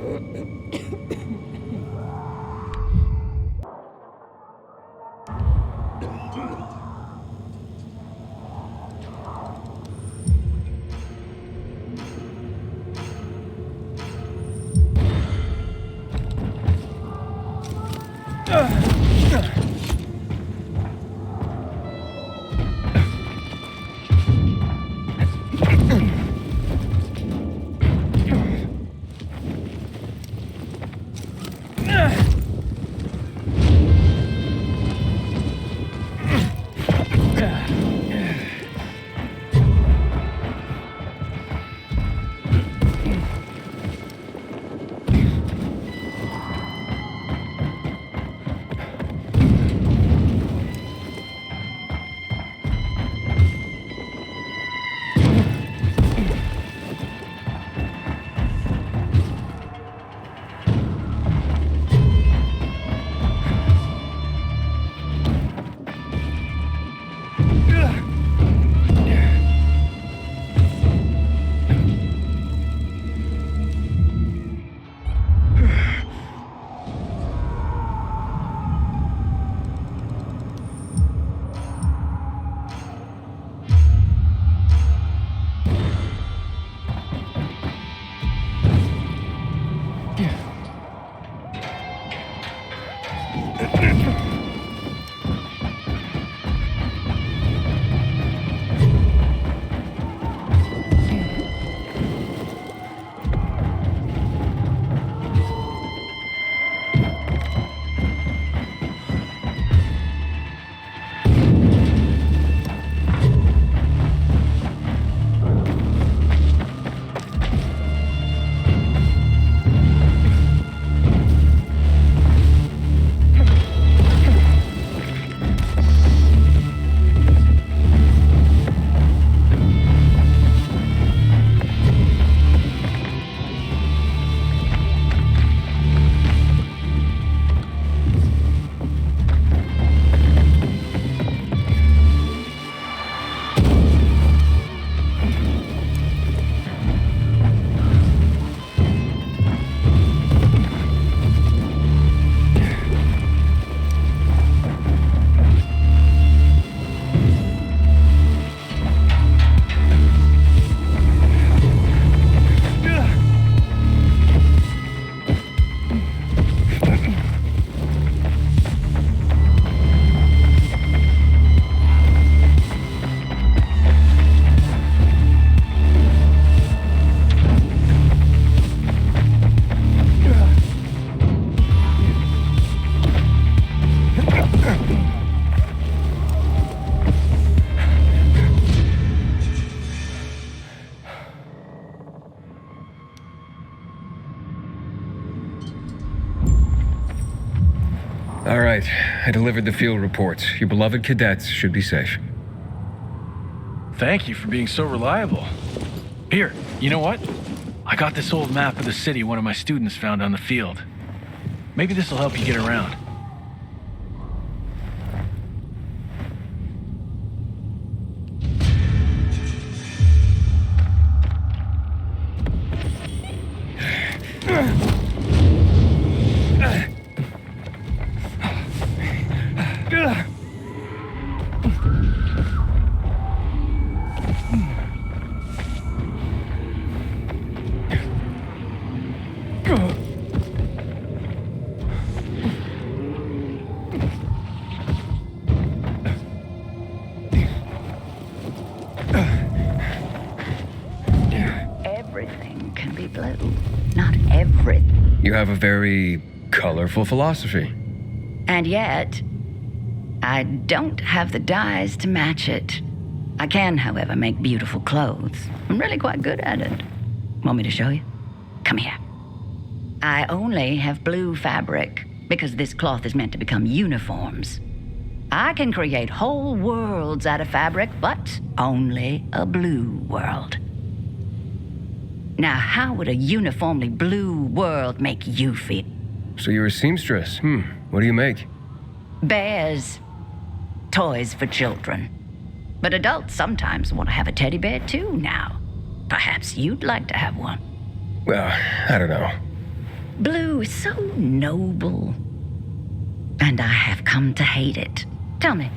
All right, I delivered the field reports. Your beloved cadets should be safe. Thank you for being so reliable. Here, you know what? I got this old map of the city one of my students found on the field. Maybe this will help you get around. Everything can be blue. Not everything. You have a very colorful philosophy. And yet, I don't have the dyes to match it. I can, however, make beautiful clothes. I'm really quite good at it. Want me to show you? Come here. I only have blue fabric because this cloth is meant to become uniforms. I can create whole worlds out of fabric, but only a blue world. Now, how would a uniformly blue world make you feel? So you're a seamstress. What do you make? Bears. Toys for children. But adults sometimes want to have a teddy bear too now. Perhaps you'd like to have one. Well, I don't know. Blue is so noble. And I have come to hate it. Tell me,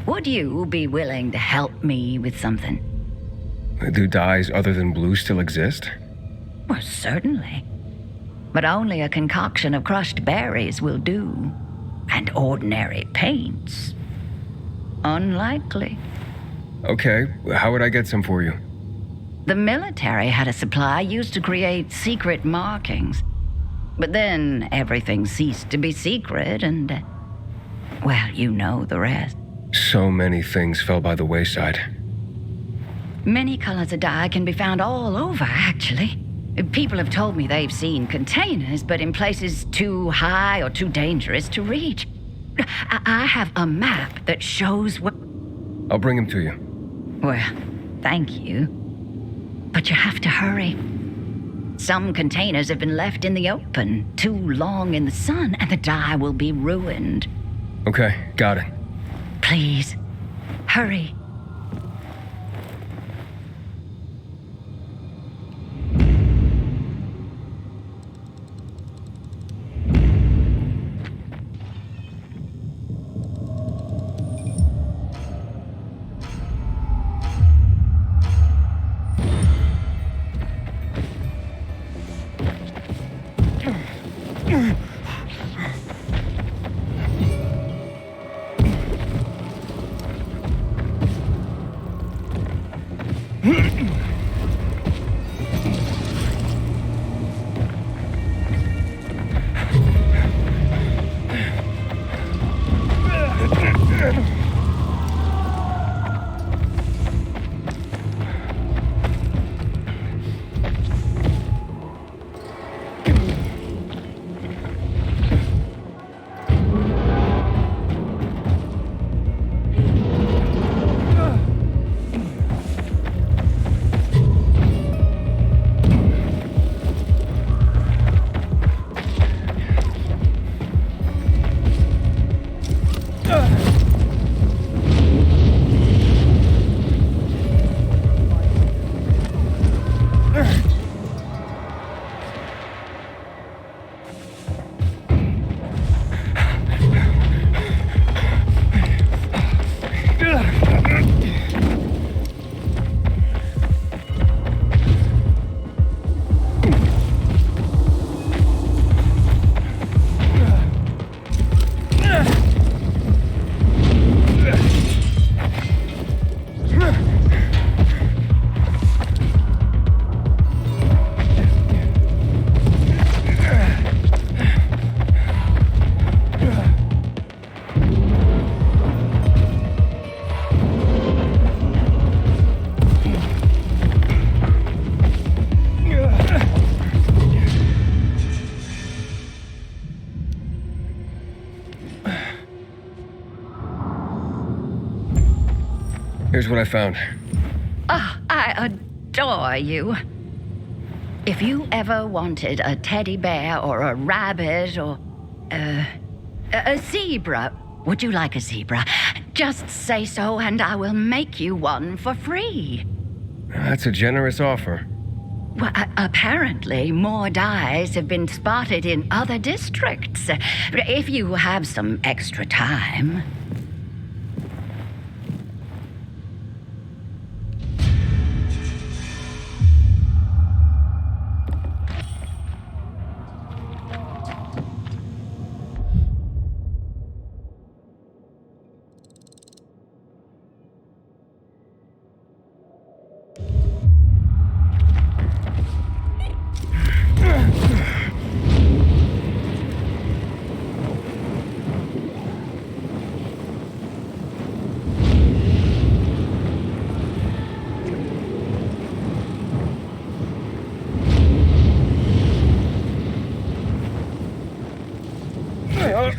would you be willing to help me with something? Do dyes other than blue still exist? Well, certainly. But only a concoction of crushed berries will do. And ordinary paints. Unlikely. Okay, how would I get some for you? The military had a supply used to create secret markings. But then everything ceased to be secret and, well, you know the rest. So many things fell by the wayside. Many colors of dye can be found all over, actually. People have told me they've seen containers, but in places too high or too dangerous to reach. I have a map that shows what... I'll bring him to you. Well, thank you. But you have to hurry. Some containers have been left in the open too long in the sun, and the dye will be ruined. Okay, got it. Please, hurry. Here's what I found. Oh, I adore you. If you ever wanted a teddy bear or a rabbit or a zebra, would you like a zebra? Just say so and I will make you one for free. That's a generous offer. Well, apparently more dyes have been spotted in other districts. If you have some extra time.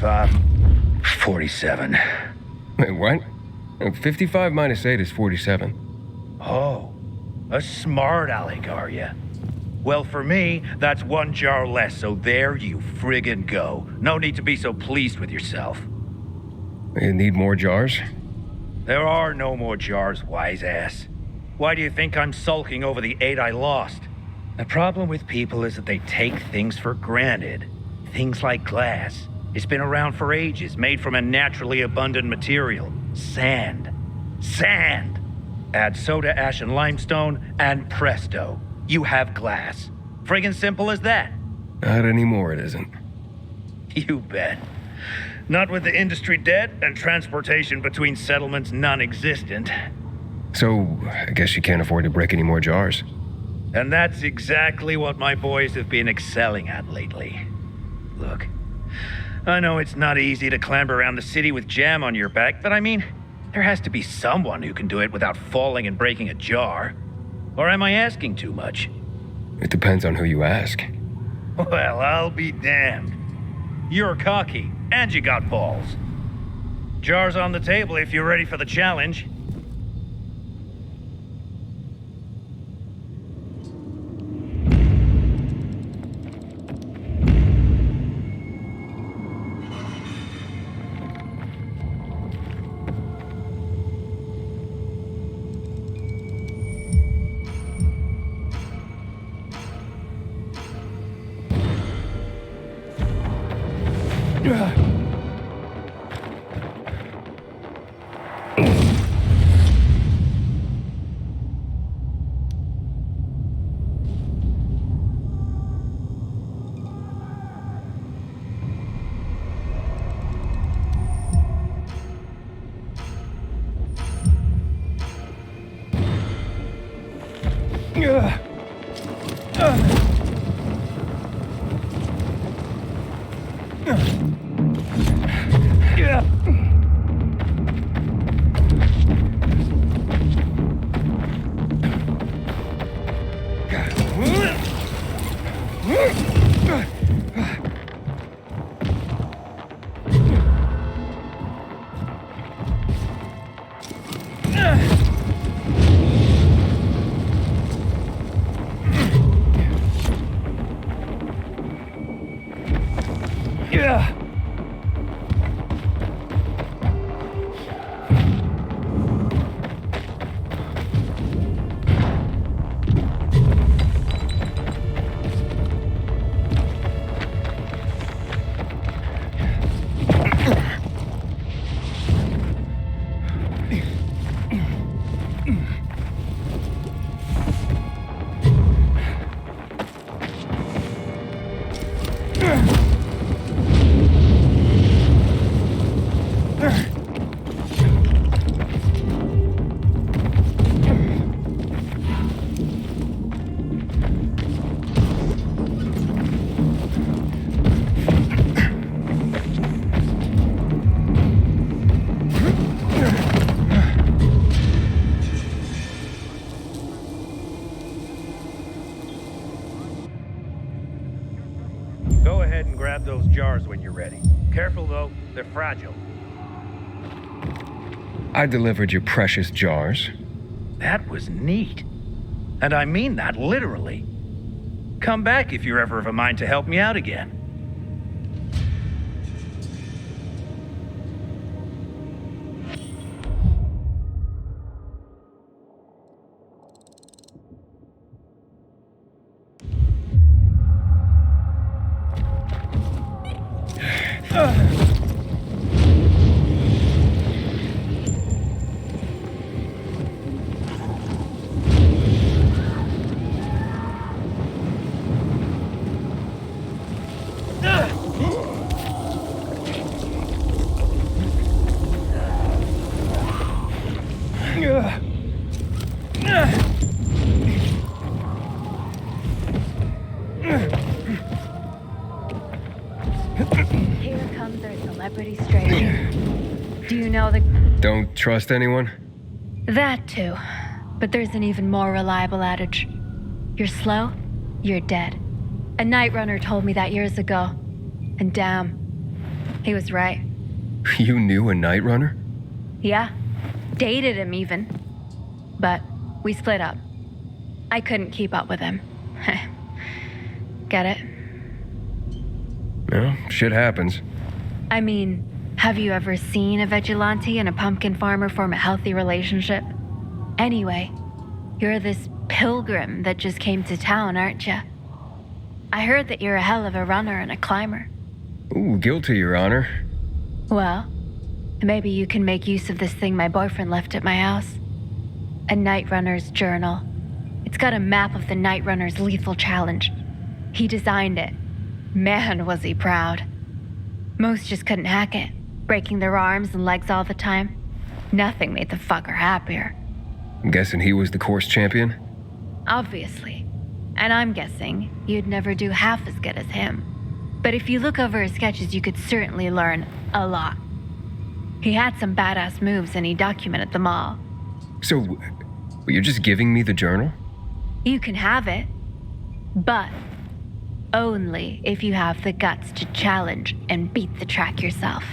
Uh, 47. Wait, what? 55 minus 8 is 47. Oh, a smart aleck, are you? Well, for me, that's one jar less, so there you friggin' go. No need to be so pleased with yourself. You need more jars? There are no more jars, wise ass. Why do you think I'm sulking over the 8 I lost? The problem with people is that they take things for granted. Things like glass. It's been around for ages, made from a naturally abundant material. Sand. Sand! Add soda ash and limestone, and presto. You have glass. Friggin' simple as that. Not anymore, it isn't. You bet. Not with the industry dead and transportation between settlements non-existent. So, I guess you can't afford to break any more jars. And that's exactly what my boys have been excelling at lately. Look, I know it's not easy to clamber around the city with jam on your back, but I mean, there has to be someone who can do it without falling and breaking a jar. Or am I asking too much? It depends on who you ask. Well, I'll be damned. You're cocky, and you got balls. Jars on the table if you're ready for the challenge. Go ahead and grab those jars when you're ready. Careful though, they're fragile. I delivered your precious jars. That was neat. And I mean that literally. Come back if you're ever of a mind to help me out again. Here comes our celebrity stranger. Do you know the... Don't trust anyone? That too. But there's an even more reliable adage. You're slow, you're dead. A night runner told me that years ago. And damn, he was right. You knew a night runner? Yeah, dated him even. But we split up. I couldn't keep up with him. Get it? Well, shit happens. I mean, have you ever seen a vigilante and a pumpkin farmer form a healthy relationship? Anyway, you're this pilgrim that just came to town, aren't you? I heard that you're a hell of a runner and a climber. Ooh, guilty, Your Honor. Well, maybe you can make use of this thing my boyfriend left at my house. A Night Runner's journal. It's got a map of the Night Runner's lethal challenge. He designed it. Man, was he proud. Most just couldn't hack it, breaking their arms and legs all the time. Nothing made the fucker happier. I'm guessing he was the course champion? Obviously. And I'm guessing you'd never do half as good as him. But if you look over his sketches, you could certainly learn a lot. He had some badass moves and he documented them all. So, you're just giving me the journal? You can have it, but only if you have the guts to challenge and beat the track yourself.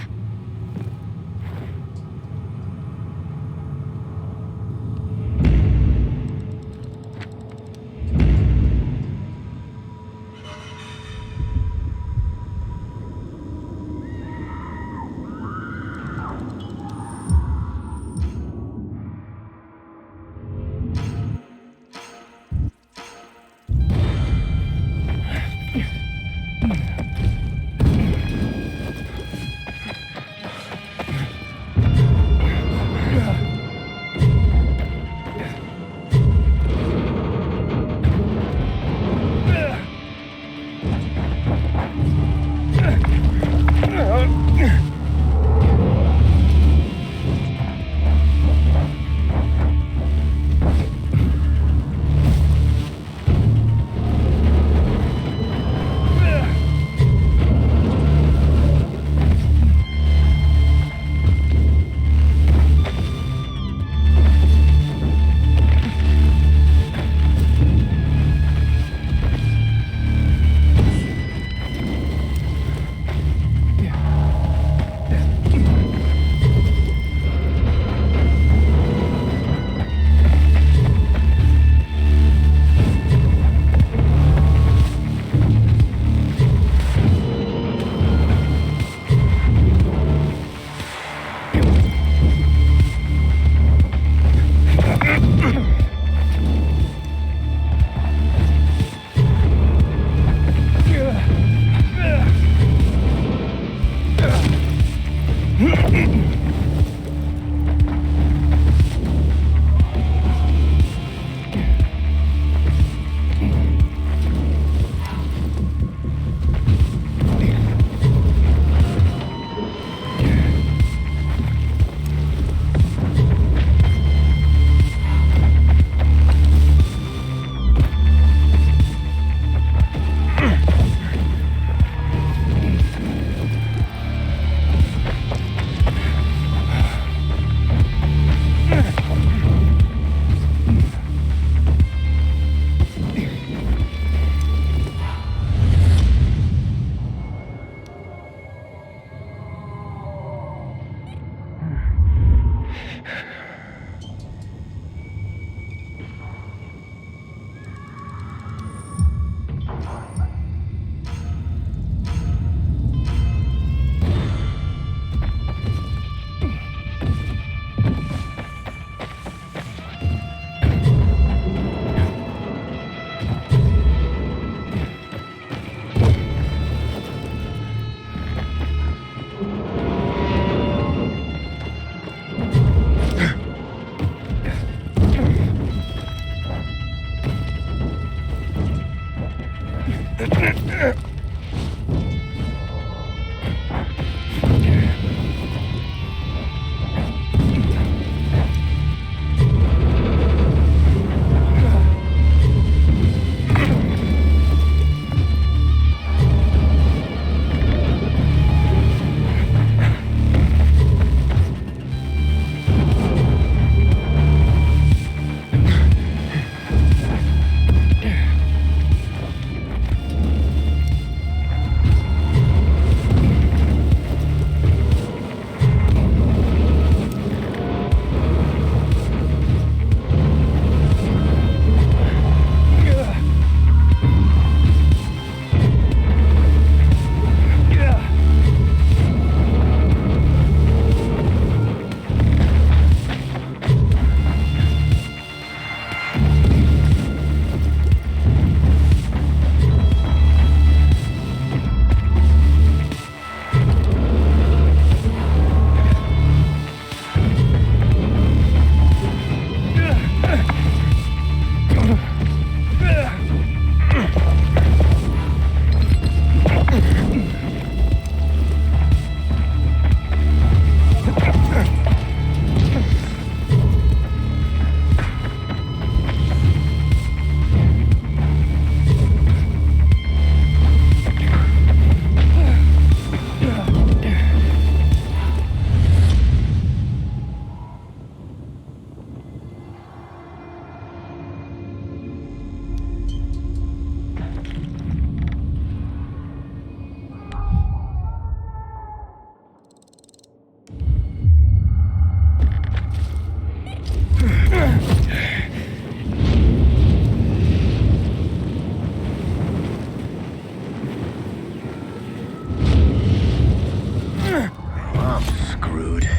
screwed.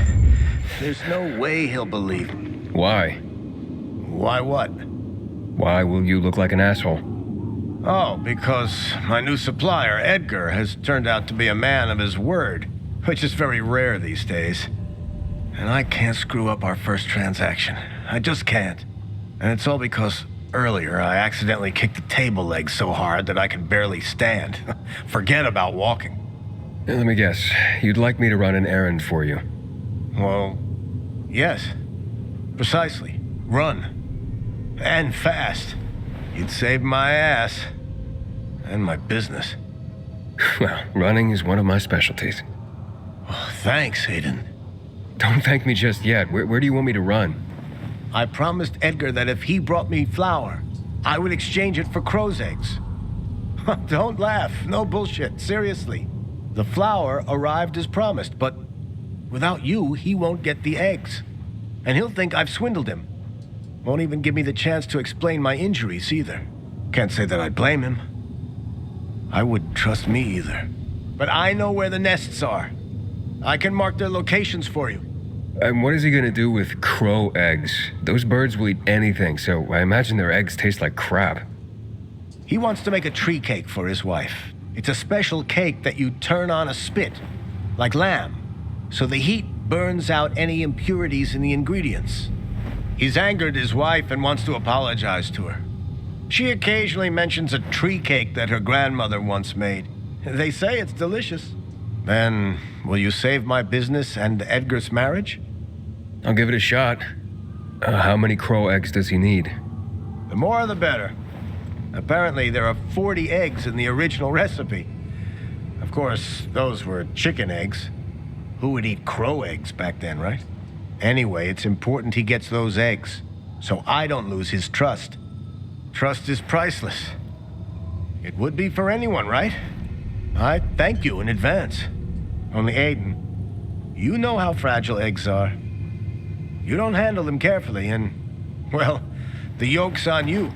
There's no way he'll believe. Why? Why what? Why will you look like an asshole? Oh, because my new supplier, Edgar, has turned out to be a man of his word, which is very rare these days. And I can't screw up our first transaction. I just can't. And it's all because earlier I accidentally kicked the table leg so hard that I could barely stand. Forget about walking. Now, let me guess. You'd like me to run an errand for you? Well, yes. Precisely. Run. And fast. You'd save my ass. And my business. Well, running is one of my specialties. Oh, thanks, Hayden. Don't thank me just yet. Where do you want me to run? I promised Edgar that if he brought me flour, I would exchange it for crow's eggs. Don't laugh. No bullshit. Seriously. The flour arrived as promised, but without you, he won't get the eggs. And he'll think I've swindled him. Won't even give me the chance to explain my injuries either. Can't say that I'd blame him. I wouldn't trust me either. But I know where the nests are. I can mark their locations for you. And what is he gonna do with crow eggs? Those birds will eat anything, so I imagine their eggs taste like crap. He wants to make a tree cake for his wife. It's a special cake that you turn on a spit, like lamb, so the heat burns out any impurities in the ingredients. He's angered his wife and wants to apologize to her. She occasionally mentions a tree cake that her grandmother once made. They say it's delicious. Then, will you save my business and Edgar's marriage? I'll give it a shot. How many crow eggs does he need? The more the better. Apparently, there are 40 eggs in the original recipe. Of course, those were chicken eggs. Who would eat crow eggs back then, right? Anyway, it's important he gets those eggs, so I don't lose his trust. Trust is priceless. It would be for anyone, right? I thank you in advance. Only Aiden, you know how fragile eggs are. You don't handle them carefully and, well, the yoke's on you.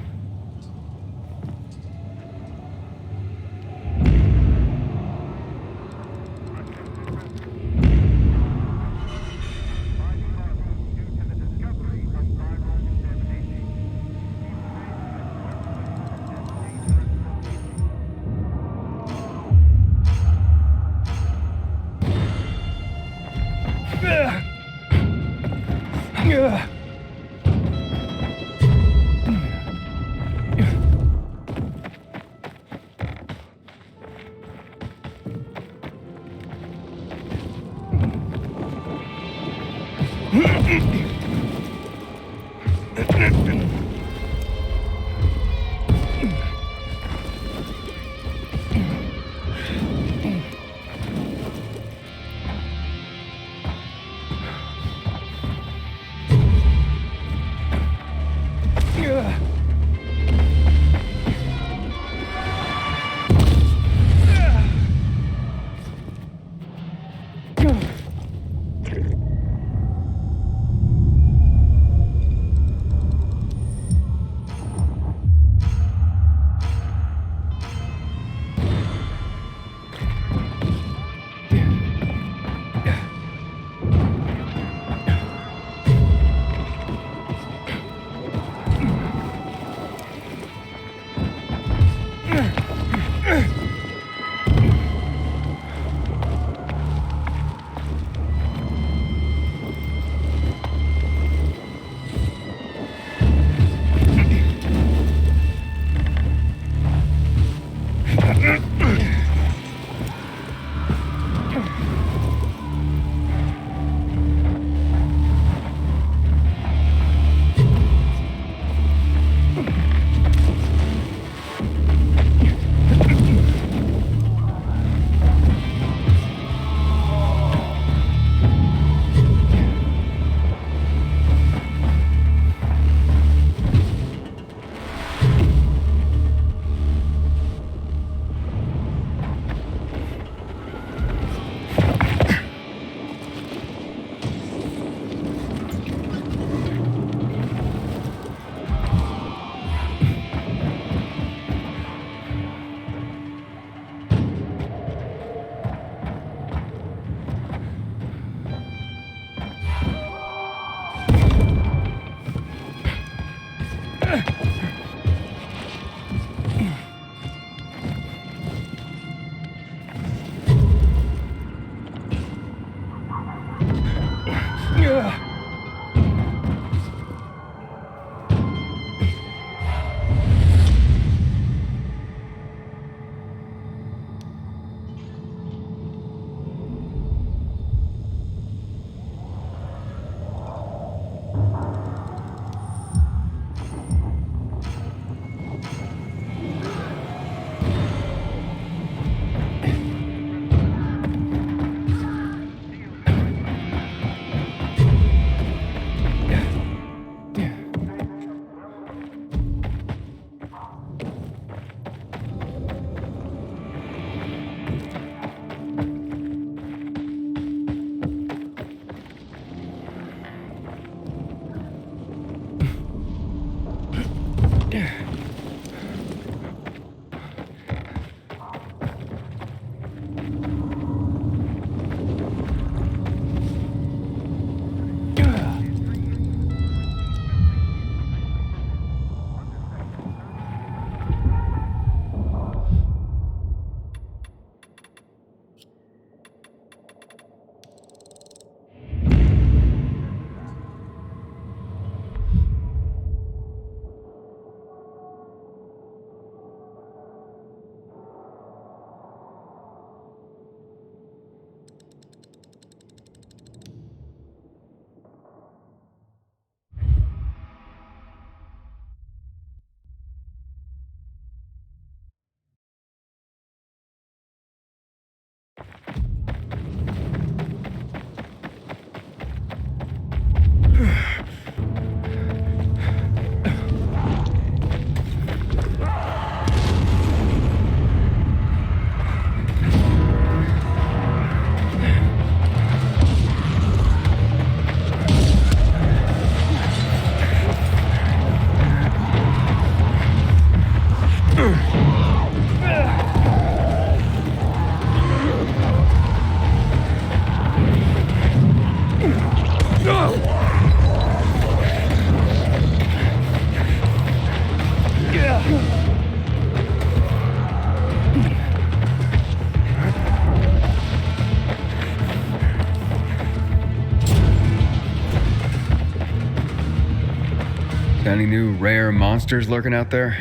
Any new rare monsters lurking out there?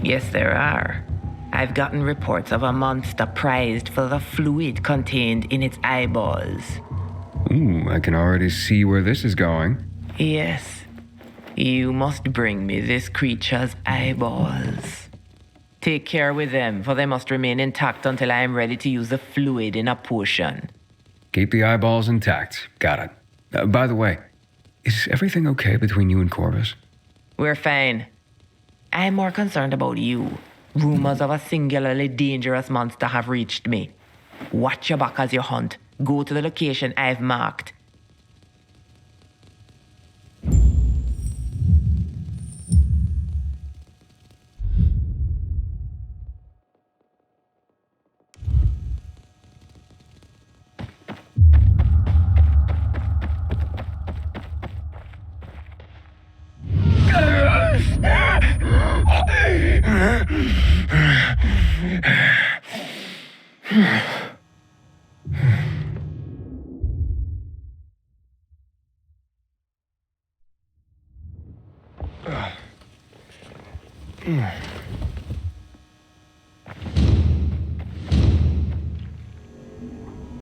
Yes, there are. I've gotten reports of a monster prized for the fluid contained in its eyeballs. Ooh, I can already see where this is going. Yes. You must bring me this creature's eyeballs. Take care with them, for they must remain intact until I am ready to use the fluid in a potion. Keep the eyeballs intact. Got it. By the way, is everything okay between you and Corvus? We're fine. I'm more concerned about you. Rumors of a singularly dangerous monster have reached me. Watch your back as you hunt. Go to the location I've marked.